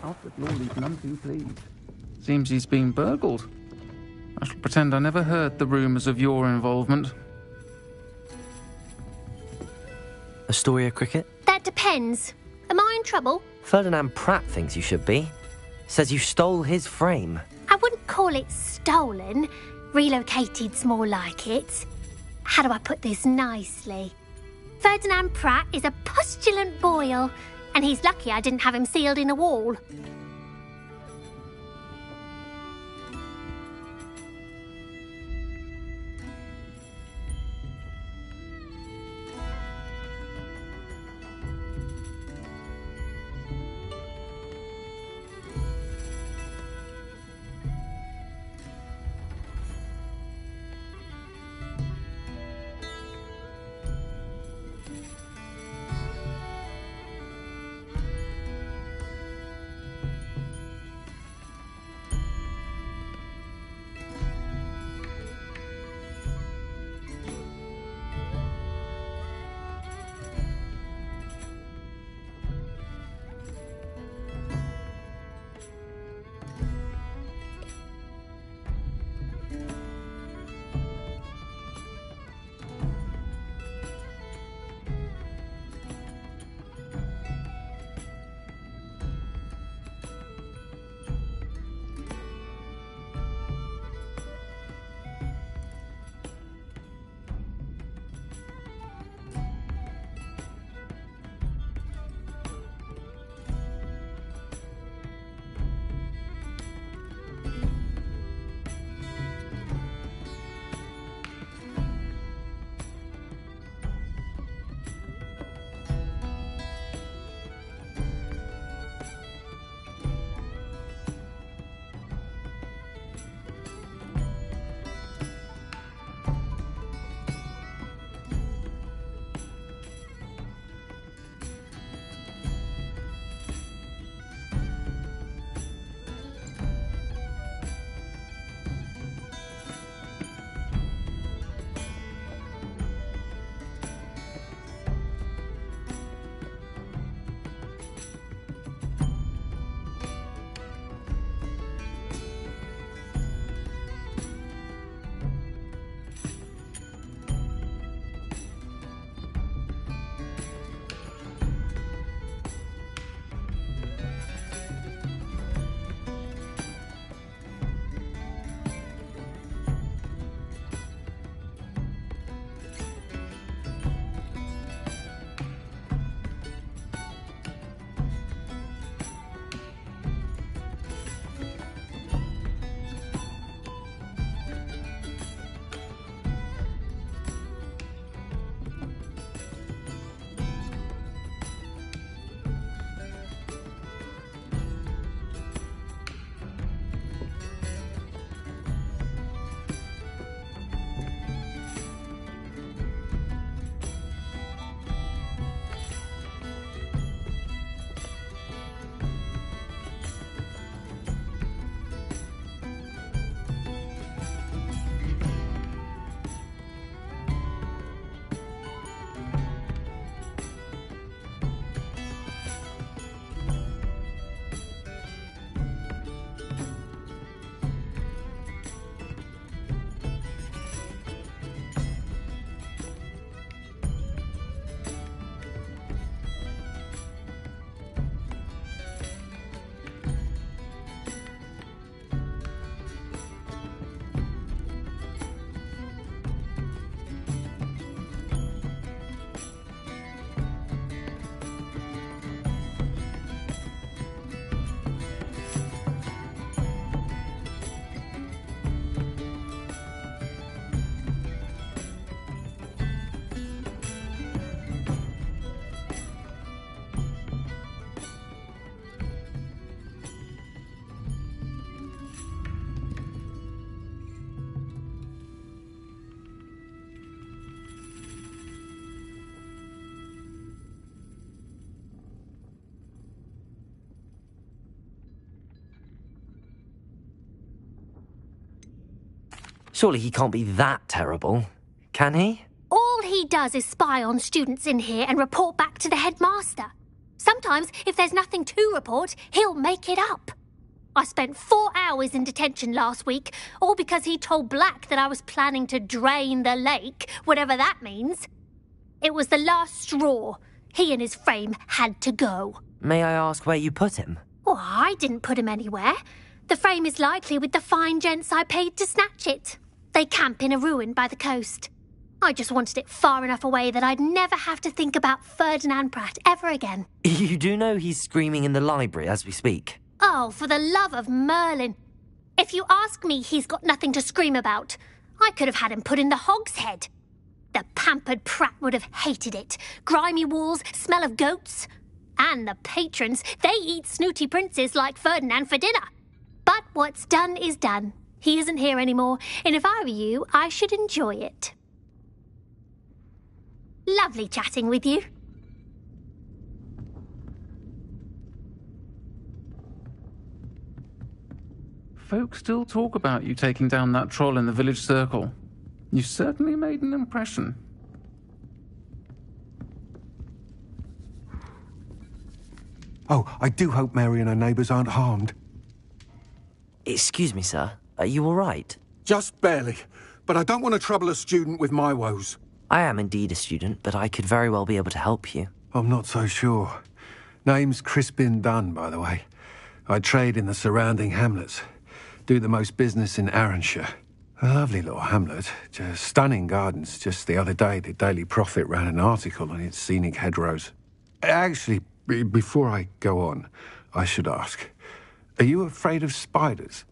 Alfred Lawley's none too pleased. Seems he's been burgled. I shall pretend I never heard the rumours of your involvement. Astoria Cricket? That depends. Am I in trouble? Ferdinand Pratt thinks you should be. Says you stole his frame. I wouldn't call it stolen. Relocated's more like it. How do I put this nicely? Ferdinand Pratt is a postulant boil, and he's lucky I didn't have him sealed in a wall. Surely he can't be that terrible, can he? All he does is spy on students in here and report back to the headmaster. Sometimes, if there's nothing to report, he'll make it up. I spent 4 hours in detention last week, all because he told Black that I was planning to drain the lake, whatever that means. It was the last straw. He and his frame had to go. May I ask where you put him? Well, I didn't put him anywhere. The frame is likely with the fine gents I paid to snatch it. They camp in a ruin by the coast. I just wanted it far enough away that I'd never have to think about Ferdinand Pratt ever again. You do know he's screaming in the library as we speak? Oh, for the love of Merlin. If you ask me, he's got nothing to scream about. I could have had him put in the hogshead. The pampered Pratt would have hated it. Grimy walls, smell of goats. And the patrons, they eat snooty princes like Ferdinand for dinner. But what's done is done. He isn't here anymore, and if I were you, I should enjoy it. Lovely chatting with you. Folk still talk about you taking down that troll in the village circle. You certainly made an impression. Oh, I do hope Mary and her neighbours aren't harmed. Excuse me, sir. Are you all right? Just barely. But I don't want to trouble a student with my woes. I am indeed a student, but I could very well be able to help you. I'm not so sure. Name's Crispin Dunn, by the way. I trade in the surrounding hamlets. Do the most business in Arranshire. A lovely little hamlet. Just stunning gardens. Just the other day, the Daily Prophet ran an article on its scenic hedgerows. Actually, before I go on, I should ask, are you afraid of spiders?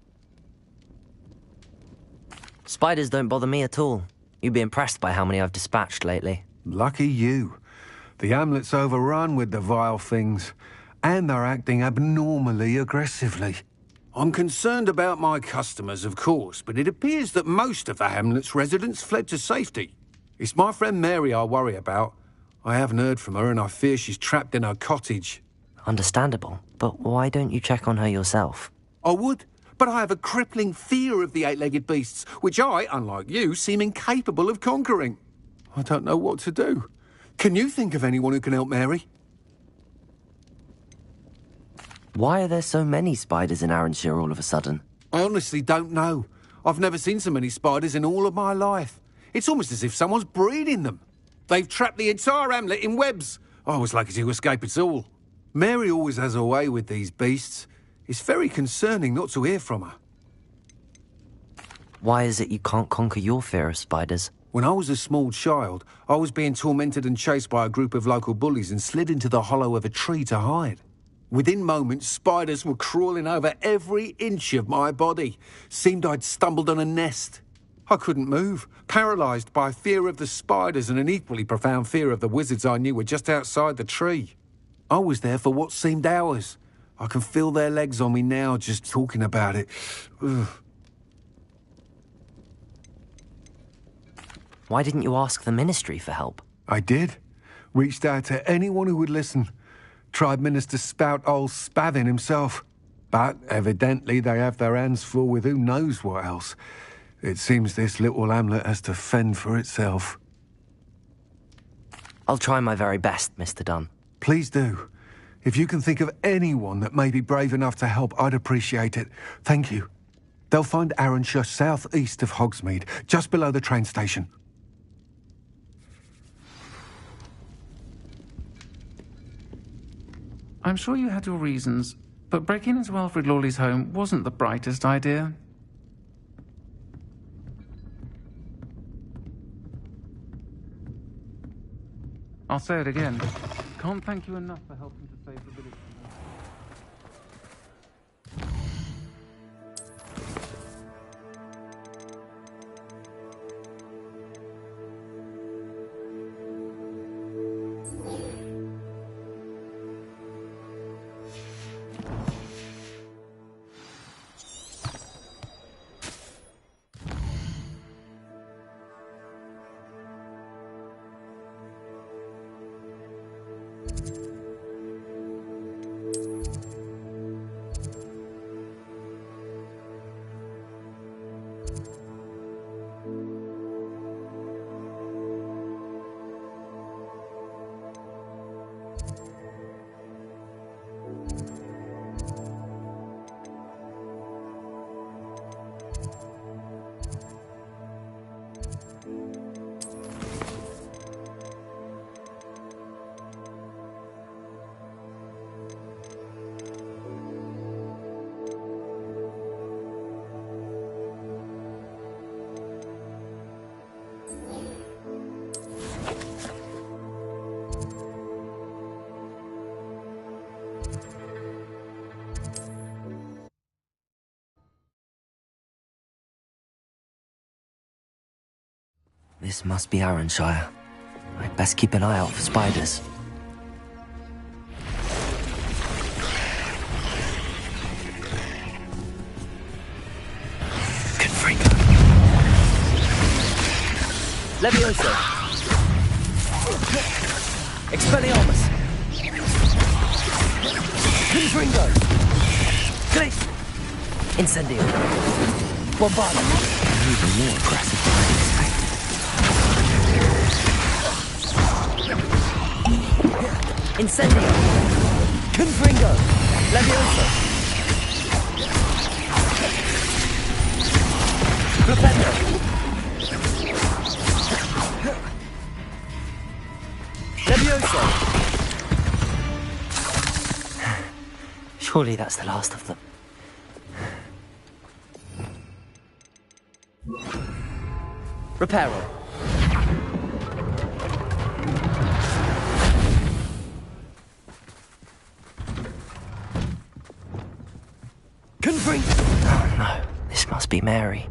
Spiders don't bother me at all. You'd be impressed by how many I've dispatched lately. Lucky you. The hamlet's overrun with the vile things, and they're acting abnormally aggressively. I'm concerned about my customers, of course, but it appears that most of the hamlet's residents fled to safety. It's my friend Mary I worry about. I haven't heard from her, and I fear she's trapped in her cottage. Understandable, but why don't you check on her yourself? I would, but I have a crippling fear of the eight-legged beasts, which I, unlike you, seem incapable of conquering. I don't know what to do. Can you think of anyone who can help Mary? Why are there so many spiders in Arranshire all of a sudden? I honestly don't know. I've never seen so many spiders in all of my life. It's almost as if someone's breeding them. They've trapped the entire hamlet in webs. I was lucky to escape it all. Mary always has a way with these beasts. It's very concerning not to hear from her. Why is it you can't conquer your fear of spiders? When I was a small child, I was being tormented and chased by a group of local bullies and slid into the hollow of a tree to hide. Within moments, spiders were crawling over every inch of my body. Seemed I'd stumbled on a nest. I couldn't move, paralysed by fear of the spiders and an equally profound fear of the wizards I knew were just outside the tree. I was there for what seemed hours. I can feel their legs on me now just talking about it. Ugh. Why didn't you ask the ministry for help? I did. Reached out to anyone who would listen. Tried Minister Spout old Spavin himself. But evidently they have their hands full with who knows what else. It seems this little hamlet has to fend for itself. I'll try my very best, Mr. Dunn. Please do. If you can think of anyone that may be brave enough to help, I'd appreciate it. Thank you. They'll find Arranshire south-east of Hogsmeade, just below the train station. I'm sure you had your reasons, but breaking into Alfred Lawley's home wasn't the brightest idea. I'll say it again. Can't thank you enough for helping to save the village. This must be Arranshire. I'd best keep an eye out for spiders. Confringo. Levioso. Expelliarmus. Confringo. Glitch. Incendio. Bombarda. Even more aggressive than I'd expected. Incendio. Confringo. Levioso. Flipendo. Levioso. Surely that's the last of them. Reparo. Confring. Oh no, this must be Mary.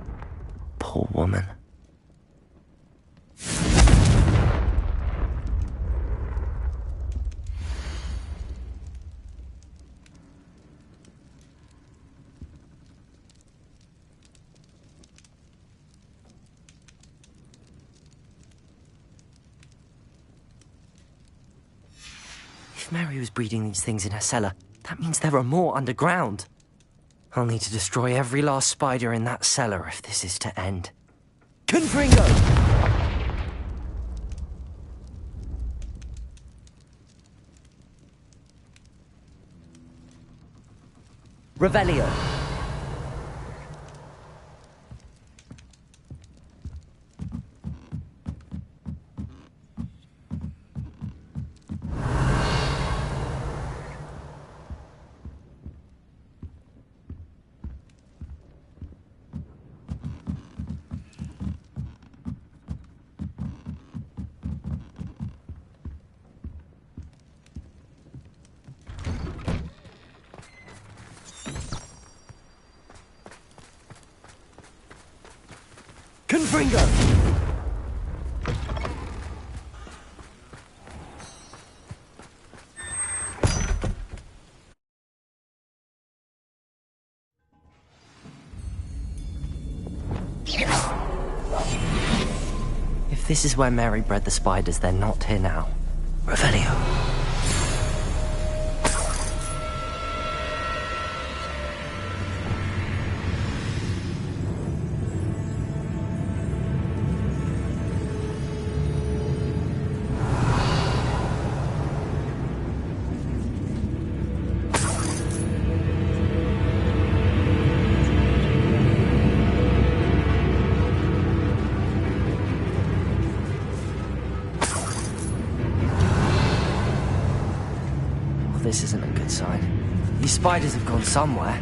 Poor woman. If Mary was breeding these things in her cellar, that means there are more underground. I'll need to destroy every last spider in that cellar if this is to end. Confringo! Revelio. Confringo! If this is where Mary bred the spiders, they're not here now. Revelio. This isn't a good sign. These spiders have gone somewhere.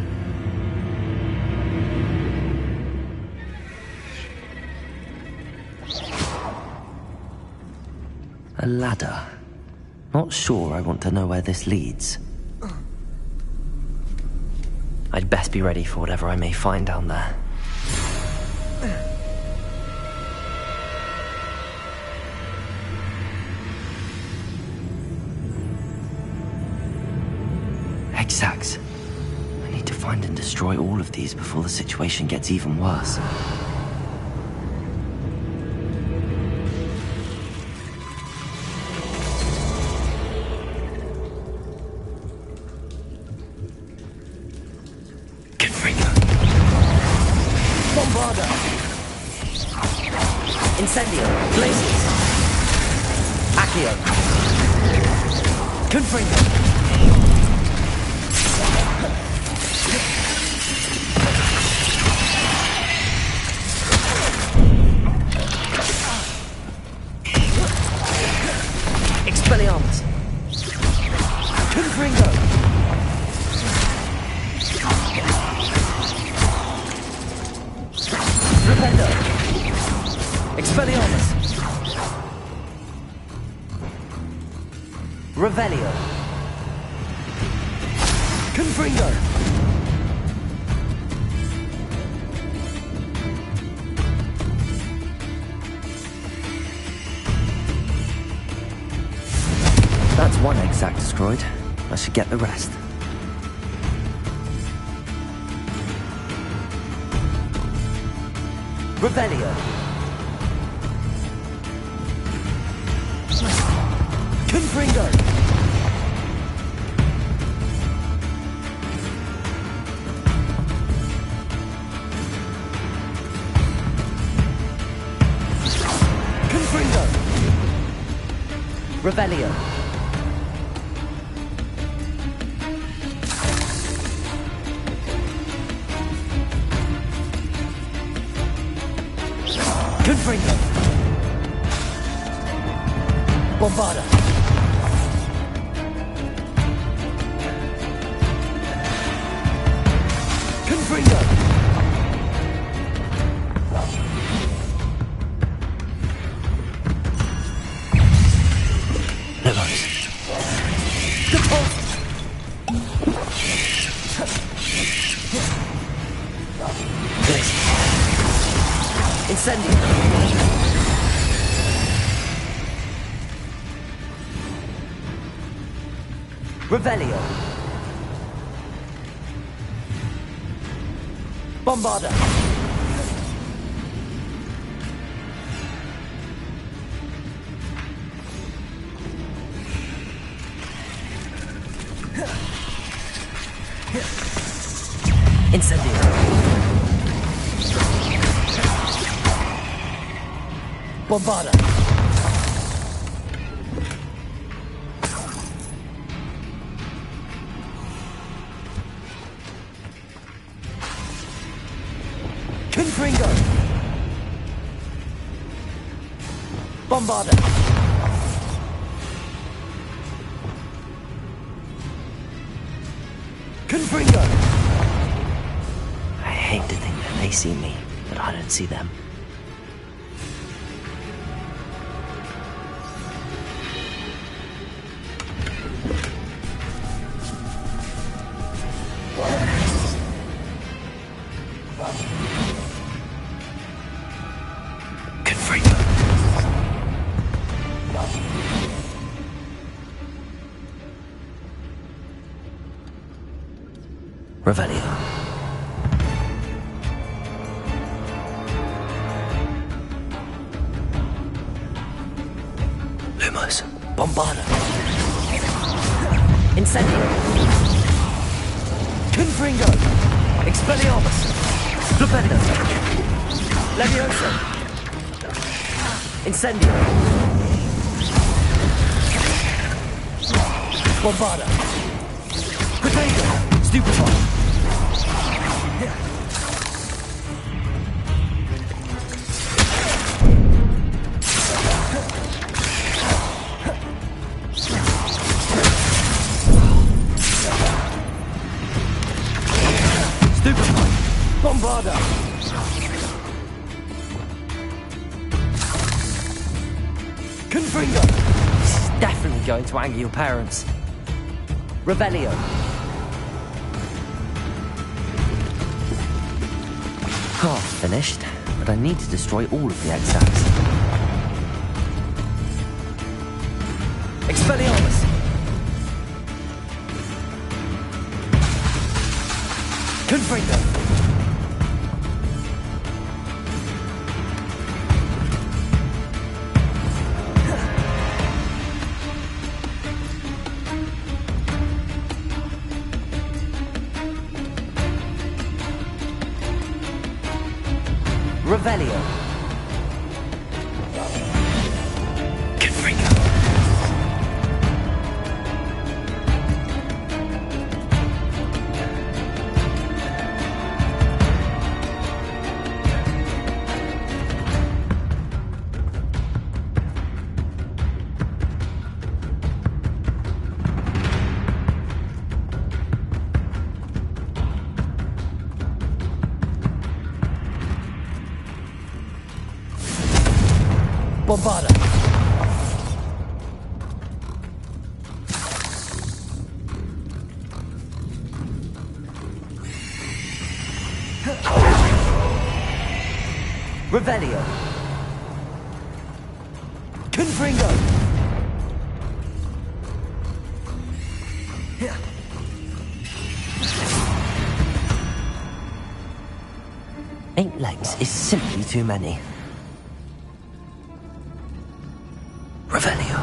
A ladder. Not sure I want to know where this leads. I'd best be ready for whatever I may find down there. Sacks. I need to find and destroy all of these before the situation gets even worse. Confringo. Bombarda. Incendio. Blazes. Accio. Confringo. Expelliarmus. Confringo. Flipendo. Expelliarmus. Revelio. Confringo. sack destroyed. I should get the rest. Revelio. Confringo. Confringo. Revelio. Confringo. Bombarda. Confringo. Levos. Deposit. This. Incendio. Revelio. Bombarda. Incendio. Bombarda. Confringo. Bombarda. Confringo. I hate to think that they see me, but I don't see them. Revelio. Lumos. Bombarda. Incendio. Confringo. Expelliarmus. Flipendo. Levioso. Incendio. Bombarda. Potato. Stupefy. Bombarda! Confringo! This is definitely going to anger your parents. Revelio. Half finished, but I need to destroy all of the X-Sacks. Expelliarmus! Confringo! Revelio. Confringo. Bombarda. Revelio. Confringo. 8 legs is simply too many. Revelio.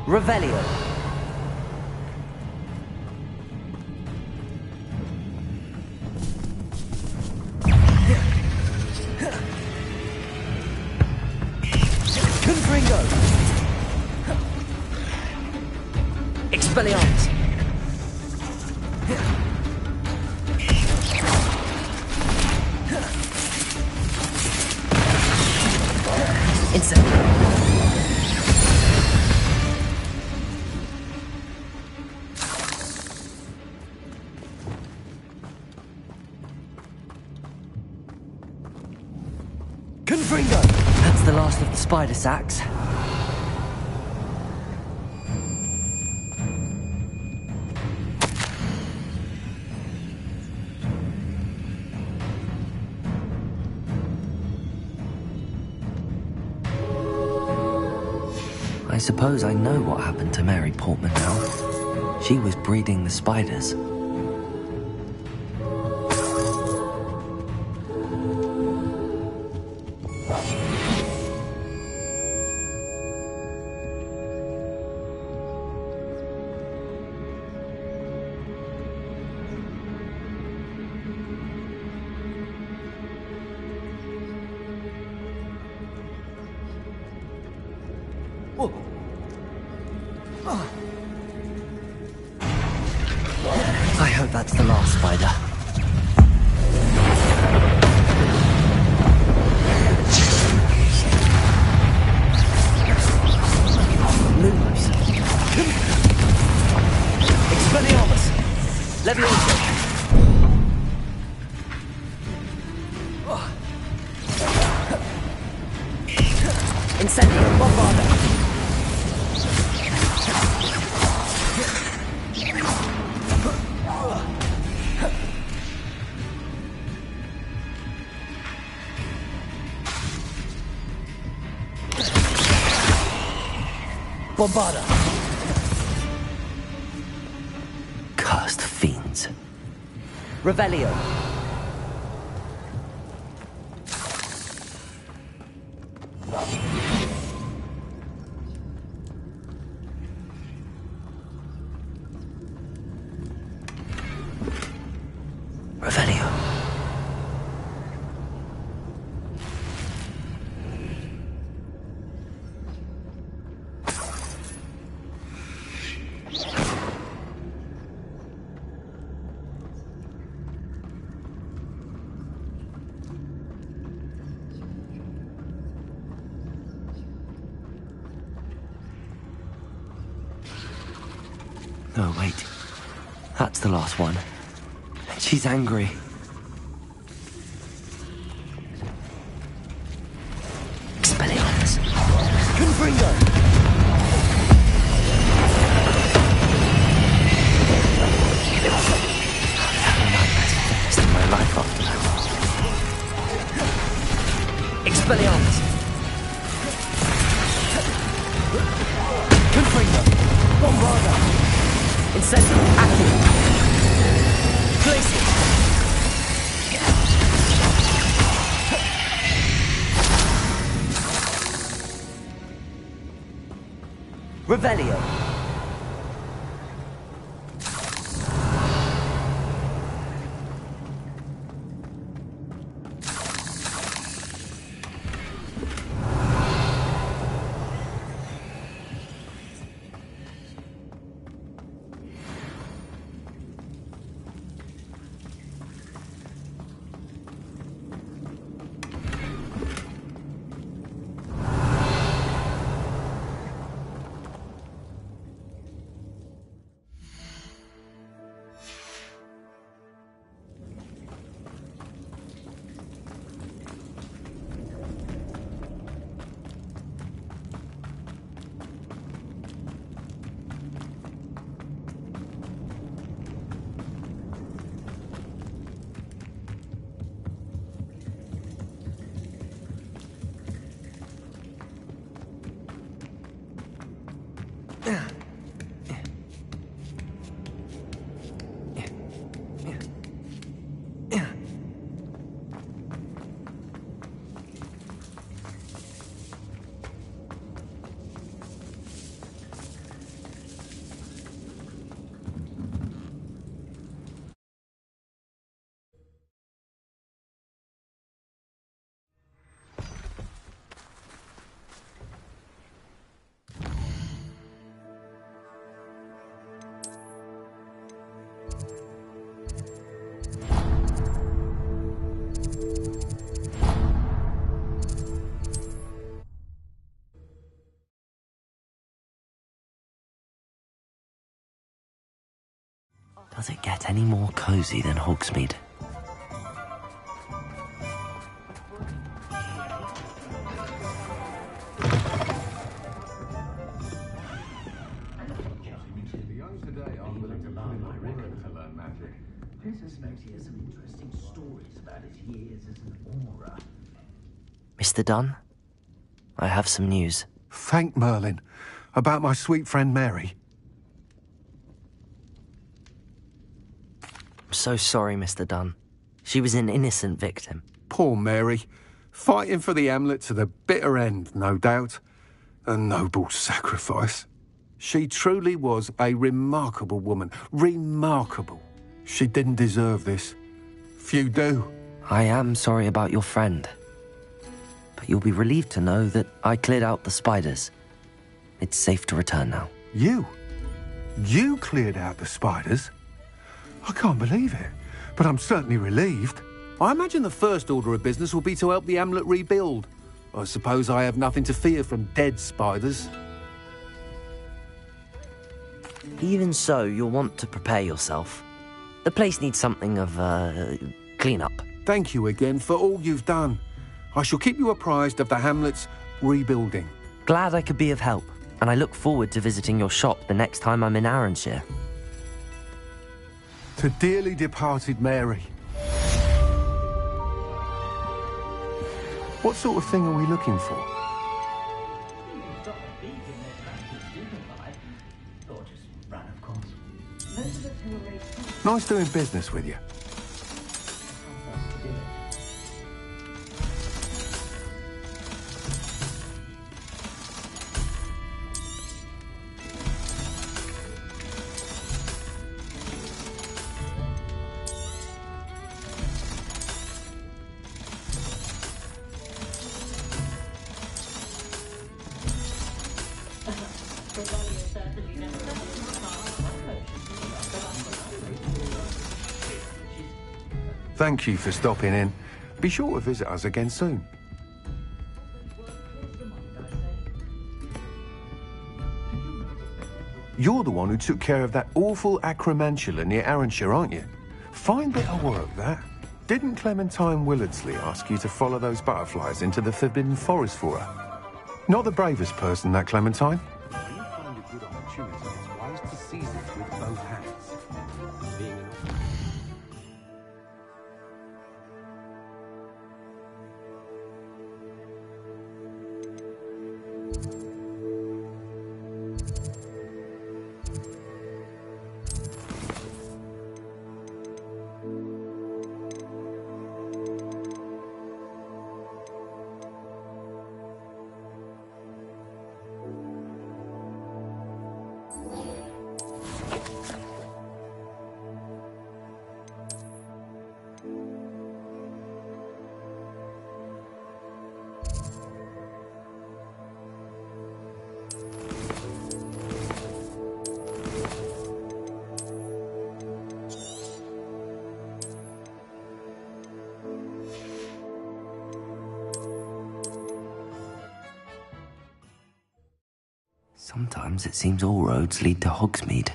Revelio. Confringo. Expelliarmus. Incendio. Confringo! That's the last of the spider sacks. I suppose I know what happened to Mary Portman now. She was breeding the spiders. I hope that's the last spider. Lumos. Expelliarmus. Levioso. Incendio. Bombarda. Bombarda. Cursed fiends. Revelio. Revelio. Oh, wait. That's the last one. She's angry. Expelliarmus. Confringo! Nightmares in my life after that. Expelliarmus. Confringo. Bombarda. Incendio. Active. Place it. Revelio. Does it get any more cozy than Hogsmeade? Mr. Dunn, I have some news. Thank Merlin. About my sweet friend Mary. I'm so sorry, Mr. Dunn. She was an innocent victim. Poor Mary. Fighting for the Hamlet to the bitter end, no doubt. A noble sacrifice. She truly was a remarkable woman. Remarkable. She didn't deserve this. Few do. I am sorry about your friend. But you'll be relieved to know that I cleared out the spiders. It's safe to return now. You? You cleared out the spiders? I can't believe it, but I'm certainly relieved. I imagine the first order of business will be to help the Hamlet rebuild. I suppose I have nothing to fear from dead spiders. Even so, you'll want to prepare yourself. The place needs something of clean-up. Thank you again for all you've done. I shall keep you apprised of the Hamlet's rebuilding. Glad I could be of help, and I look forward to visiting your shop the next time I'm in Arranshire. To dearly departed Mary. What sort of thing are we looking for? Nice doing business with you. Thank you for stopping in. Be sure to visit us again soon. You're the one who took care of that awful acromantula near Arranshire, aren't you? Fine bit of work, that. Didn't Clementine Willardsley ask you to follow those butterflies into the Forbidden Forest for her? Not the bravest person, that Clementine. When you find a good opportunity, it's wise to seize it with both hands. Sometimes it seems all roads lead to Hogsmeade.